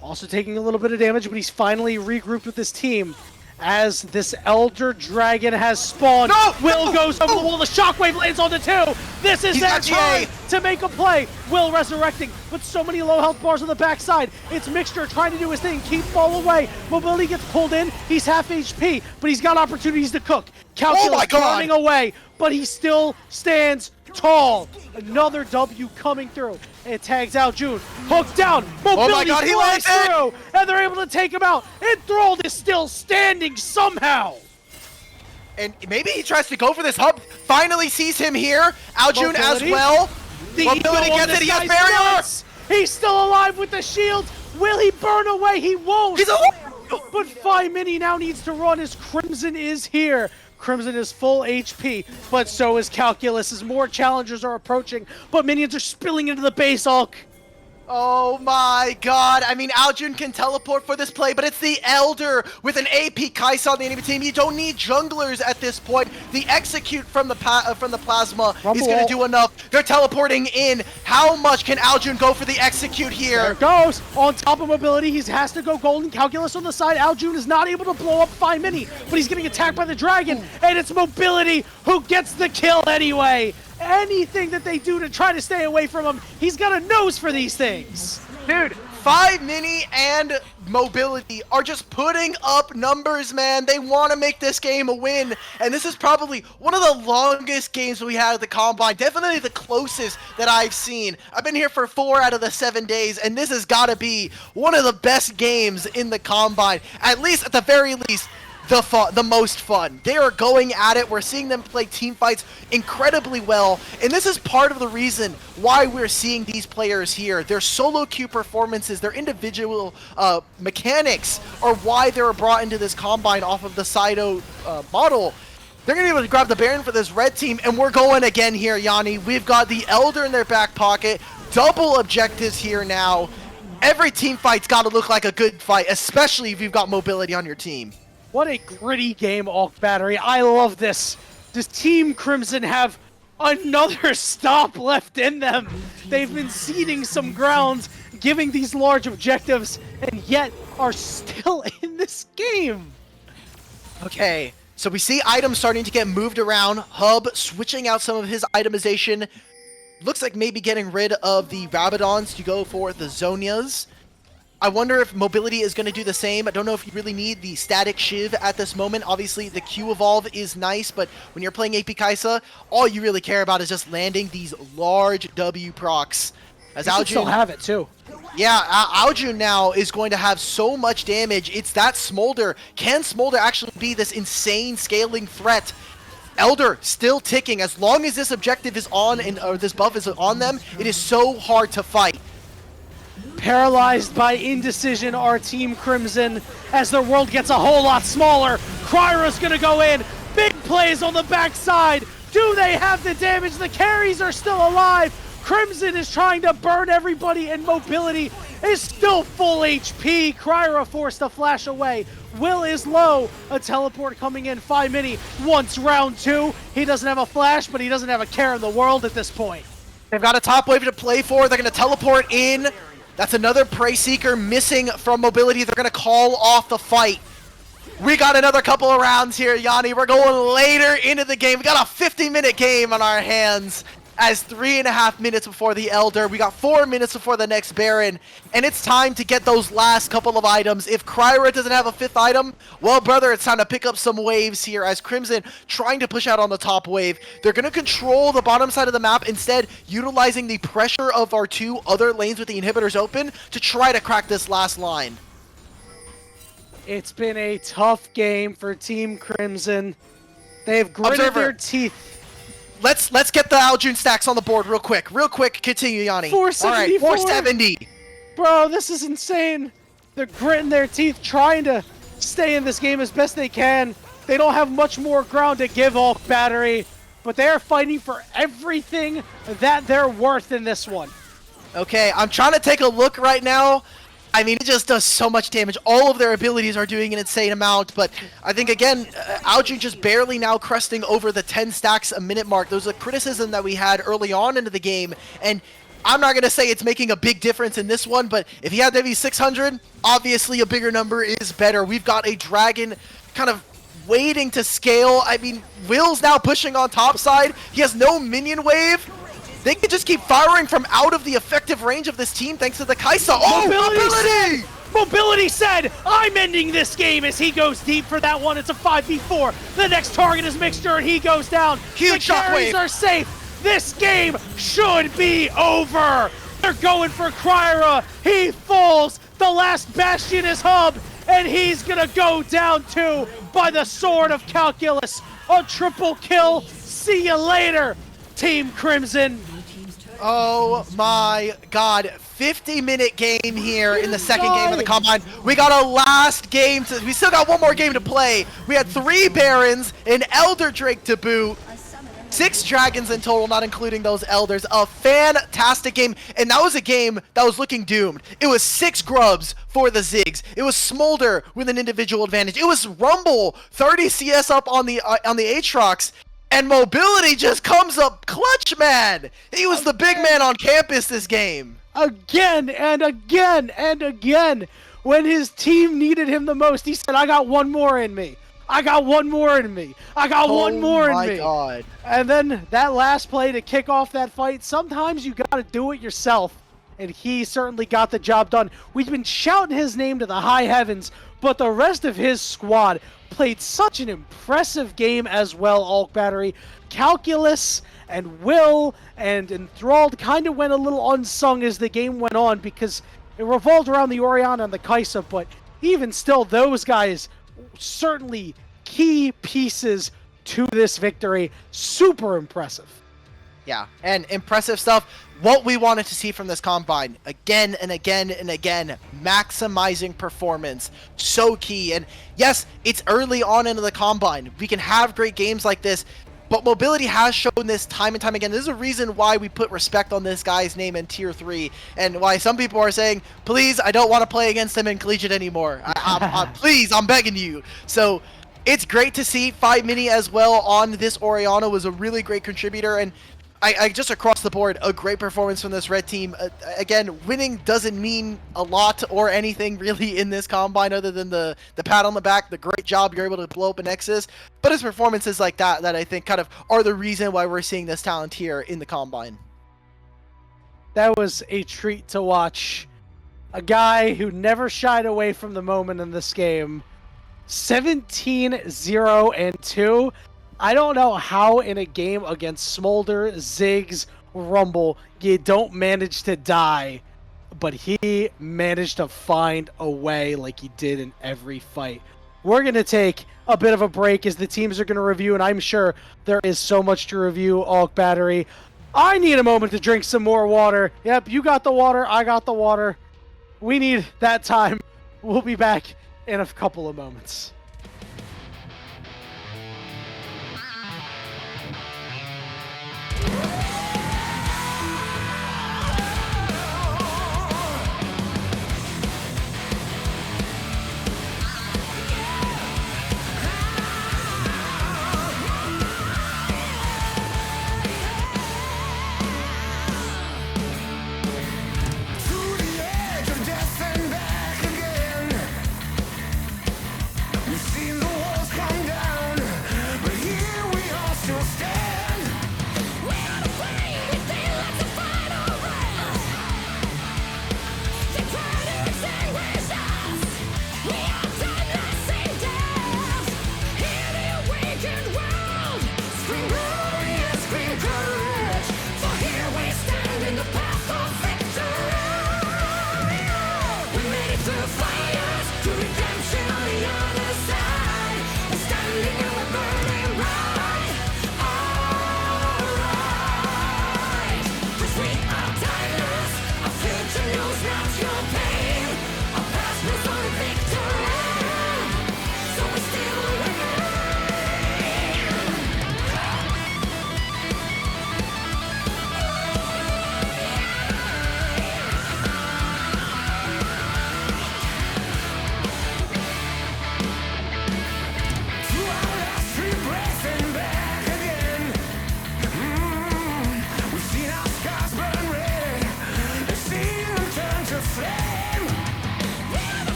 also taking a little bit of damage, but he's finally regrouped with his team as this Elder Dragon has spawned. No! Will goes over the wall. The shockwave lands on the 2. This is their time to make a play. Will resurrecting, but so many low health bars on the backside. It's Mixture trying to do his thing, keep fall away. Mobility gets pulled in. He's half HP, but he's got opportunities to cook. Calculus running away, but he still stands tall. Another W coming through. It tags out June. Hooked down. Mobility flies through, and they're able to take him out. Enthralled is still standing somehow. And maybe he tries to go for this hub. Finally sees him here. Aljun as well. Mobility gets it. He has barrier. He's still alive with the shield. Will he burn away? He won't. He's alive. But 5 Mini now needs to run as Crimson is here. Crimson is full HP, but so is Calculus as more challengers are approaching, but minions are spilling into the base Hulk. Oh my god, I mean, Aljun can teleport for this play, but it's the Elder with an AP Kaisa on the enemy team. You don't need junglers at this point. The execute from the Plasma is going to do enough. They're teleporting in. How much can Aljun go for the execute here? There it goes. On top of mobility, he has to go golden. Calculus on the side. Aljun is not able to blow up Fine Mini, but he's getting attacked by the dragon, and it's mobility who gets the kill anyway. Anything that they do to try to stay away from him, he's got a nose for these things. Dude, 5 Mini and mobility are just putting up numbers, man. They want to make this game a win, and this is probably one of the longest games we had at the Combine. Definitely the closest that I've seen. I've been here for 4 out of the 7 days, and this has got to be one of the best games in the Combine. At least, at the very least, the most fun. They are going at it. We're seeing them play team fights incredibly well, and this is part of the reason why we're seeing these players here. Their solo queue performances, their individual mechanics are why they were brought into this Combine off of the Sido model. They're going to be able to grab the Baron for this red team, and we're going again here, Yanni. We've got the Elder in their back pocket. Double objectives here now. Every team fight's got to look like a good fight, especially if you've got mobility on your team. What a gritty game, Alk Battery. I love this. Does Team Crimson have another stop left in them? They've been ceding some ground, giving these large objectives, and yet are still in this game. Okay, so we see items starting to get moved around. Hub switching out some of his itemization. Looks like maybe getting rid of the Rabadons to go for the Zonias. I wonder if mobility is going to do the same. I don't know if you really need the static Shiv at this moment. Obviously, the Q evolve is nice, but when you're playing AP Kaisa, all you really care about is just landing these large W procs. As You should still have it too. yeah, Aljun now is going to have so much damage. It's that Smolder. Can Smolder actually be this insane scaling threat? Elder still ticking. As long as this objective is on or this buff is on them, it is so hard to fight. Paralyzed by indecision are Team Crimson as their world gets a whole lot smaller. Cryra's gonna go in. Big plays on the backside. Do they have the damage? The carries are still alive. Crimson is trying to burn everybody, and mobility is still full HP. Cryra forced to flash away. Will is low. A teleport coming in. 5 Mini wants round 2. He doesn't have a flash, but he doesn't have a care in the world at this point. They've got a top wave to play for. They're going to teleport in. That's another Prey Seeker missing from mobility. They're going to call off the fight. We got another couple of rounds here, Yanni. We're going later into the game. We got a 50-minute game on our hands. As 3.5 minutes before the Elder, we got 4 minutes before the next Baron, and it's time to get those last couple of items. If Cryra doesn't have a 5th item, well, brother, it's time to pick up some waves here as Crimson trying to push out on the top wave. They're going to control the bottom side of the map, instead utilizing the pressure of our 2 other lanes with the inhibitors open to try to crack this last line. It's been a tough game for Team Crimson. They've gritted Observer. their teeth. Let's get the Aljun stacks on the board real quick. Real quick, continue, Yanni. 474. All right, 470. Bro, this is insane. They're gritting their teeth, trying to stay in this game as best they can. They don't have much more ground to give Hulk Battery, but they are fighting for everything that they're worth in this one. Okay, I'm trying to take a look right now. I mean, it just does so much damage. All of their abilities are doing an insane amount, but I think, again, Aljun just barely now cresting over the 10 stacks a minute mark. Those are criticism that we had early on into the game, and I'm not going to say it's making a big difference in this one, but if he had maybe 600, obviously a bigger number is better. We've got a dragon kind of waiting to scale. I mean, Will's now pushing on top side. He has no minion wave. They can just keep firing from out of the effective range of this team thanks to the Kaisa. Oh, mobility! Mobility said, I'm ending this game as he goes deep for that one. It's a 5v4. The next target is Mixture and he goes down. Huge the carries shockwave. are safe. This game should be over. They're going for Cryra. He falls. The last bastion is Hub. And he's going to go down too by the sword of Calculus. A triple kill. See you later, Team Crimson. Oh my god. 50-minute game here in the second game of the Combine. We got a last game we still got one more game to play. We had 3 Barons, an Elder Drake to boot, 6 Dragons in total, not including those Elders. A fantastic game, and that was a game that was looking doomed. It was 6 Grubs for the Ziggs. It was Smolder with an individual advantage. It was Rumble 30 CS up on the Aatrox, and Mobility just comes up clutch, man. He was the big man on campus this game. Again and again and again. When his team needed him the most, he said, I got one more in me. I got one more in me. I got one more in me. Oh my god. And then that last play to kick off that fight, sometimes you gotta do it yourself. And he certainly got the job done. We've been shouting his name to the high heavens, but the rest of his squad played such an impressive game as well, Alk Battery. Calculus and Will and Enthralled kind of went a little unsung as the game went on because it revolved around the Orianna and the Kaisa, but even still, those guys certainly key pieces to this victory. Super impressive. Yeah, and impressive stuff. What we wanted to see from this Combine, again and again and again, maximizing performance, so key. And yes, it's early on into the Combine. We can have great games like this, but Mobility has shown this time and time again. There's a reason why we put respect on this guy's name in Tier 3, and why some people are saying, please, I don't want to play against him in Collegiate anymore. Please, I'm begging you. So it's great to see 5mini as well on this Orianna was a really great contributor, and I just across the board, a great performance from this red team. Again, winning doesn't mean a lot or anything really in this Combine other than the pat on the back, the great job you're able to blow up an Nexus. But it's performances like that I think kind of are the reason why we're seeing this talent here in the Combine. That was a treat to watch. A guy who never shied away from the moment in this game. 17-0-2. I don't know how in a game against Smolder, Ziggs, Rumble, you don't manage to die, but he managed to find a way like he did in every fight. We're going to take a bit of a break as the teams are going to review, and I'm sure there is so much to review, Alk Battery. I need a moment to drink some more water. Yep, you got the water, I got the water. We need that time. We'll be back in a couple of moments.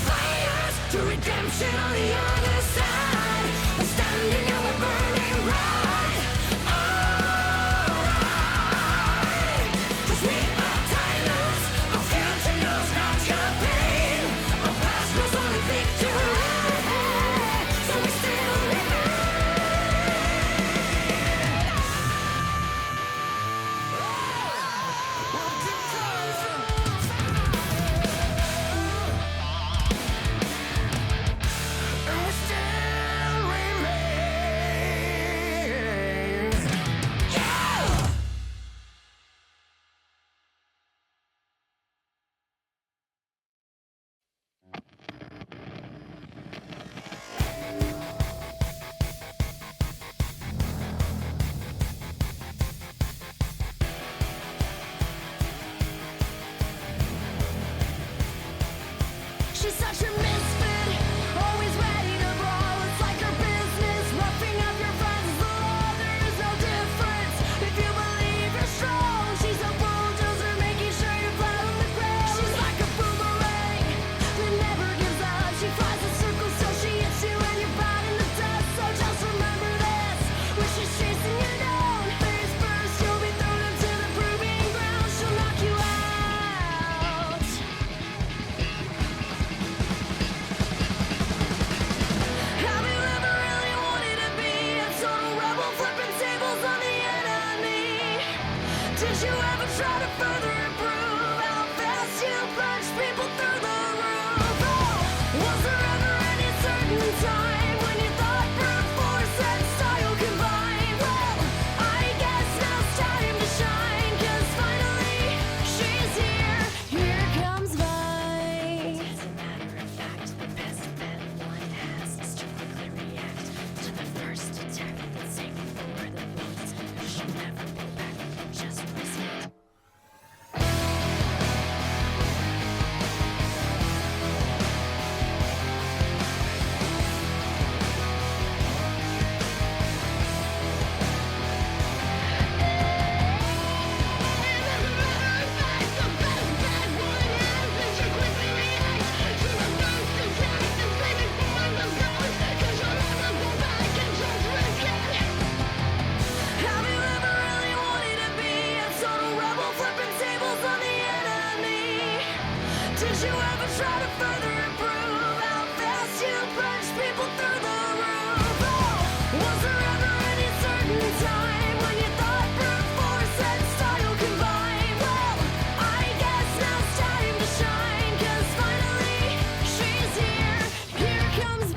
fires to redemption on the other side. I'm standing on the burning ride. Alright, 'cause we are timeless. Our future knows not your pain. Our past knows only victory. So we still remain. And we still remain. Yeah! She's such a misfit, always ready to brawl. It's like her business, roughing up your friends. The law, there is no difference. If you believe you're strong, she's a bulldozer, making sure you're flat on the ground. She's like a boomerang that never gives up. She flies in circles so she hits you and you're bowed in the dust. So just remember this: when she's chasing you down, face first, you'll be thrown into the proving ground. She'll knock you out. Have you ever really wanted to be a total rebel, flipping tables on the enemy? Did you ever try to further improve how fast you punch people through the roof? Oh, was there ever any certain time when you thought brute force and style combined? Well, I guess now it's time to shine, 'cause finally she's here. Here comes Vine. As a matter of fact, the best bet one has is to quickly react to the first attack and say before the bullets. She'll never pull back, just respect. Have you ever really wanted to be a total rebel, flipping tables on the enemy? Did you ever try to further improve how fast you punch people through the roof? Oh, was there ever any certain time when you thought brute force and style combined? Well, I guess now it's time to shine, 'cause finally she's here. Here comes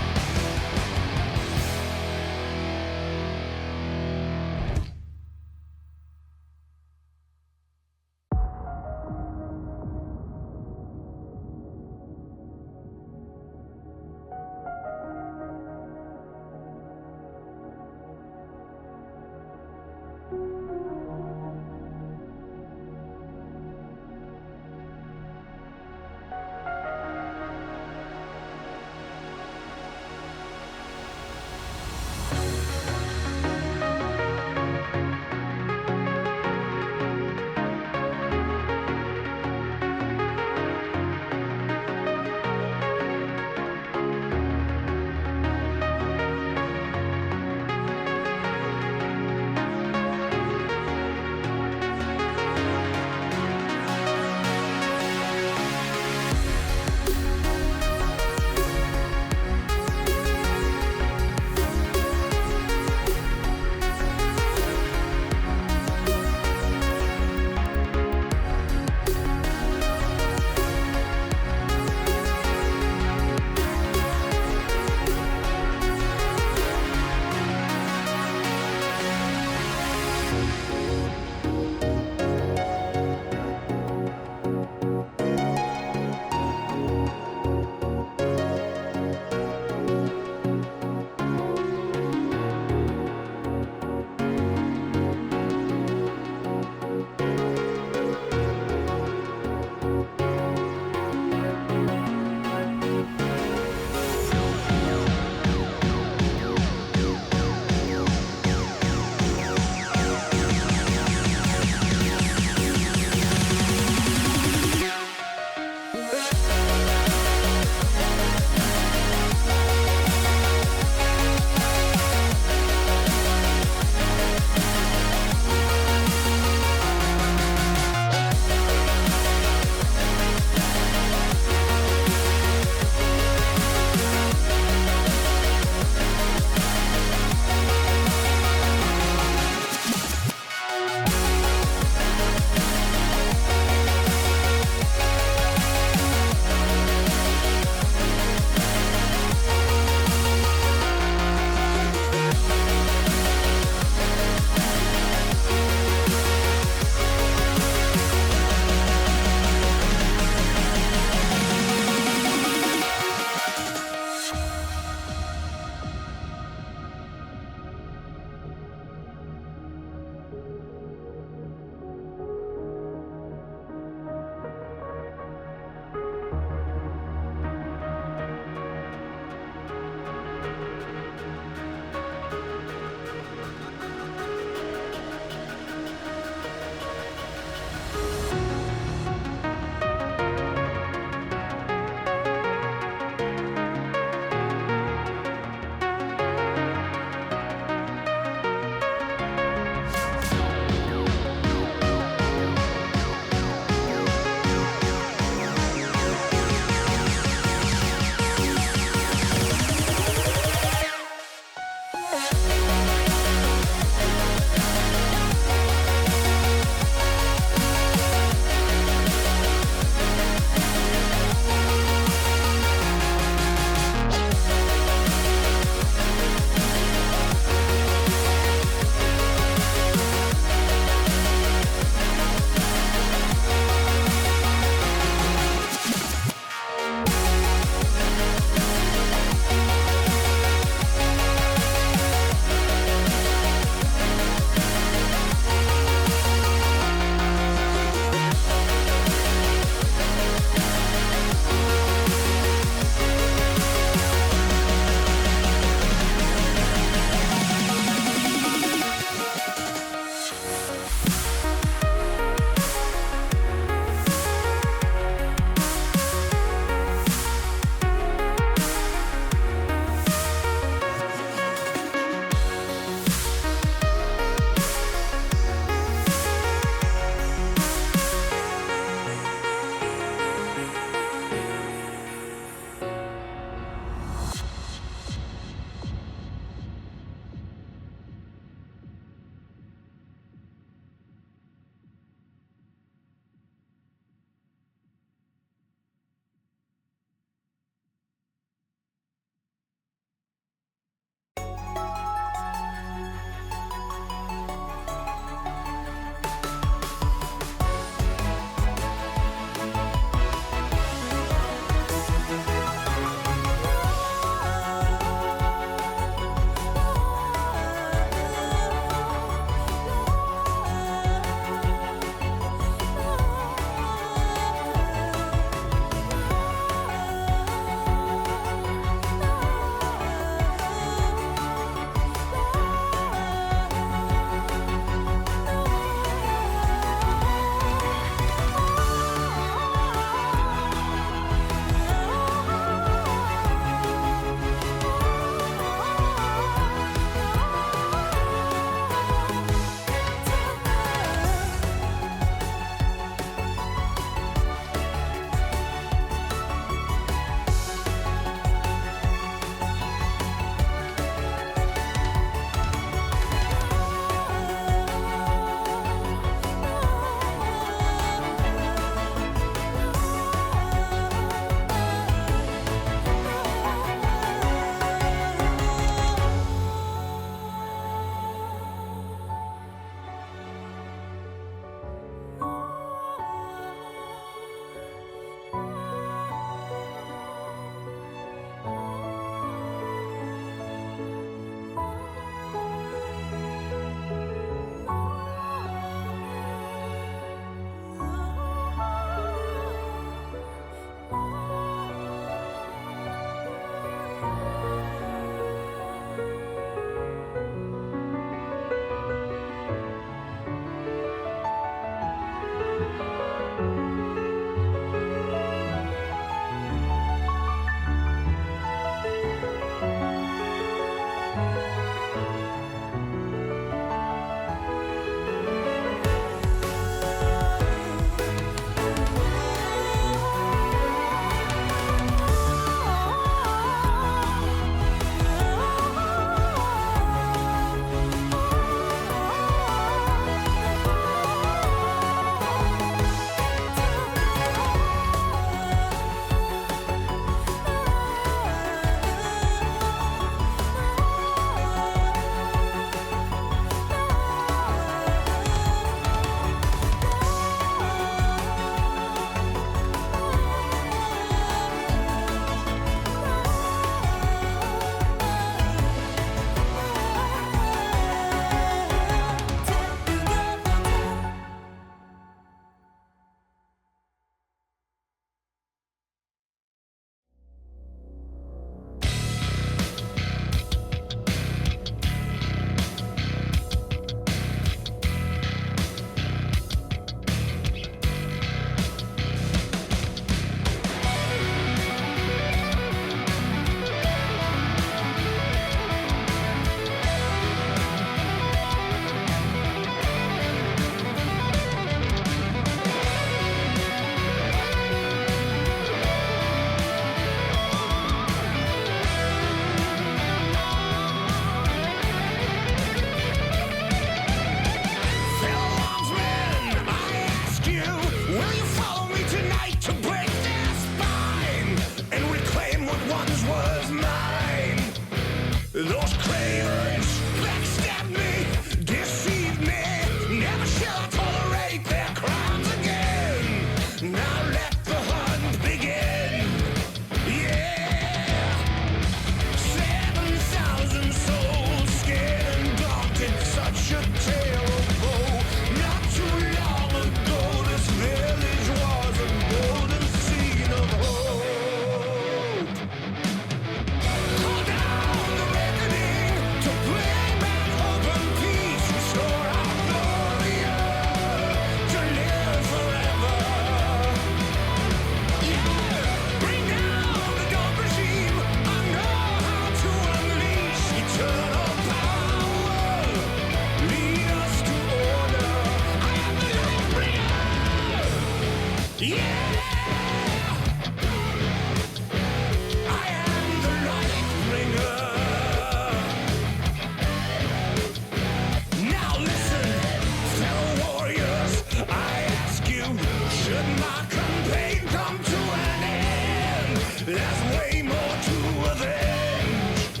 There's way more to avenge.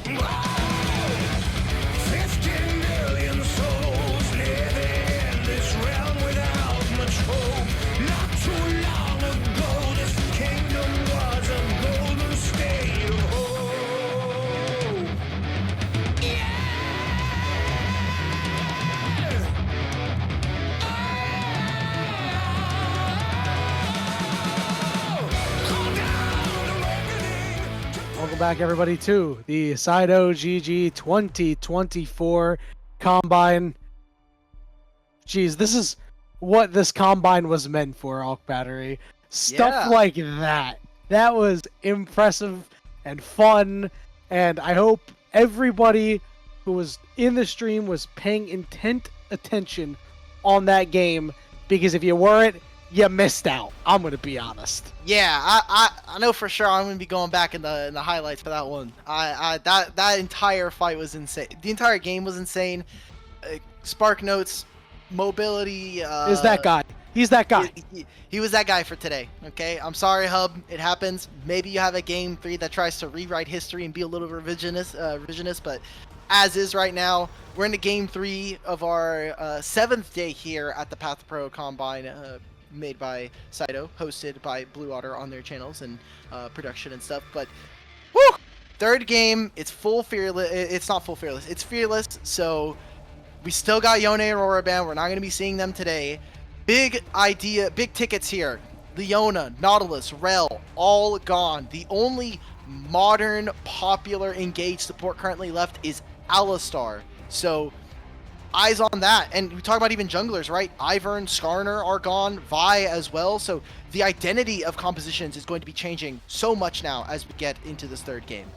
Oh, 50 million souls live in this realm without much hope. Not too long ago, this kingdom was a golden state of hope. Welcome back, everybody, to the Sido GG 2024 Combine. Jeez, this is what this Combine was meant for, Alk Battery. Stuff Yeah. like that. That was impressive and fun, and I hope everybody who was in the stream was paying intent attention on that game, because if you weren't, you missed out. I'm going to be honest. Yeah, I know for sure I'm gonna be going back in the highlights for that one. That entire fight was insane. The entire game was insane. Spark Notes, mobility. Is that guy? He's that guy. He was that guy for today. Okay, I'm sorry, Hub. It happens. Maybe you have a game 3 that tries to rewrite history and be a little revisionist, but as is right now, we're into game 3 of our 7th day here at the Path2Pro Combine. Made by Sido, hosted by Blue Otter on their channels and production and stuff. But woo! Third game, it's full fearless. It's not full fearless. It's fearless. So we still got Yone and Aurora Band. We're not going to be seeing them today. Big tickets here. Leona, Nautilus, Rel, all gone. The only modern, popular, engaged support currently left is Alistar. So eyes on that. And we talk about even junglers, right? Ivern, Skarner are gone, Vi as well. So the identity of compositions is going to be changing so much now as we get into this third game.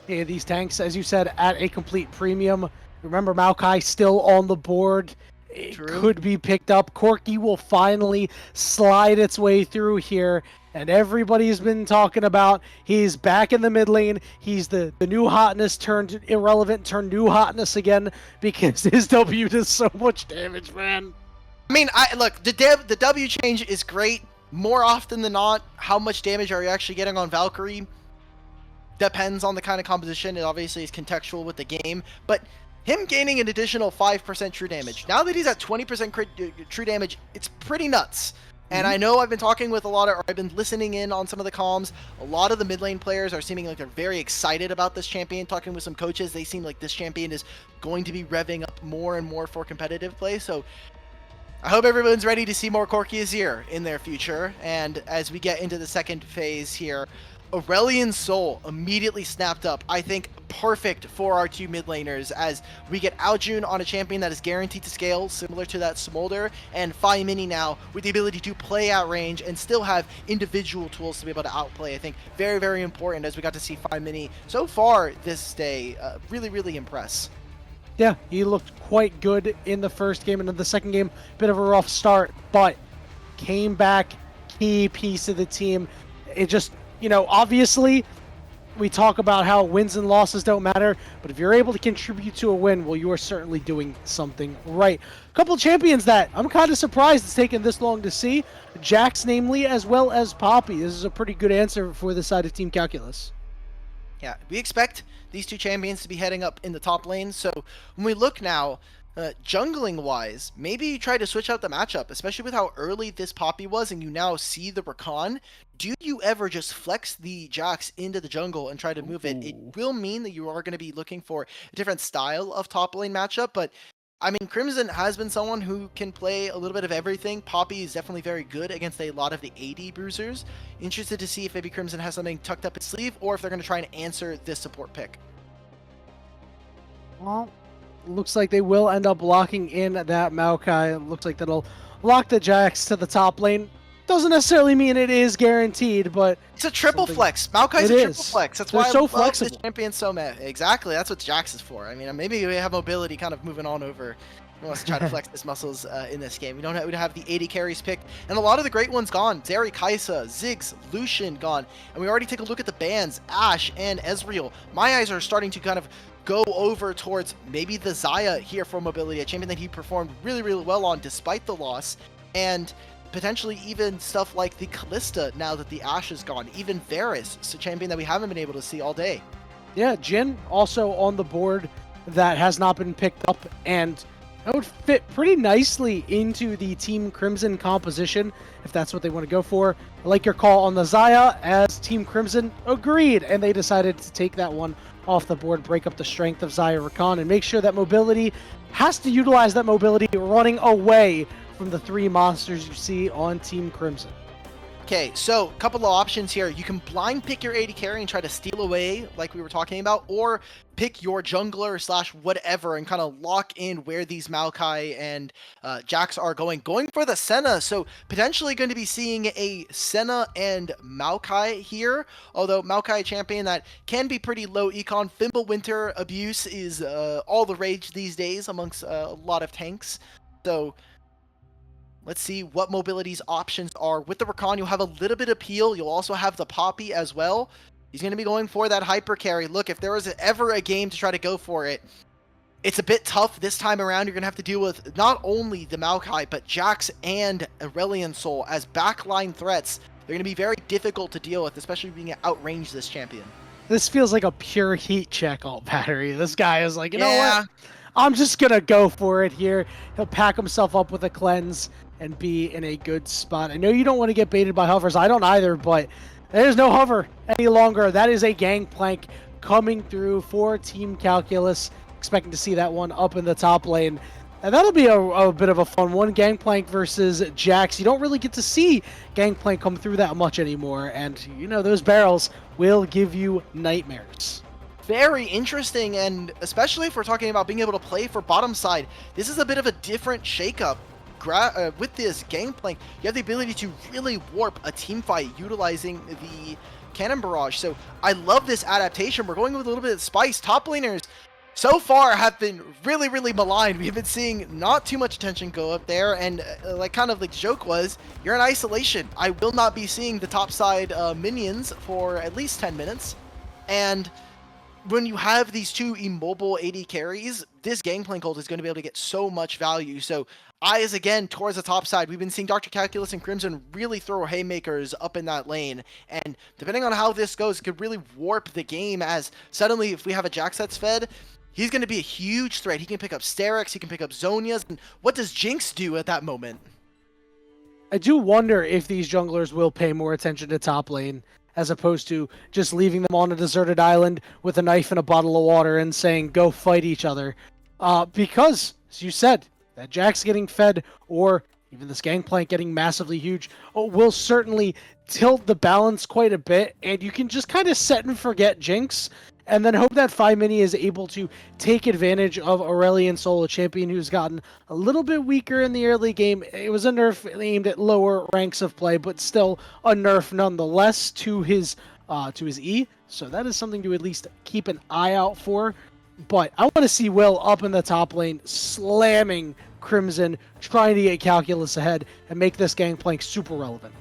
Yeah, these tanks, as you said, at a complete premium. Remember, Maokai still on the board. It True. could be picked up. Corki will finally slide its way through here. And everybody's been talking about he's back in the mid lane. He's the new hotness turned irrelevant, turned new hotness again, because his W does so much damage, man. I mean, look, the W change is great. More often than not, how much damage are you actually getting on Valkyrie? Depends on the kind of composition. It obviously is contextual with the game, but him gaining an additional 5% true damage. Now that he's at 20% true damage, it's pretty nuts. And I know I've been talking with I've been listening in on some of the comms. A lot of the mid lane players are seeming like they're very excited about this champion. Talking with some coaches, they seem like this champion is going to be revving up more and more for competitive play. So I hope everyone's ready to see more Corki Azir in their future. And as we get into the second phase here, Aurelion Sol immediately snapped up. I think perfect for our two mid laners as we get Aljun on a champion that is guaranteed to scale, similar to that Smolder, and Fi Mini now with the ability to play at range and still have individual tools to be able to outplay. I think very, very important as we got to see Fi Mini so far this day really, really impress. Yeah, he looked quite good in the first game, and in the second game, bit of a rough start, but came back, key piece of the team. It just, obviously, we talk about how wins and losses don't matter, but if you're able to contribute to a win, well, you are certainly doing something right. A couple champions that I'm kind of surprised it's taken this long to see. Jax, namely, as well as Poppy. This is a pretty good answer for the side of Team Calculus. Yeah, we expect these two champions to be heading up in the top lane. So when we look now, jungling wise, maybe you try to switch out the matchup, especially with how early this Poppy was and you now see the Rakan. Do you ever just flex the Jax into the jungle and try to move it? It will mean that you are going to be looking for a different style of top lane matchup, but I mean, Crimson has been someone who can play a little bit of everything. Poppy is definitely very good against a lot of the AD bruisers. Interested to see if maybe Crimson has something tucked up his sleeve or if they're going to try and answer this support pick. Well, looks like they will end up locking in that Maokai. Looks like that'll lock the Jax to the top lane. Doesn't necessarily mean it is guaranteed, but it's a triple flex. Maokai's a triple flex. That's They're why so I love flexible. this champion so much. Exactly. That's what Jax is for. I mean, maybe we have mobility kind of moving on over. We want to try to flex his muscles in this game. We don't have the 80 carries picked, and a lot of the great ones gone. Zeri, Kaisa, Ziggs, Lucian gone, and we already take a look at the bans. Ashe and Ezreal. My eyes are starting to kind of go over towards maybe the Xayah here for mobility, a champion that he performed really, really well on despite the loss, and potentially even stuff like the Callista now that the Ashe is gone. Even Varus, it's a champion that we haven't been able to see all day. Yeah, Jin also on the board that has not been picked up, and that would fit pretty nicely into the Team Crimson composition if that's what they want to go for. I like your call on the Xayah, as Team Crimson agreed, and they decided to take that one off the board, break up the strength of Xayah Rakan, and make sure that mobility has to utilize that mobility running away from the three monsters you see on Team Crimson. Okay, so a couple of options here. You can blind pick your AD carry and try to steal away like we were talking about, or pick your jungler slash whatever and kind of lock in where these Maokai and Jax are going. Going for the Senna, so potentially going to be seeing a Senna and Maokai here, although Maokai champion that can be pretty low econ. Fimbulwinter abuse is all the rage these days amongst a lot of tanks. So let's see what mobility's options are. With the Rakan, you'll have a little bit of peel. You'll also have the Poppy as well. He's going to be going for that hyper carry. Look, if there was ever a game to try to go for it, it's a bit tough this time around. You're going to have to deal with not only the Maokai, but Jax and Aurelion Sol as backline threats. They're going to be very difficult to deal with, especially being outrange this champion. This feels like a pure heat check all battery. This guy is like, you know Yeah. what? I'm just going to go for it here. He'll pack himself up with a cleanse and be in a good spot. I know you don't want to get baited by hovers. I don't either, but there's no hover any longer. That is a gangplank coming through for Team Calculus. Expecting to see that one up in the top lane. And that'll be a bit of a fun one. Gangplank versus Jax. You don't really get to see Gangplank come through that much anymore. And, you know, those barrels will give you nightmares. Very interesting, and especially if we're talking about being able to play for bottom side, this is a bit of a different shakeup. With this Gangplank, you have the ability to really warp a team fight utilizing the Cannon Barrage. So I love this adaptation. We're going with a little bit of spice. Top laners so far have been really, really maligned. We've been seeing not too much attention go up there, and like kind of like the joke was, you're in isolation. I will not be seeing the top side minions for at least 10 minutes. And when you have these two immobile AD carries, this Gangplank ult is going to be able to get so much value. So eyes again towards the top side. We've been seeing Dr. Calculus and Crimson really throw haymakers up in that lane. And depending on how this goes, it could really warp the game, as suddenly if we have a Jax that's fed, he's going to be a huge threat. He can pick up Sterix, he can pick up Zonias. And what does Jinx do at that moment? I do wonder if these junglers will pay more attention to top lane, as opposed to just leaving them on a deserted island with a knife and a bottle of water and saying, go fight each other. Because, as you said, that Jax getting fed, or even this Gangplank getting massively huge, will certainly tilt the balance quite a bit, and you can just kind of set and forget Jinx, and then hope that 5-mini is able to take advantage of Aurelion Sol, a champion who's gotten a little bit weaker in the early game. It was a nerf aimed at lower ranks of play, but still a nerf nonetheless to his E. So that is something to at least keep an eye out for. But I want to see Will up in the top lane, slamming Crimson, trying to get Calculus ahead and make this Gangplank super relevant.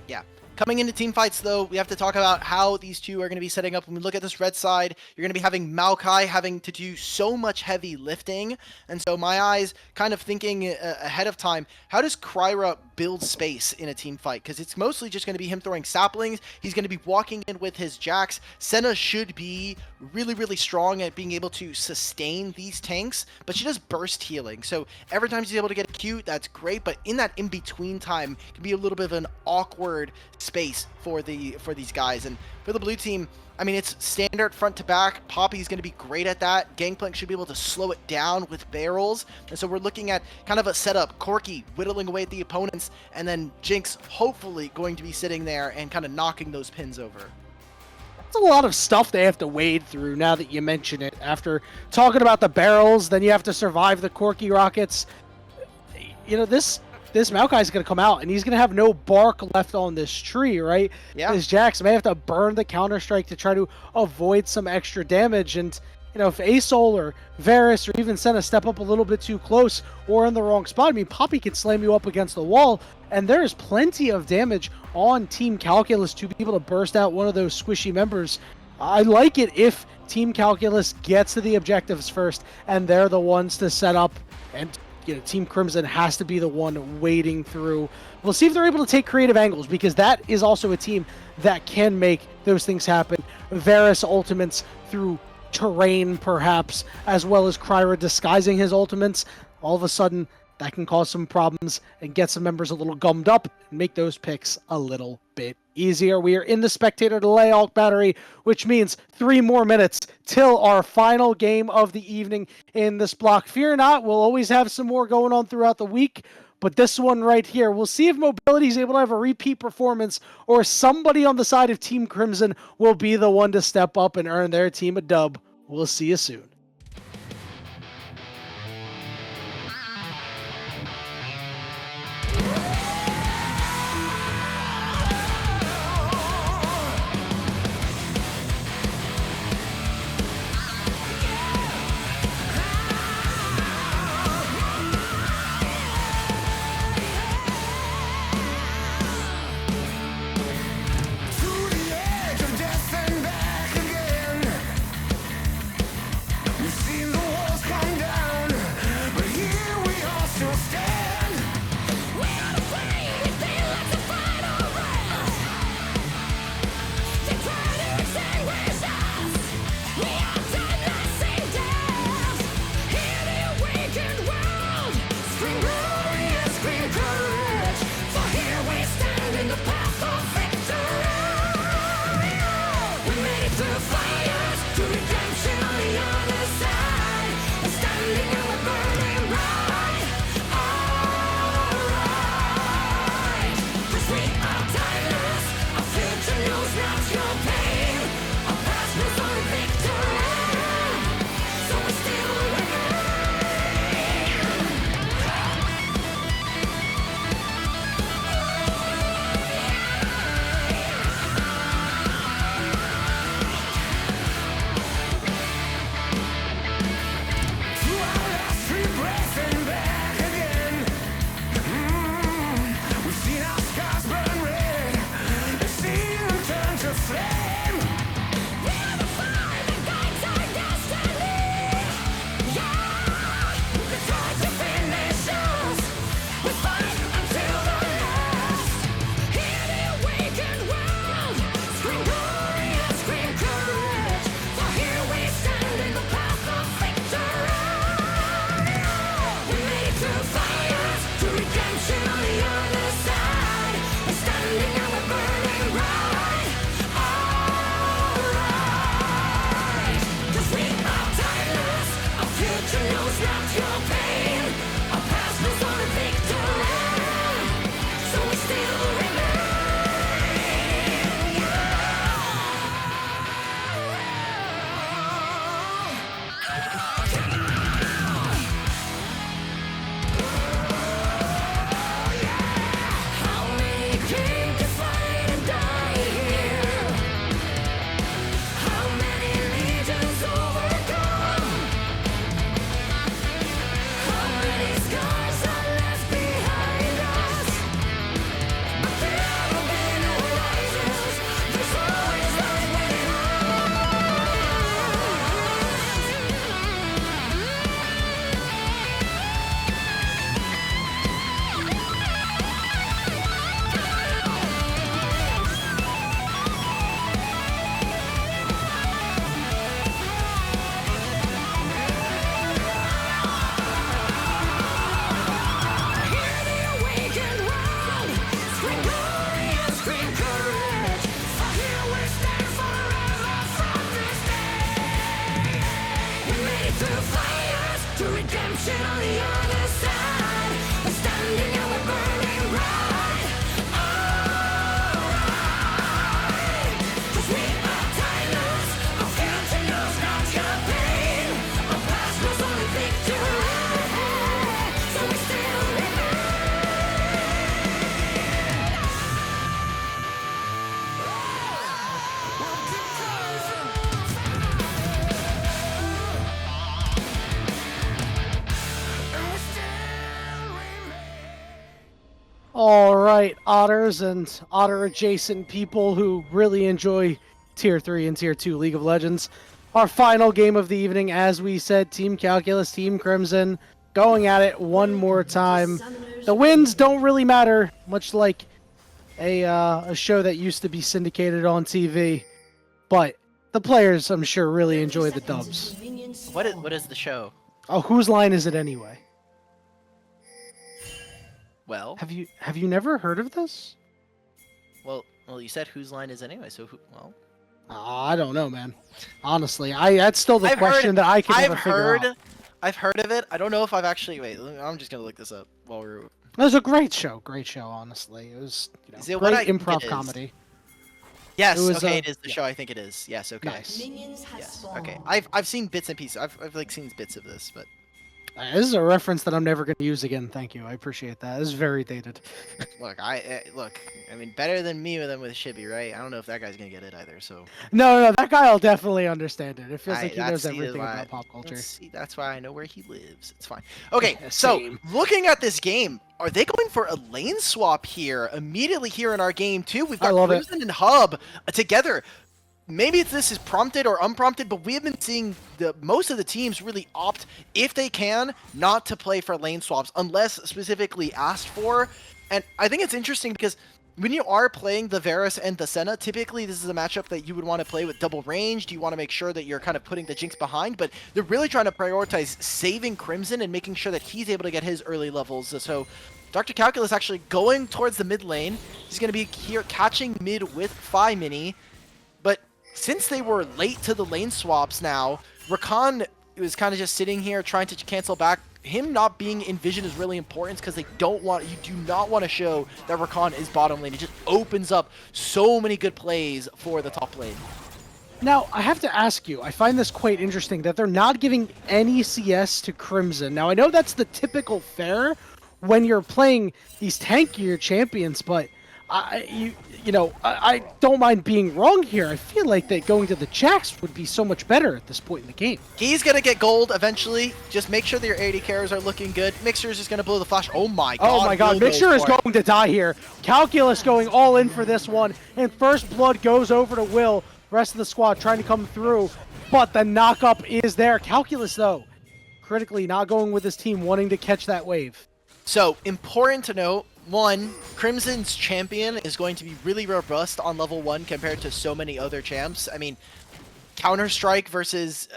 Yeah. Coming into team fights, though, we have to talk about how these two are going to be setting up. When we look at this red side, you're going to be having Maokai having to do so much heavy lifting. And so my eyes kind of thinking ahead of time, how does Kryra build space in a team fight? Because it's mostly just going to be him throwing saplings. He's going to be walking in with his Jax. Senna should be really, really strong at being able to sustain these tanks, but she does burst healing. So every time she's able to get a Q, that's great. But in that in-between time, it can be a little bit of an awkward space for these guys. And for the blue team, I mean, it's standard front to back. Poppy's going to be great at that. Gangplank should be able to slow it down with barrels. And so we're looking at kind of a setup. Corki whittling away at the opponents, and then Jinx hopefully going to be sitting there and kind of knocking those pins over. It's a lot of stuff they have to wade through now that you mention it. After talking about the barrels, then you have to survive the Corki rockets. You know, this Maokai's going to come out, and he's going to have no bark left on this tree, right? Yeah. His Jax may have to burn the Counter-Strike to try to avoid some extra damage. And, you know, if Asol or Varus or even Senna step up a little bit too close or in the wrong spot, I mean, Poppy can slam you up against the wall, and there is plenty of damage on Team Calculus to be able to burst out one of those squishy members. I like it if Team Calculus gets to the objectives first, and they're the ones to set up and Team Crimson has to be the one wading through. We'll see if they're able to take creative angles, because that is also a team that can make those things happen. Varus ultimates through terrain, perhaps, as well as Kryra disguising his ultimates. All of a sudden, that can cause some problems and get some members a little gummed up and make those picks a little bit easier. We are in the spectator delay Alk battery, which means 3 more minutes till our final game of the evening in this block. Fear not, we'll always have some more going on throughout the week, but this one right here, we'll see if Mobility is able to have a repeat performance, or somebody on the side of Team Crimson will be the one to step up and earn their team a dub. We'll see you soon. To the edge of death and back again. We've seen the walls come down, but here we all still stand. We're not afraid if they like to fight around. They try to extinguish us. We are timeless in death. Hear the awakened world. Scream glory and scream courage. For here we stand in the path of victory. We made it through the fires to redemption on the other side. We're standing and we're burning bright. Alright, 'cause we are timeless. Our future knows not your pain. Our past knows only victory. So we still remain. To our last free breath and back again. We've seen our scars burn red and seen them turn to flame. We are the fire that guides our destiny. Yeah, the tide to finish us. We fight until the last. Hear the awakened world. Scream glory and scream courage. For here we stand in the path of victory. We made it through fires to redemption on the other side. We're standing and we're burning bright. Alright, 'cause we are timeless. Our future knows not your pain. Our past knows only victory. So we still remain. How many came to fight and die here? How many legions overcome? How many scars are left behind us? But there will be no rises. There's always light waiting Hear the awakened world. Scream glory and scream courage. For here we stand forever from this day. We made it through fires to redemption on the other side. We're standing and we're burning bright. Alright, 'cause we are timeless. Our future knows not your pain. Our past knows only victory. So we still remain. And we still remain. All right, Otters and Otter adjacent people who really enjoy Tier 3 and Tier 2 League of Legends. Our final game of the evening, as we said, Team Calculus, Team Crimson, going at it one more time. The wins don't really matter, much like a show that used to be syndicated on TV. But the players, I'm sure, really enjoy the dubs. What is the show? Oh, whose line is it anyway? Well, Have you never heard of this? well, you said whose line is anyway, so well. I don't know, man. Honestly, that's still the I've question heard- that I can I've never figure heard, out. I've heard of it. I don't know if I've actually. Wait, I'm just gonna look this up while we're. It was a great show, honestly. It was Is it what I great think improv it is? comedy. Yes, It was, okay, it is the yeah. show. I think it is. Yes, okay. Nice. Yes, okay. I've seen bits and pieces. I've like seen bits of this, but This is a reference that I'm never going to use again. Thank you. I appreciate that. This is very dated. look, I mean, better than me with him with Shibby, right? I don't know if that guy's gonna get it either. So No, that guy will definitely understand it. It feels like he that's- knows see, everything why- about pop culture. See, that's why I know where he lives. It's fine. Okay, Yeah, so same. looking at this game, are they going for a lane swap here immediately here in our game too? We've I got love it. Crimson and Hub together. Maybe this is prompted or unprompted, but we have been seeing most of the teams really opt, if they can, not to play for lane swaps unless specifically asked for. And I think it's interesting because when you are playing the Varus and the Senna, typically this is a matchup that you would want to play with double range. You want to make sure that you're kind of putting the Jinx behind, but they're really trying to prioritize saving Crimson and making sure that he's able to get his early levels. So Dr. Calculus actually going towards the mid lane. He's going to be here catching mid with Phi Mini. But since they were late to the lane swaps now, Rakan was kind of just sitting here trying to cancel back. Him not being in vision is really important because you do not want to show that Rakan is bottom lane. It just opens up so many good plays for the top lane. Now, I have to ask you, I find this quite interesting that they're not giving any CS to Crimson. Now, I know that's the typical fare when you're playing these tankier champions, but I don't mind being wrong here. I feel like that going to the Jax would be so much better at this point in the game. He's going to get gold eventually. Just make sure that your AD carries are looking good. Mixer is just going to blow the flash. Oh my god. Oh my god, Will goes Mixer is for it. going to die here. Calculus going all in for this one, and first blood goes over to Will. Rest of the squad trying to come through, but the knock-up is there. Calculus, though, critically not going with his team, wanting to catch that wave. So, important to note, one, Crimson's champion is going to be really robust on level 1 compared to so many other champs. I mean, Counter-Strike versus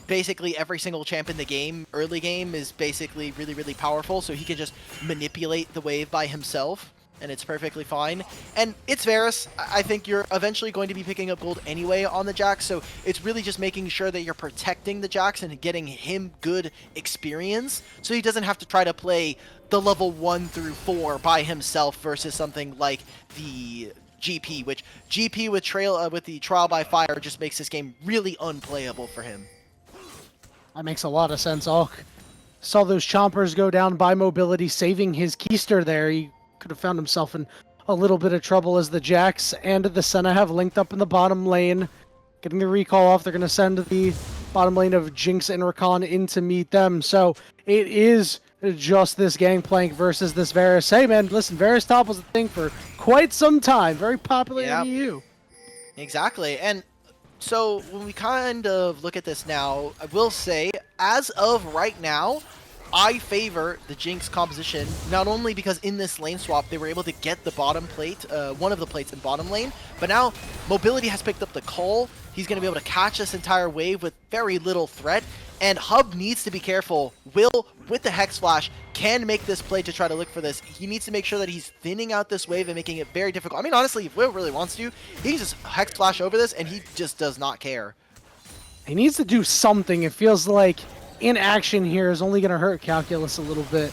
basically every single champ in the game, early game, is basically really, really powerful, so he can just manipulate the wave by himself, and it's perfectly fine. And it's Varus. I think you're eventually going to be picking up gold anyway on the Jax, so it's really just making sure that you're protecting the Jax and getting him good experience, so he doesn't have to try to play the level 1 through 4 by himself versus something like the GP, which GP with the Trial by Fire just makes this game really unplayable for him. That makes a lot of sense. Oh, saw those chompers go down by mobility, saving his keister there. He could have found himself in a little bit of trouble as the Jax and the Senna have linked up in the bottom lane. Getting the recall off, they're going to send the bottom lane of Jinx and Rakan in to meet them. So it is just this Gangplank versus this Varus. Hey man, listen, Varus top was a thing for quite some time. Very popular in the EU. Exactly. And so when we kind of look at this now, I will say, as of right now, I favor the Jinx composition, not only because in this lane swap they were able to get the bottom plate, one of the plates in bottom lane, but now Mobility has picked up the call. He's going to be able to catch this entire wave with very little threat, and Hub needs to be careful. Will, with the Hex Flash, can make this play to try to look for this. He needs to make sure that he's thinning out this wave and making it very difficult. I mean, honestly, if Will really wants to, he can just Hex Flash over this, and he just does not care. He needs to do something. It feels like inaction here is only going to hurt Calculus a little bit.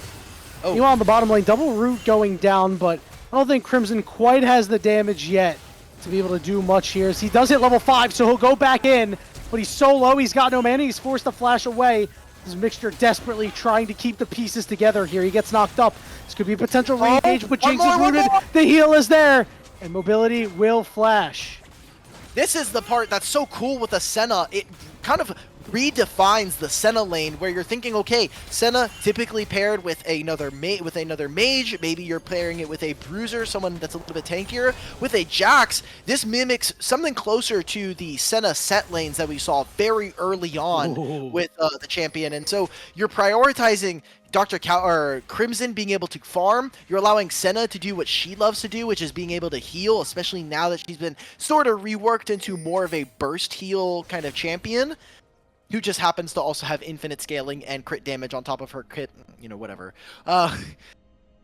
Oh. Meanwhile, on the bottom lane, double root going down, but I don't think Crimson quite has the damage yet to be able to do much here. As he does hit level 5, so he'll go back in, but he's so low, he's got no mana, he's forced to flash away. This Mixture desperately trying to keep the pieces together here. He gets knocked up. This could be a potential re-engage, but Jinx is rooted. The heal is there, and Mobility will flash. This is the part that's so cool with the Senna. It kind of redefines the Senna lane, where you're thinking, okay, Senna typically paired with another mage, maybe you're pairing it with a bruiser, someone that's a little bit tankier. With a Jax, this mimics something closer to the Senna set lanes that we saw very early on with the champion, and so you're prioritizing or Crimson being able to farm. You're allowing Senna to do what she loves to do, which is being able to heal, especially now that she's been sort of reworked into more of a burst heal kind of champion, who just happens to also have infinite scaling and crit damage on top of her crit, whatever.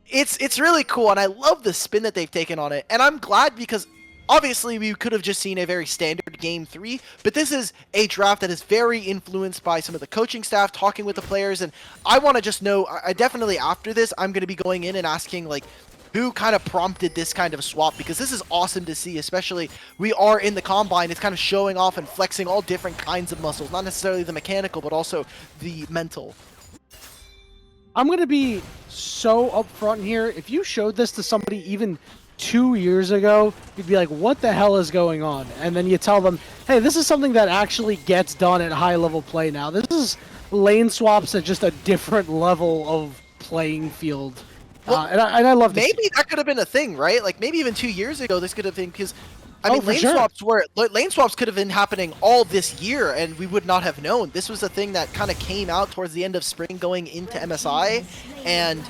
It's really cool, and I love the spin that they've taken on it, and I'm glad because obviously we could have just seen a very standard game 3, but this is a draft that is very influenced by some of the coaching staff, talking with the players, and I want to just know, I definitely after this, I'm going to be going in and asking, like, who kind of prompted this kind of swap, because this is awesome to see, especially we are in the Combine. It's kind of showing off and flexing all different kinds of muscles, not necessarily the mechanical, but also the mental. I'm going to be so upfront here. If you showed this to somebody even 2 years ago, you'd be like, what the hell is going on? And then you tell them, hey, this is something that actually gets done at high level play now. This is lane swaps at just a different level of playing field. Well, and I love this. Maybe that could have been a thing, right? Like maybe even 2 years ago, this could have been, because lane swaps could have been happening all this year, and we would not have known. This was a thing that kind of came out towards the end of spring, going into MSI, and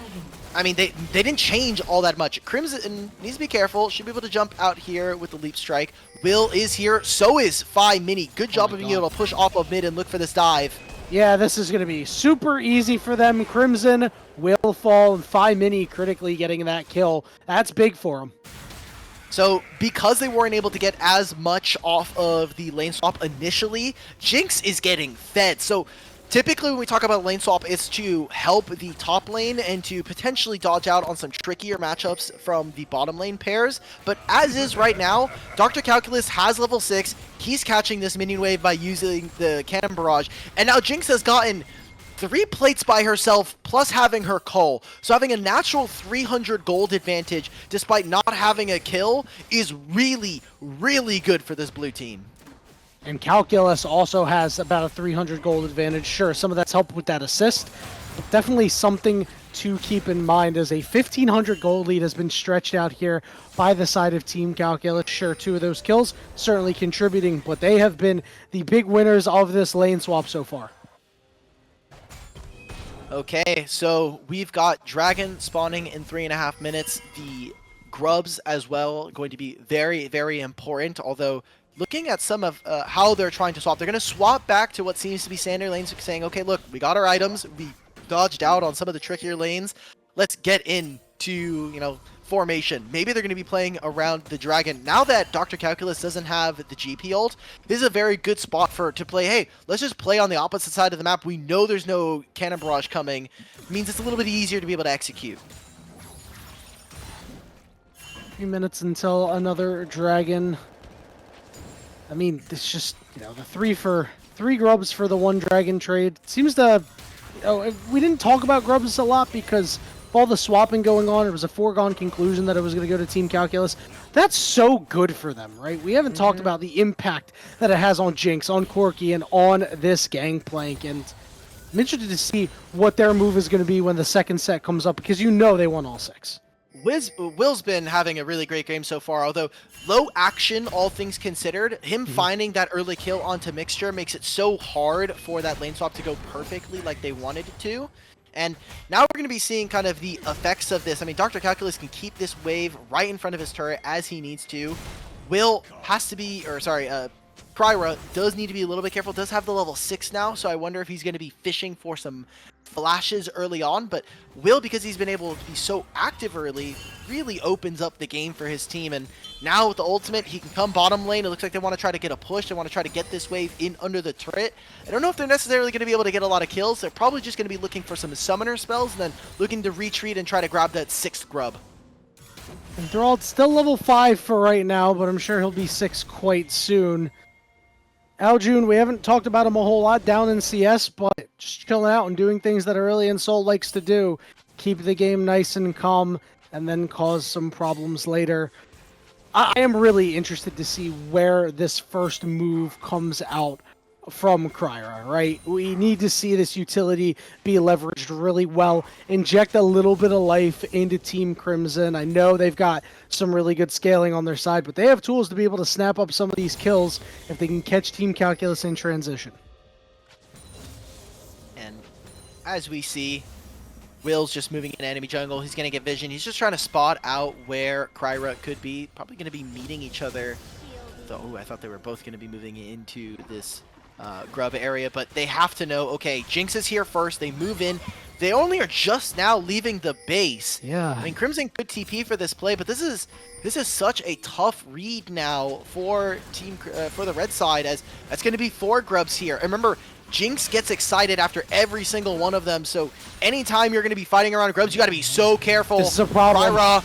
I mean they didn't change all that much. Crimson needs to be careful. Should be able to jump out here with the leap strike. Will is here. So is Phi Mini. Good job of being able to push off of mid and look for this dive. Yeah, this is going to be super easy for them. Crimson will fall, and Phi Mini critically getting that kill. That's big for them. So, because they weren't able to get as much off of the lane swap initially, Jinx is getting fed. So, typically when we talk about lane swap, it's to help the top lane and to potentially dodge out on some trickier matchups from the bottom lane pairs. But as is right now, Dr. Calculus has level 6. He's catching this minion wave by using the cannon barrage. And now Jinx has gotten 3 plates by herself, plus having her cull. So having a natural 300 gold advantage, despite not having a kill, is really, really good for this blue team. And Calculus also has about a 300 gold advantage. Sure, some of that's helped with that assist, but definitely something to keep in mind as a 1,500 gold lead has been stretched out here by the side of Team Calculus. Sure, 2 of those kills certainly contributing, but they have been the big winners of this lane swap so far. Okay, so we've got Dragon spawning in 3.5 minutes. The grubs as well going to be very, very important, although looking at some of how they're trying to swap, they're going to swap back to what seems to be standard lanes, saying, okay, look, we got our items, we dodged out on some of the trickier lanes, let's get into, formation. Maybe they're going to be playing around the Dragon. Now that Dr. Calculus doesn't have the GP ult, this is a very good spot to play, hey, let's just play on the opposite side of the map. We know there's no cannon barrage coming. It means it's a little bit easier to be able to execute. A few minutes until another Dragon. I mean, it's just, the 3 grubs for the 1 Dragon trade. Seems to, we didn't talk about grubs a lot because of all the swapping going on, it was a foregone conclusion that it was going to go to Team Calculus. That's so good for them, right? We haven't talked about the impact that it has on Jinx, on Corki, and on this Gangplank, and I'm interested to see what their move is going to be when the second set comes up, because they won all 6. Will's been having a really great game so far, although low action, all things considered. Him finding that early kill onto Mixture makes it so hard for that lane swap to go perfectly like they wanted it to. And now we're going to be seeing kind of the effects of this. I mean, Dr. Calculus can keep this wave right in front of his turret as he needs to. Will has to be, Kryra does need to be a little bit careful. Does have the level 6 now, so I wonder if he's going to be fishing for some flashes early on. But Will, because he's been able to be so active early, really opens up the game for his team. And now with the ultimate, he can come bottom lane. It looks like they want to try to get a push. They want to try to get this wave in under the turret. I don't know if they're necessarily going to be able to get a lot of kills. They're probably just going to be looking for some summoner spells and then looking to retreat and try to grab that 6th grub. And Thrall's still level 5 for right now, but I'm sure he'll be 6 quite soon. Aljun, we haven't talked about him a whole lot down in CS, but just chilling out and doing things that Aurelion Sol likes to do. Keep the game nice and calm, and then cause some problems later. I am really interested to see where this first move comes out from Kryra, right? We need to see this utility be leveraged really well, inject a little bit of life into Team Crimson. I know they've got some really good scaling on their side, but they have tools to be able to snap up some of these kills if they can catch Team Calculus in transition. And as we see, Will's just moving in enemy jungle. He's going to get vision. He's just trying to spot out where Kryra could be. Probably going to be meeting each other. Oh, I thought they were both going to be moving into this grub area, but they have to know, okay, Jinx is here first. They move in. They only are just now leaving the base. Yeah. I mean, Crimson could TP for this play, but this is such a tough read now for for the red side, as that's going to be 4 grubs here. And remember, Jinx gets excited after every single one of them, so anytime you're going to be fighting around grubs, you got to be so careful. This is a problem. Kryra,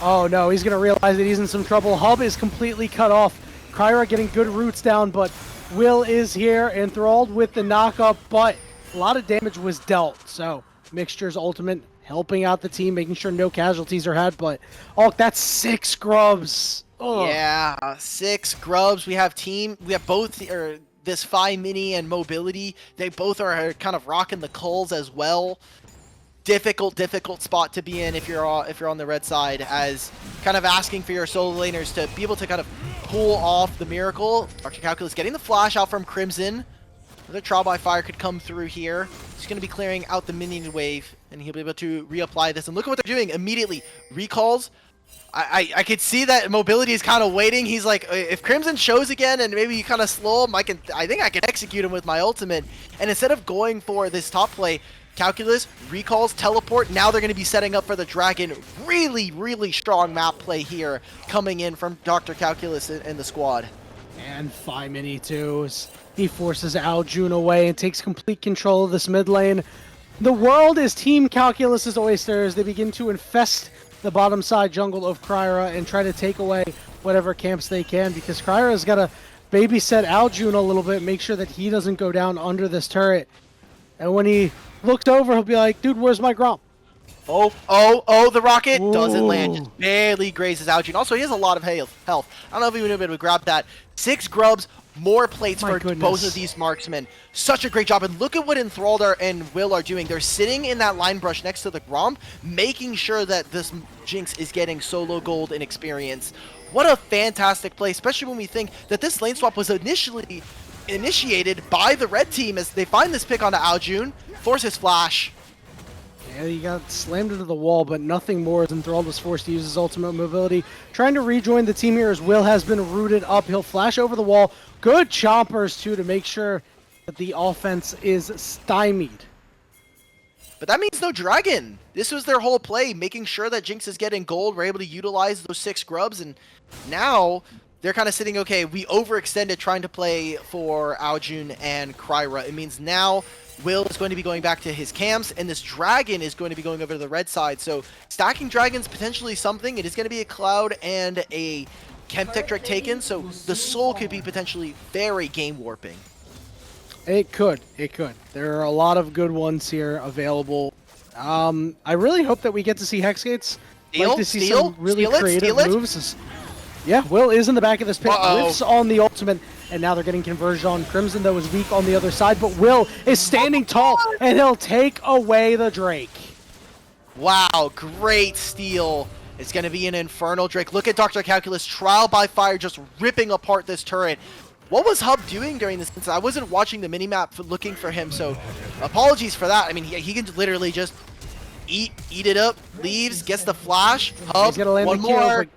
Oh no, he's going to realize that he's in some trouble. Hub is completely cut off. Kryra getting good roots down, but Will is here, enthralled with the knockup, but a lot of damage was dealt. So Mixture's ultimate helping out the team, making sure no casualties are had, but oh, that's 6 grubs. Ugh. yeah, 6 grubs. We have both this Phi Mini and Mobility. They both are kind of rocking the culls as well. Difficult spot to be in if you're on the red side, as kind of asking for your solo laners to be able to kind of pull off the miracle. Dr. Calculus getting the flash out from Crimson. Another trial by fire could come through here. He's going to be clearing out the minion wave, and he'll be able to reapply this. And look at what they're doing immediately. Recalls. I could see that Mobility is kind of waiting. He's like, if Crimson shows again and maybe you kind of slow him, I think I can execute him with my ultimate. And instead of going for this top play, Calculus, recalls, teleport. Now they're going to be setting up for the dragon. Really strong map play here coming in from Dr. Calculus and the squad. And Phi Mini too. He forces Aljun away and takes complete control of this mid lane. The world is Team Calculus's oysters. They begin to infest the bottom side jungle of Kryra and try to take away whatever camps they can, because Kryra's got to babysit Aljun a little bit, make sure that he doesn't go down under this turret. And when he looks over, he'll be like, dude, where's my Gromp? Oh, the rocket doesn't land. Ooh. Just barely grazes Aljun. Also, he has a lot of health. I don't know if he would have been able to grab that. 6 grubs, more plates My for goodness. both of these marksmen. Such a great job. And look at what Enthralled and Will are doing. They're sitting in that line brush next to the Gromp, making sure that this Jinx is getting solo gold and experience. What a fantastic play, especially when we think that this lane swap was initially initiated by the red team, as they find this pick onto Aljun, forces flash. Yeah, he got slammed into the wall, but nothing more, as Enthralled was forced to use his ultimate mobility. Trying to rejoin the team here, as Will has been rooted up. He'll flash over the wall. Good chompers, too, to make sure that the offense is stymied. But that means no dragon. This was their whole play, making sure that Jinx is getting gold. We're able to utilize those 6 grubs, and now they're kind of sitting, okay, we overextended trying to play for Aljun and Kryra. It means now Will is going to be going back to his camps, and this dragon is going to be going over to the red side. So stacking dragons potentially something. It is going to be a Cloud and a Chemtech taken, so the soul could be potentially very game warping. It could. There are a lot of good ones here available. I really hope that we get to see Hexgates. Like to see some really creative moves. Yeah, Will is in the back of this pit. Whiffs on the ultimate, and now they're getting conversion on Crimson, though, is weak on the other side, but Will is standing tall, and he'll take away the Drake. Wow, great steal. It's going to be an Infernal Drake. Look at Dr. Calculus, trial by fire, just ripping apart this turret. What was Hub doing during this instance? I wasn't watching the minimap looking for him, so apologies for that. I mean, he can literally just eat it up, leaves, gets the flash. Hub, He's gonna land one the kill, more. but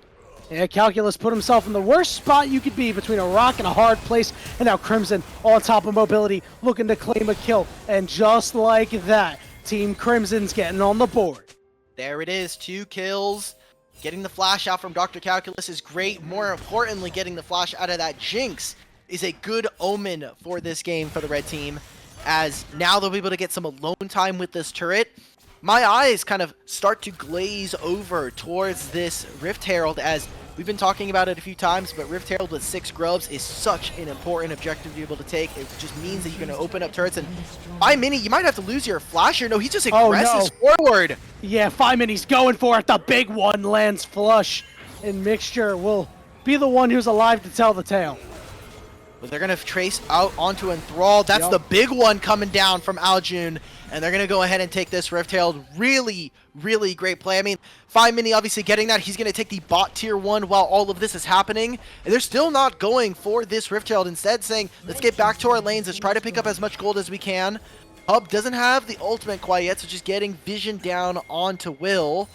yeah, Calculus put himself in the worst spot you could be, between a rock and a hard place, and now Crimson on top of Mobility, looking to claim a kill. And just like that, Team Crimson's getting on the board. There it is, 2 kills. Getting the flash out from Dr. Calculus is great. More importantly, getting the flash out of that Jinx is a good omen for this game for the red team, as now they'll be able to get some alone time with this turret. My eyes kind of start to glaze over towards this Rift Herald, as we've been talking about it a few times, but Rift Herald with 6 grubs is such an important objective to be able to take. It just means that you're going to open up turrets, and by mini, you might have to lose your flasher. No, he just aggresses forward. Yeah, Phi Mini's going for it. The big one lands flush, and Mixture will be the one who's alive to tell the tale. But they're going to trace out onto Enthralled. That's Yep. the big one coming down from Aljun. And they're going to go ahead and take this Rift Herald. Really, really great play. I mean, 5mini obviously getting that. He's going to take the bot tier 1 while all of this is happening. And they're still not going for this Rift Herald. Instead saying, let's get back to our lanes. Let's try to pick up as much gold as we can. Hub doesn't have the ultimate quite yet, so just getting vision down onto Will.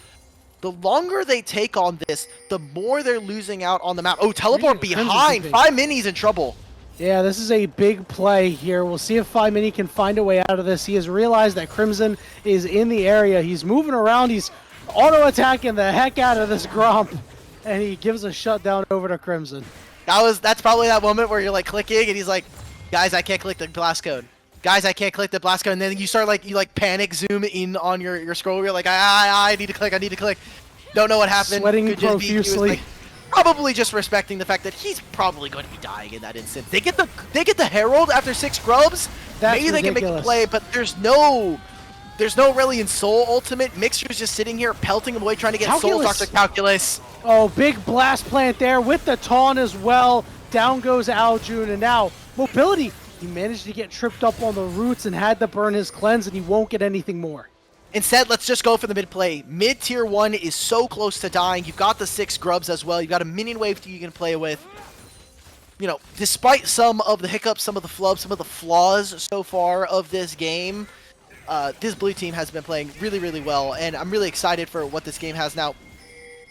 The longer they take on this, the more they're losing out on the map. Oh, teleport Really? Crimson's behind. big. 5mini's in trouble. Yeah, this is a big play here. We'll see if 5mini can find a way out of this. He has realized that Crimson is in the area. He's moving around. He's auto-attacking the heck out of this Gromp. And he gives a shutdown over to Crimson. That's probably that moment where you're like clicking and he's like, guys, I can't click the blast code. Guys, I can't click the blast code. And then you start you panic zoom in on your scroll. You're like, I need to click. Don't know what happened. Sweating Could just be he was, profusely. probably just respecting the fact that he's probably going to be dying in that instant. They get the Herald after 6 grubs. That's Maybe they can make the ridiculous. play, but there's no Reliant Soul ultimate. Mixer's just sitting here pelting him away, trying to get Soul Calculus. Dr. Calculus. Oh, big blast plant there with the taunt as well. Down goes Aljun, and now mobility. He managed to get tripped up on the roots and had to burn his cleanse, and he won't get anything more. Instead, let's just go for the mid play. Mid tier 1 is so close to dying. You've got the 6 grubs as well. You've got a minion wave you can play with. You know, despite some of the hiccups, some of the flubs, some of the flaws so far of this game, this blue team has been playing really, really well, and I'm really excited for what this game has now.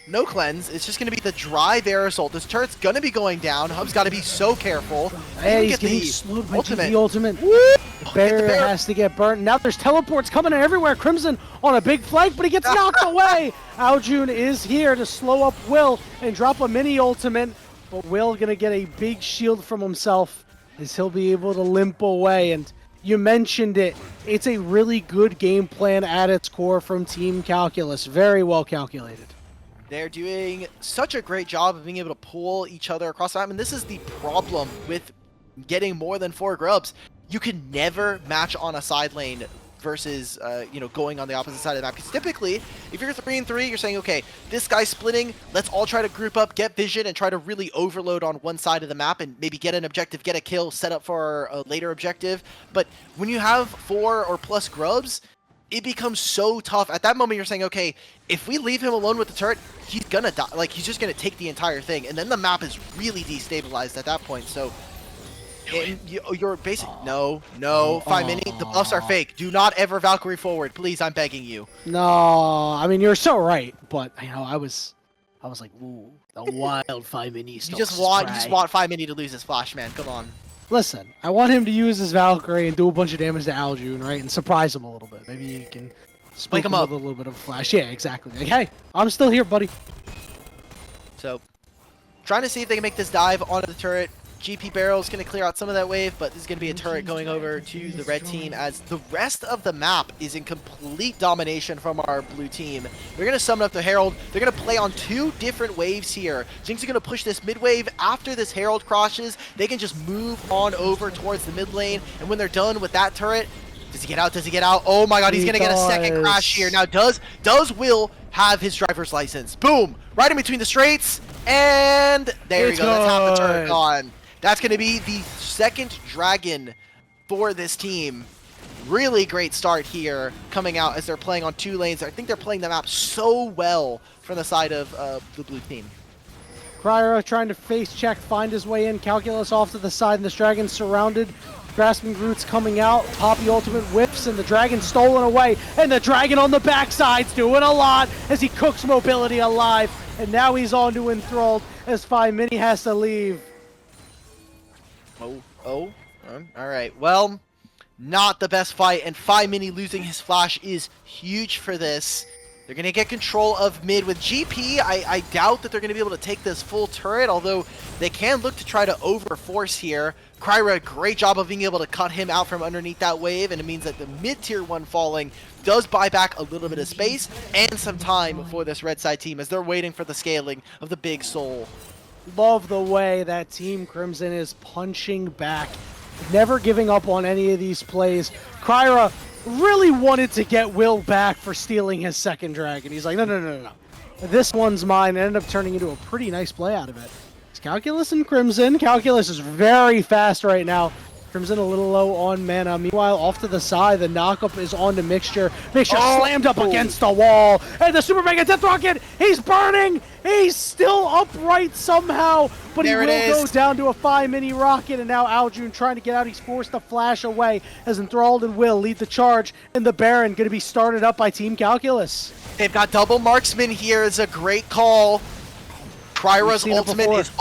No cleanse. It's just going to be the drive air assault. This turret's going to be going down. Hub's got to be so careful. Hey, Even he's getting the slowed by ultimate. the ultimate. Woo! The barrier bear. has to get burnt. Now there's teleports coming in everywhere. Crimson on a big flank, but he gets knocked away. Aljun is here to slow up Will and drop a mini ultimate. But Will going to get a big shield from himself as he'll be able to limp away. And you mentioned it. It's a really good game plan at its core from Team Calculus. Very well calculated. They're doing such a great job of being able to pull each other across the map, and this is the problem with getting more than 4 grubs. You can never match on a side lane versus, going on the opposite side of the map. Because typically, if you're 3 and 3, you're saying, okay, this guy's splitting, let's all try to group up, get vision, and try to really overload on one side of the map and maybe get an objective, get a kill, set up for a later objective. But when you have 4 or plus grubs, it becomes so tough. At that moment, you're saying, okay, if we leave him alone with the turret, he's gonna die. Like, he's just gonna take the entire thing, and then the map is really destabilized at that point. So, and you're basically no, 5mini. The buffs are fake. Do not ever Valkyrie forward, please. I'm begging you. No, I mean, you're so right. But, I was like, ooh, the wild 5-mini You stalks just his want prey. 5mini to lose his flash, man. Come on. Listen, I want him to use his Valkyrie and do a bunch of damage to Aljun, right? And surprise him a little bit. Maybe you can spook Wake him up. with a little bit of a flash. Yeah, exactly. Like, hey, I'm still here, buddy. So, trying to see if they can make this dive onto the turret. GP Barrel's going to clear out some of that wave, but this is going to be a turret going over to the red team as the rest of the map is in complete domination from our blue team. They're going to summon up the Herald. They're going to play on 2 different waves here. Jinx are going to push this mid wave. After this Herald crosses, they can just move on over towards the mid lane, and when they're done with that turret, does he get out? Does he get out? Oh my god, he's He going to get a second does. crash here. Now, does Will have his driver's license? Boom! Right in between the straights, and there we It's go. That's half the turret good. gone. That's going to be the second dragon for this team. Really great start here coming out as they're playing on 2 lanes. I think they're playing the map so well from the side of the blue team. Cryer trying to face check, find his way in. Calculus off to the side, and this dragon surrounded. Grasping Roots coming out. Poppy ultimate whips, and the dragon stolen away. And the dragon on the backside's doing a lot as he cooks mobility alive. And now he's on to Enthralled as 5mini has to leave. All right. Well, not the best fight, and 5mini losing his flash is huge for this. They're going to get control of mid with GP. I doubt that they're going to be able to take this full turret, although they can look to try to overforce here. Kryra, great job of being able to cut him out from underneath that wave, and it means that the mid-tier 1 falling does buy back a little bit of space and some time for this red side team as they're waiting for the scaling of the big soul. Love the way that Team Crimson is punching back, never giving up on any of these plays. Kryra really wanted to get Will back for stealing his second dragon. He's like, no. This one's mine. And ended up turning into a pretty nice play out of it. Calculus and Crimson. Calculus is very fast right now. Crimson a little low on mana. Meanwhile, off to the side, the knockup is on to Mixture. Mixture slammed up against the wall. And the Super Mega Death Rocket, he's burning! He's still upright somehow, but There he it will go is. down to a 5 mini rocket. And now Aljun trying to get out. He's forced to flash away as Enthralled and Will lead the charge. And the Baron going to be started up by Team Calculus. They've got double marksman here. It's a great call. Kryra's seen it ultimate before. is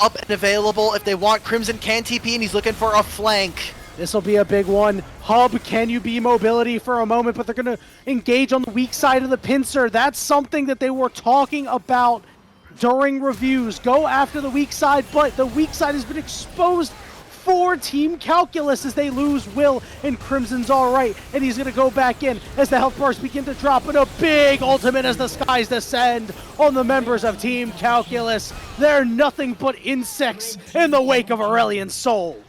up and available. If they want, Crimson can TP, and he's looking for a flank. This will be a big one. Hub, can you be mobility for a moment? But they're going to engage on the weak side of the pincer. That's something that they were talking about during reviews. Go after the weak side, but the weak side has been exposed for Team Calculus as they lose Will, and Crimson's alright, and he's going to go back in as the health bars begin to drop, and a big ultimate as the skies descend on the members of Team Calculus. They're nothing but insects in the wake of Aurelian Soul.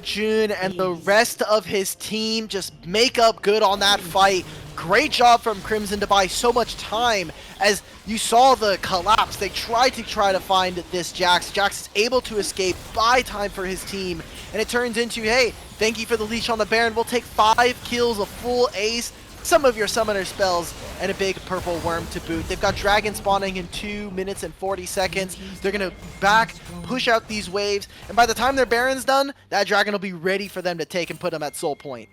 June and the rest of his team just make up good on that fight. Great job from Crimson to buy so much time. As you saw the collapse, they tried to find this Jax. Jax is able to escape, buy time for his team, and it turns into, hey, thank you for the leash on the Baron. We'll take 5 kills, a full ace, some of your summoner spells, and a big purple worm to boot. They've got dragon spawning in 2 minutes and 40 seconds. They're going to push out these waves, and by the time their Baron's done, that dragon will be ready for them to take and put them at soul point.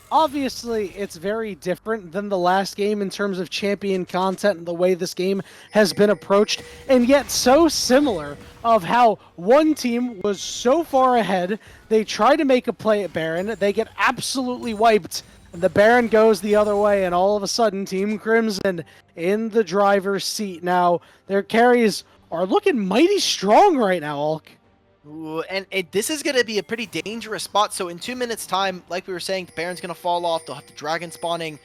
Obviously, it's very different than the last game in terms of champion content and the way this game has been approached, and yet so similar of how one team was so far ahead, they try to make a play at Baron, they get absolutely wiped, and the Baron goes the other way, and all of a sudden, Team Crimson in the driver's seat now. Their carries are looking mighty strong right now, Ulk. Ooh, and this is going to be a pretty dangerous spot. So in 2 minutes time, like we were saying, the Baron's going to fall off. They'll have the dragon spawning.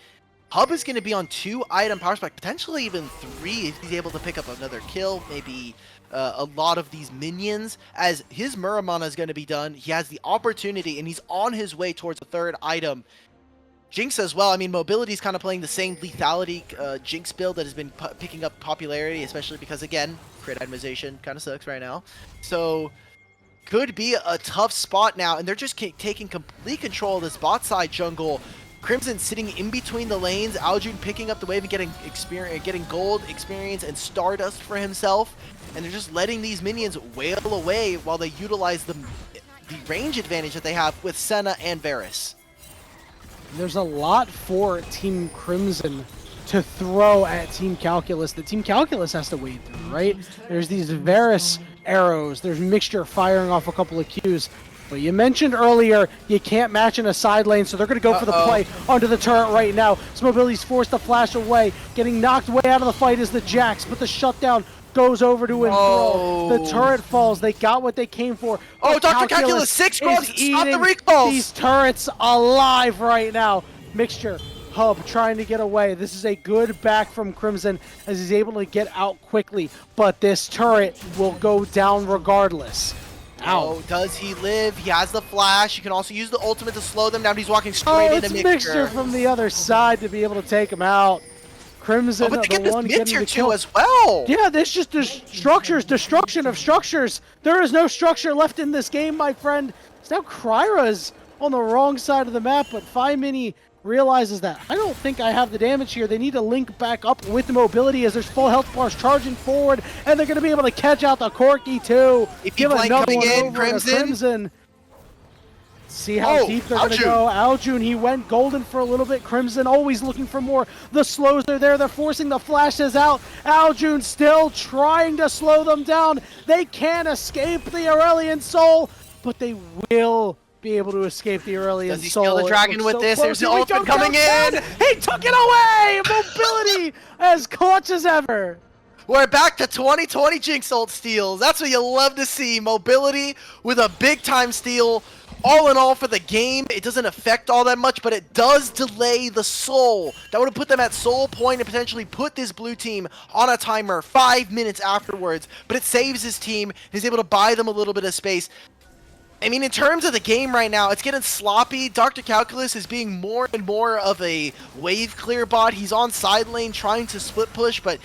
Hub is going to be on 2 item power spike, potentially even 3 if he's able to pick up another kill, maybe a lot of these minions. As his Muramana is going to be done, he has the opportunity, and he's on his way towards a 3rd item. Jinx as well. I mean, Mobility's kind of playing the same lethality Jinx build that has been picking up popularity, especially because, again, crit itemization kind of sucks right now. So could be a tough spot now, and they're just taking complete control of this bot side jungle. Crimson sitting in between the lanes, Aljun picking up the wave and getting gold experience and Stardust for himself, and they're just letting these minions wail away while they utilize the range advantage that they have with Senna and Varus. There's a lot for Team Crimson to throw at Team Calculus that Team Calculus has to wade through, right? There's these Varus arrows, there's Mixture firing off a couple of Qs. But you mentioned earlier, you can't match in a side lane, so they're going to go for the play onto the turret right now. Mobility's forced to flash away. Getting knocked way out of the fight is the Jax, but the shutdown goes over to Enthrall. The turret falls. They got what they came for. Oh, But Dr. Calculus, 6 grubs, stop the eating recalls! these turrets alive right now. Mixture, Hub trying to get away. This is a good back from Crimson as he's able to get out quickly, but this turret will go down regardless. Ow. Oh, does he live? He has the flash. You can also use the ultimate to slow them down. He's walking straight into It's Mixture. Mixture from the other side to be able to take him out. Crimson, But they get the this one mid getting tier the too kill. as well. Yeah, there's just destruction of structures. There is no structure left in this game, my friend. So now Kryra's on the wrong side of the map, but 5 Mini realizes that I don't think I have the damage here. They need to link back up with the Mobility as there's full health bars charging forward, and they're going to be able to catch out the Corky too. If Give you blink another coming one in, over to Crimson. Crimson. See how deep they're going to go. Aljun, he went golden for a little bit. Crimson always looking for more. The slows are there. They're forcing the flashes out. Aljun still trying to slow them down. They can't escape the Aurelian Soul, but they will be able to escape the Aurelian Does he Soul. steal the It dragon looks with so this? close. There's the Here we ultimate go, coming countdown. in. He took it away. Mobility as clutch as ever. We're back to 2020 Jinx ult steals. That's what you love to see. Mobility with a big time steal. All in all for the game, it doesn't affect all that much, but it does delay the soul. That would have put them at soul point and potentially put this blue team on a timer 5 minutes afterwards. But it saves his team. He's able to buy them a little bit of space. I mean, in terms of the game right now, it's getting sloppy. Dr. Calculus is being more and more of a wave clear bot. He's on side lane trying to split push, but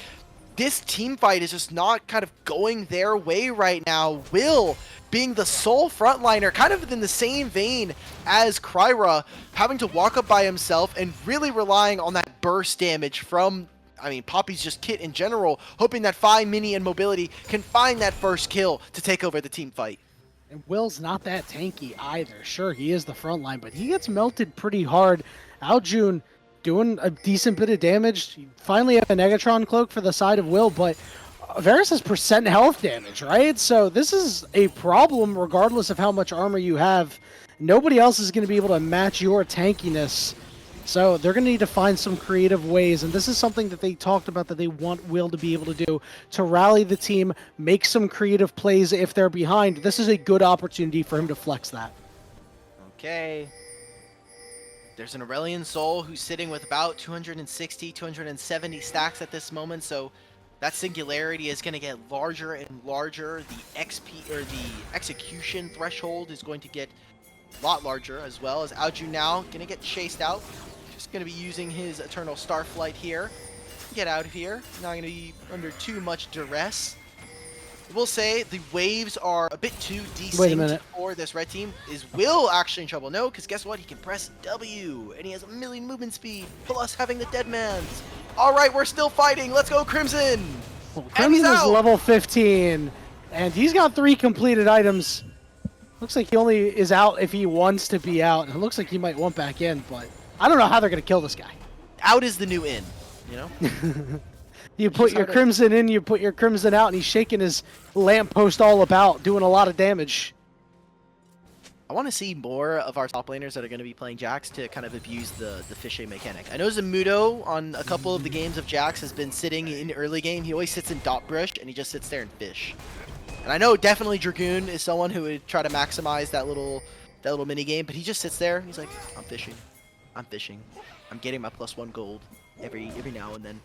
this team fight is just not kind of going their way right now. Will being the sole frontliner, kind of in the same vein as Kryra, having to walk up by himself and really relying on that burst damage from, I mean, Poppy's just kit in general, hoping that Phi, Mini, and Mobility can find that first kill to take over the team fight. And Will's not that tanky either. Sure, he is the front line, but he gets melted pretty hard. Aljun doing a decent bit of damage. You finally have a Negatron cloak for the side of Will, but Varus has percent health damage, right? So this is a problem regardless of how much armor you have. Nobody else is going to be able to match your tankiness. So they're going to need to find some creative ways, and this is something that they talked about that they want Will to be able to do, to rally the team, make some creative plays if they're behind. This is a good opportunity for him to flex that. Okay. There's an Aurelian Soul who's sitting with about 260, 270 stacks at this moment, so that singularity is going to get larger and larger. The XP, or the execution threshold, is going to get a lot larger, as well as Aljun now going to get chased out. Just going to be using his Eternal Starflight here. Get out of here. Not going to be under too much duress. I will say the waves are a bit too desynced for this red team. Is Will actually in trouble? No, because guess what? He can press W, and he has 1,000,000 movement speed, plus having the Dead Man's. All right, we're still fighting. Let's go, Crimson. Well, Crimson is level 15, and he's got 3 completed items. Looks like he only is out if he wants to be out. And it looks like he might want back in, but I don't know how they're going to kill this guy. Out is the new in, you know? You put your Crimson in, you put your Crimson out, and he's shaking his lamppost all about, doing a lot of damage. I want to see more of our top laners that are going to be playing Jax to kind of abuse the fishing mechanic. I know Zamudo on a couple of the games of Jax has been sitting in early game. He always sits in dot brush, and he just sits there and fish. And I know definitely Dragoon is someone who would try to maximize that little mini game, but he just sits there. He's like, I'm fishing. I'm fishing. I'm getting my +1 gold every now and then.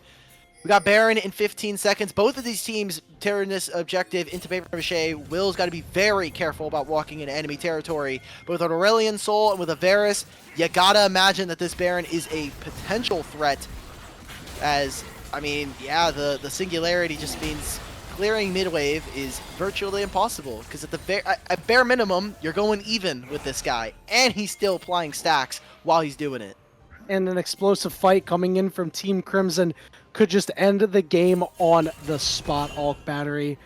We got Baron in 15 seconds. Both of these teams turn this objective into paper mache. Will's got to be very careful about walking into enemy territory. But with an Aurelian Soul and with a Varus, you gotta imagine that this Baron is a potential threat. As, I mean, yeah, the singularity just means clearing mid-wave is virtually impossible. Because at bare minimum, you're going even with this guy. And he's still applying stacks while he's doing it. And an explosive fight coming in from Team Crimson could just end the game on the spot. Alk Battery.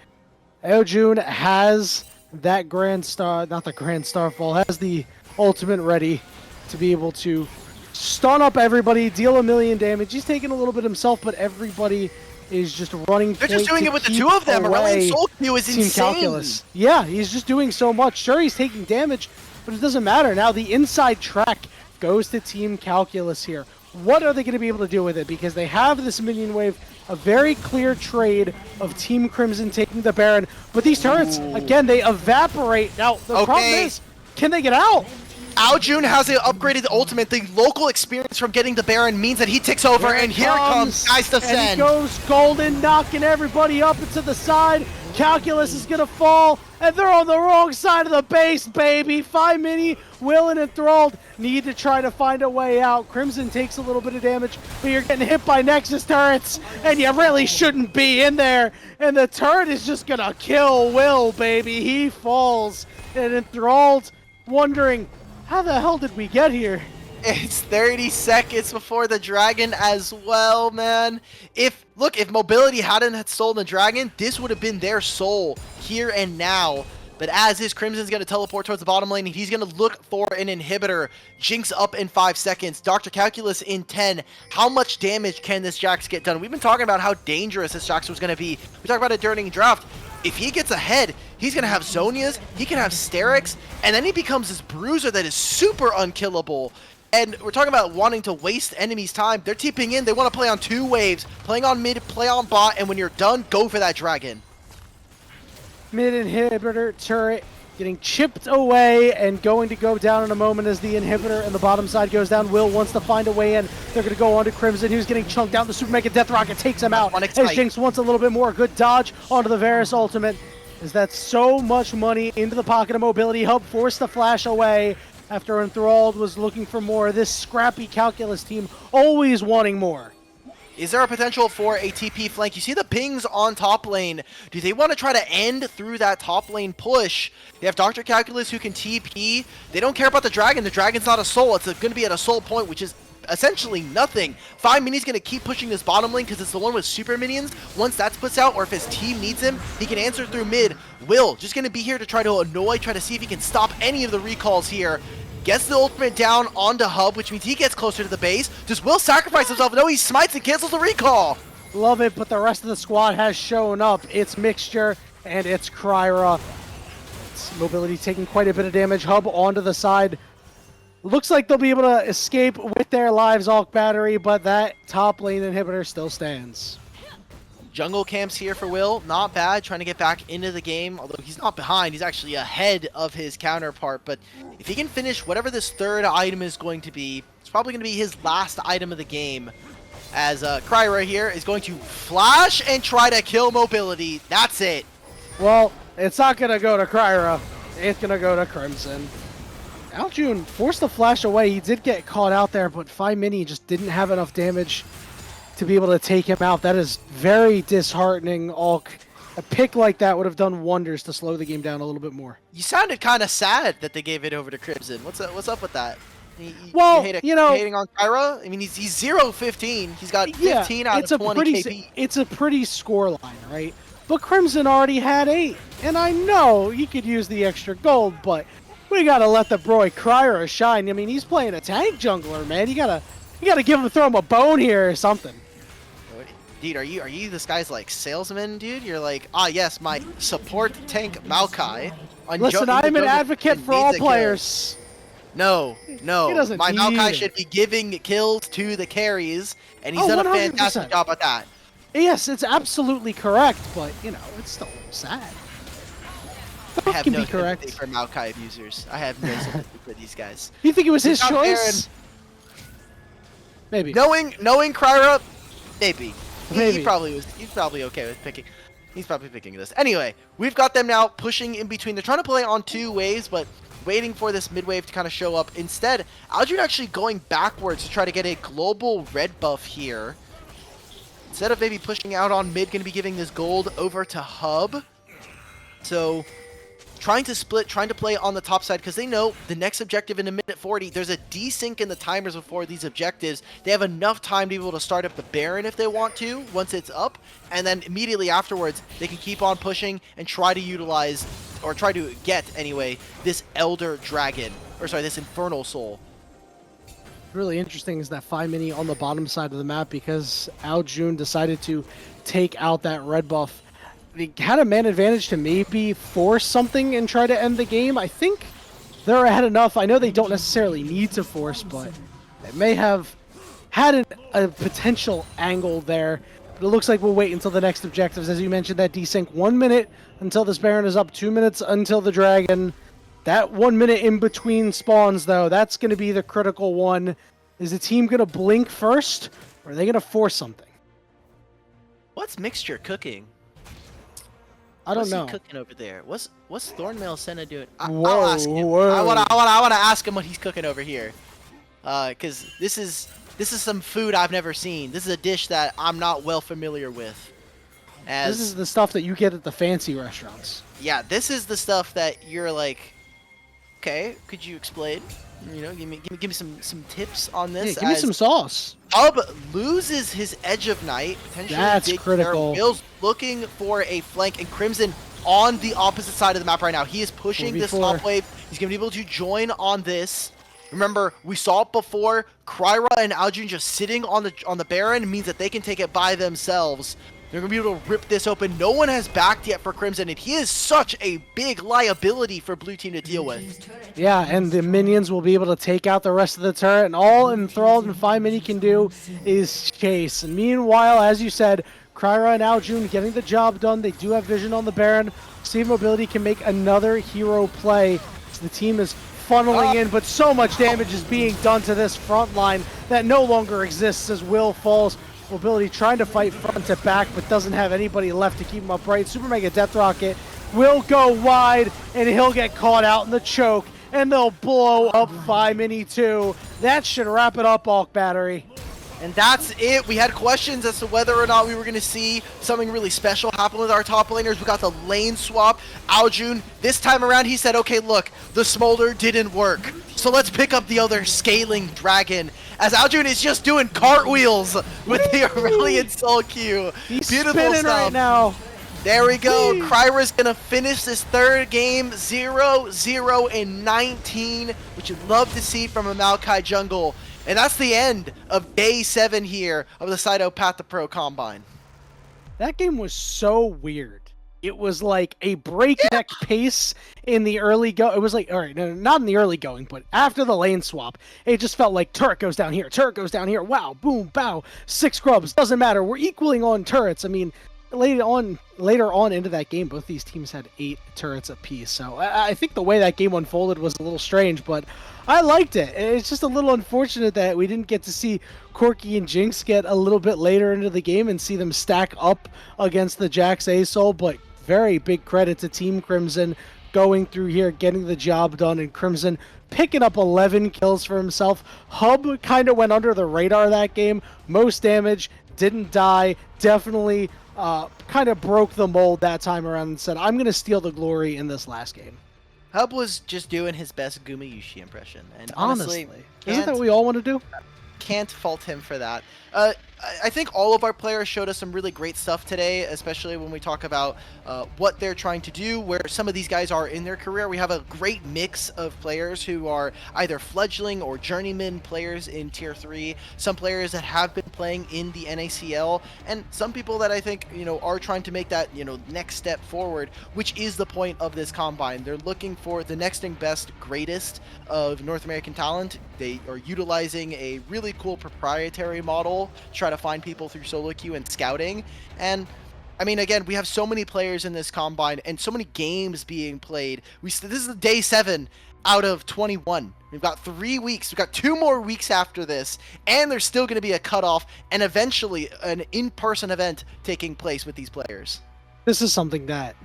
Aljun has that Grand Star, not the Grand Starfall, has the ultimate ready to be able to stun up everybody, deal 1,000,000 damage. He's taking a little bit himself, but everybody is just running. They're just doing it with the two of them. Aurelian Soul Q is insane. Calculus. Yeah, he's just doing so much. Sure, he's taking damage, but it doesn't matter. Now the inside track goes to Team Calculus here. What are they going to be able to do with it? Because they have this minion wave, a very clear trade of Team Crimson taking the Baron. But these turrets, again, they evaporate. Now, the problem is, can they get out? Aljun has an upgraded ultimate. The local experience from getting the Baron means that he takes over, and here comes Geist of Sen. And he goes golden, knocking everybody up into the side. Calculus is going to fall, and they're on the wrong side of the base, baby. Phi Mini, Will, and Enthralled need to try to find a way out. Crimson takes a little bit of damage, but you're getting hit by Nexus turrets, and you really shouldn't be in there. And the turret is just going to kill Will, baby. He falls, and Enthralled wondering, how the hell did we get here? It's 30 seconds before the dragon as well, man. If Mobility hadn't stolen the dragon, this would have been their soul here and now. But as is, Crimson's going to teleport towards the bottom lane, and he's going to look for an inhibitor. Jinx up in 5 seconds. Dr. Calculus in 10. How much damage can this Jax get done? We've been talking about how dangerous this Jax was going to be. We talked about it during draft. If he gets ahead, he's going to have Zonias, he can have Sterix, and then he becomes this bruiser that is super unkillable. And we're talking about wanting to waste enemies' time. They're TPing in. They want to play on 2 waves. Playing on mid, play on bot, and when you're done, go for that dragon. Mid inhibitor turret getting chipped away and going to go down in a moment as the inhibitor and the bottom side goes down. Will wants to find a way in. They're going to go on to Crimson, who's getting chunked down. The Super Mega Death Rocket takes him out. As Jinx wants a little bit more. Good dodge onto the Varus ultimate. Is that so much money into the pocket of Mobility Hub, forced the flash away after Enthralled was looking for more. This scrappy Calculus team always wanting more. Is there a potential for a TP flank? You see the pings on top lane. Do they want to try to end through that top lane push? They have Dr. Calculus who can TP. They don't care about the dragon. The dragon's not a soul. It's going to be at a soul point, which is essentially nothing. 5Mini's going to keep pushing this bottom lane because it's the one with super minions. Once that's puts out, or if his team needs him, he can answer through mid. Will just going to be here to try to annoy, try to see if he can stop any of the recalls here. Gets the ultimate down onto Hub, which means he gets closer to the base. Does Will sacrifice himself? No, he smites and cancels the recall. Love it, but the rest of the squad has shown up. It's Mixture and it's Kryra. It's Mobility taking quite a bit of damage. Hub onto the side. Looks like they'll be able to escape with their lives, Alk Battery, but that top lane inhibitor still stands. Jungle camps here for Will, not bad, trying to get back into the game, although he's not behind, he's actually ahead of his counterpart, but if he can finish whatever this third item is going to be, it's probably going to be his last item of the game, as Kryra here is going to flash and try to kill Mobility. That's it. Well, it's not going to go to Kryra, it's going to go to Crimson. Aljun forced the flash away, he did get caught out there, but 5Mini just didn't have enough damage to be able to take him out. That is very disheartening, Alk. A pick like that would have done wonders to slow the game down a little bit more. You sounded kind of sad that they gave it over to Crimson. What's up with that? Well, you know, hating on Kyra? I mean, he's 0-15. He's got 15 out of 20 KP. It's a pretty score line, right? But Crimson already had 8. And I know you could use the extra gold, but we got to let the boy Kryra shine. I mean, he's playing a tank jungler, man. You got to throw him a bone here or something. Dude, are you this guy's like salesman, dude? You're like, ah, yes, my support tank Maokai. Listen, I'm an advocate for all players. No, my Maokai it. should be giving kills to the carries, and he's done a 100%. fantastic job at that. Yes, it's absolutely correct, but you know, it's still sad. I have can no be correct sympathy for Maokai abusers. I have no sympathy for these guys. You think it was his He's out there choice? Maybe. Knowing Kryra, maybe. Maybe. He's probably okay with picking. He's probably picking this. Anyway, we've got them now pushing in between. They're trying to play on 2 waves, but waiting for this mid wave to kind of show up. Instead, Aljun actually going backwards to try to get a global red buff here. Instead of maybe pushing out on mid, going to be giving this gold over to Hub. So, trying to split, trying to play on the top side, because they know the next objective in a minute 40, there's a desync in the timers before these objectives. They have enough time to be able to start up the Baron if they want to, once it's up, and then immediately afterwards, they can keep on pushing and try to utilize, or try to get, anyway, this Elder Dragon, or sorry, this Infernal Soul. Really interesting is that 5Mini on the bottom side of the map, because Aljun decided to take out that red buff. They had a man advantage to maybe force something and try to end the game. I think they're ahead enough. I know they don't necessarily need to force, but they may have had a potential angle there. But it looks like we'll wait until the next objectives. As you mentioned, that desync, 1 minute until this Baron is up, 2 minutes until the Dragon. That 1 minute in between spawns, though, that's going to be the critical one. Is the team going to blink first, or are they going to force something? What's Mixture cooking? I don't know. What's he cooking over there? What's Thornmail Senna doing? Whoa, I'll ask him. whoa. I wanna ask him what he's cooking over here, because this is some food I've never seen. This is a dish that I'm not well familiar with. This is the stuff that you get at the fancy restaurants. Yeah, this is the stuff that you're like, okay, could you explain? You know, give me some tips on this. Yeah, give me some sauce. Hub loses his Edge of Night. Potentially That's dig critical. there. Will's looking for a flank, and Crimson on the opposite side of the map right now. He is pushing this 4v4. top wave. He's going to be able to join on this. Remember, we saw it before. Kryra and Aljun just sitting on the Baron means that they can take it by themselves. They're going to be able to rip this open. No one has backed yet for Crimson, and he is such a big liability for Blue Team to deal with. Yeah, and the minions will be able to take out the rest of the turret, and all Enthralled and 5Mini can do is chase. And meanwhile, as you said, Kryra and Aljun getting the job done. They do have vision on the Baron. Steve Mobility can make another hero play. So the team is funneling in, but so much damage is being done to this front line that no longer exists as Will falls. Mobility trying to fight front to back, but doesn't have anybody left to keep him upright. Super Mega Death Rocket will go wide, and he'll get caught out in the choke, and they'll blow up 5Mini too. That should wrap it up, Alk Battery. And that's it. We had questions as to whether or not we were going to see something really special happen with our top laners. We got the lane swap. Aljun, this time around, he said, okay, look, the Smolder didn't work. So let's pick up the other scaling dragon. As Aljun is just doing cartwheels with the Aurelion Soul Q. He's Beautiful spinning stuff. right now. There we go. Whee! Kryra's going to finish this third game 0-0-19, which you'd love to see from a Maokai jungle. And that's the end of day 7 here of the Saito Path2Pro Combine. That game was so weird. It was like a breakneck pace in the early go. It was like, all right, no, not in the early going, but after the lane swap, it just felt like turret goes down here, turret goes down here. Wow, boom, bow, 6 grubs. Doesn't matter. We're equaling on turrets. I mean, later on into that game, both these teams had 8 turrets apiece. So I think the way that game unfolded was a little strange, but I liked it. It's just a little unfortunate that we didn't get to see Corki and Jinx get a little bit later into the game and see them stack up against the Jax A-Soul, but very big credit to Team Crimson going through here, getting the job done, and Crimson picking up 11 kills for himself. Hub kind of went under the radar that game. Most damage, didn't die, definitely kind of broke the mold that time around and said, I'm going to steal the glory in this last game. Hub was just doing his best Gumayushi impression. And honestly, Isn't that what we all want to do? can't fault him for that. I think all of our players showed us some really great stuff today, especially when we talk about what they're trying to do, where some of these guys are in their career. We have a great mix of players who are either fledgling or journeyman players in Tier 3, some players that have been playing in the NACL, and some people that I think, are trying to make that, next step forward, which is the point of this Combine. They're looking for the next and best, greatest of North American talent. They are utilizing a really cool proprietary model to try to find people through solo queue and scouting. And I mean, again, we have so many players in this Combine and so many games being played. This is day 7 out of 21. We've got 3 weeks. We've got 2 more weeks after this, and there's still going to be a cutoff and eventually an in-person event taking place with these players. This is something that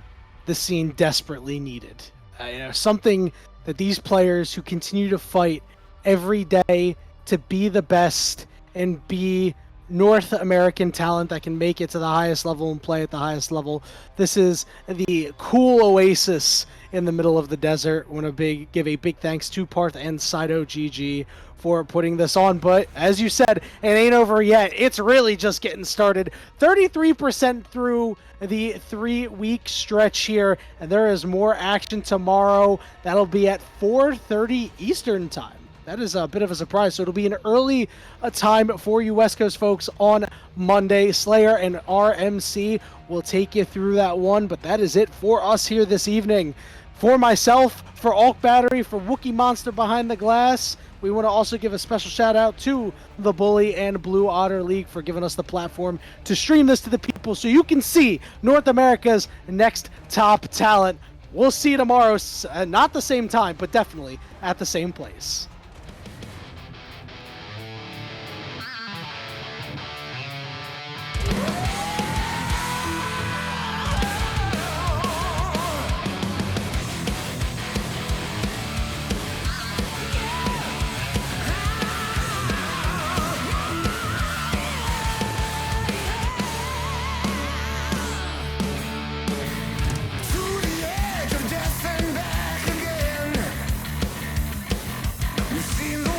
the scene desperately needed. Something that these players who continue to fight every day to be the best and be North American talent that can make it to the highest level and play at the highest level. This is the cool oasis in the middle of the desert. I want to give a big thanks to Path and Saito GG for putting this on. But as you said, it ain't over yet. It's really just getting started. 33% through the 3-week stretch here, and there is more action tomorrow. That'll be at 4:30 Eastern time. That is a bit of a surprise. So it'll be an early time for you West Coast folks on Monday. Slayer and RMC will take you through that one. But that is it for us here this evening. For myself, for Alk Battery, for Wookie Monster behind the glass, we want to also give a special shout out to the Bully and Blue Otter League for giving us the platform to stream this to the people so you can see North America's next top talent. We'll see you tomorrow, not the same time, but definitely at the same place. To the edge of death and back again. You've seen the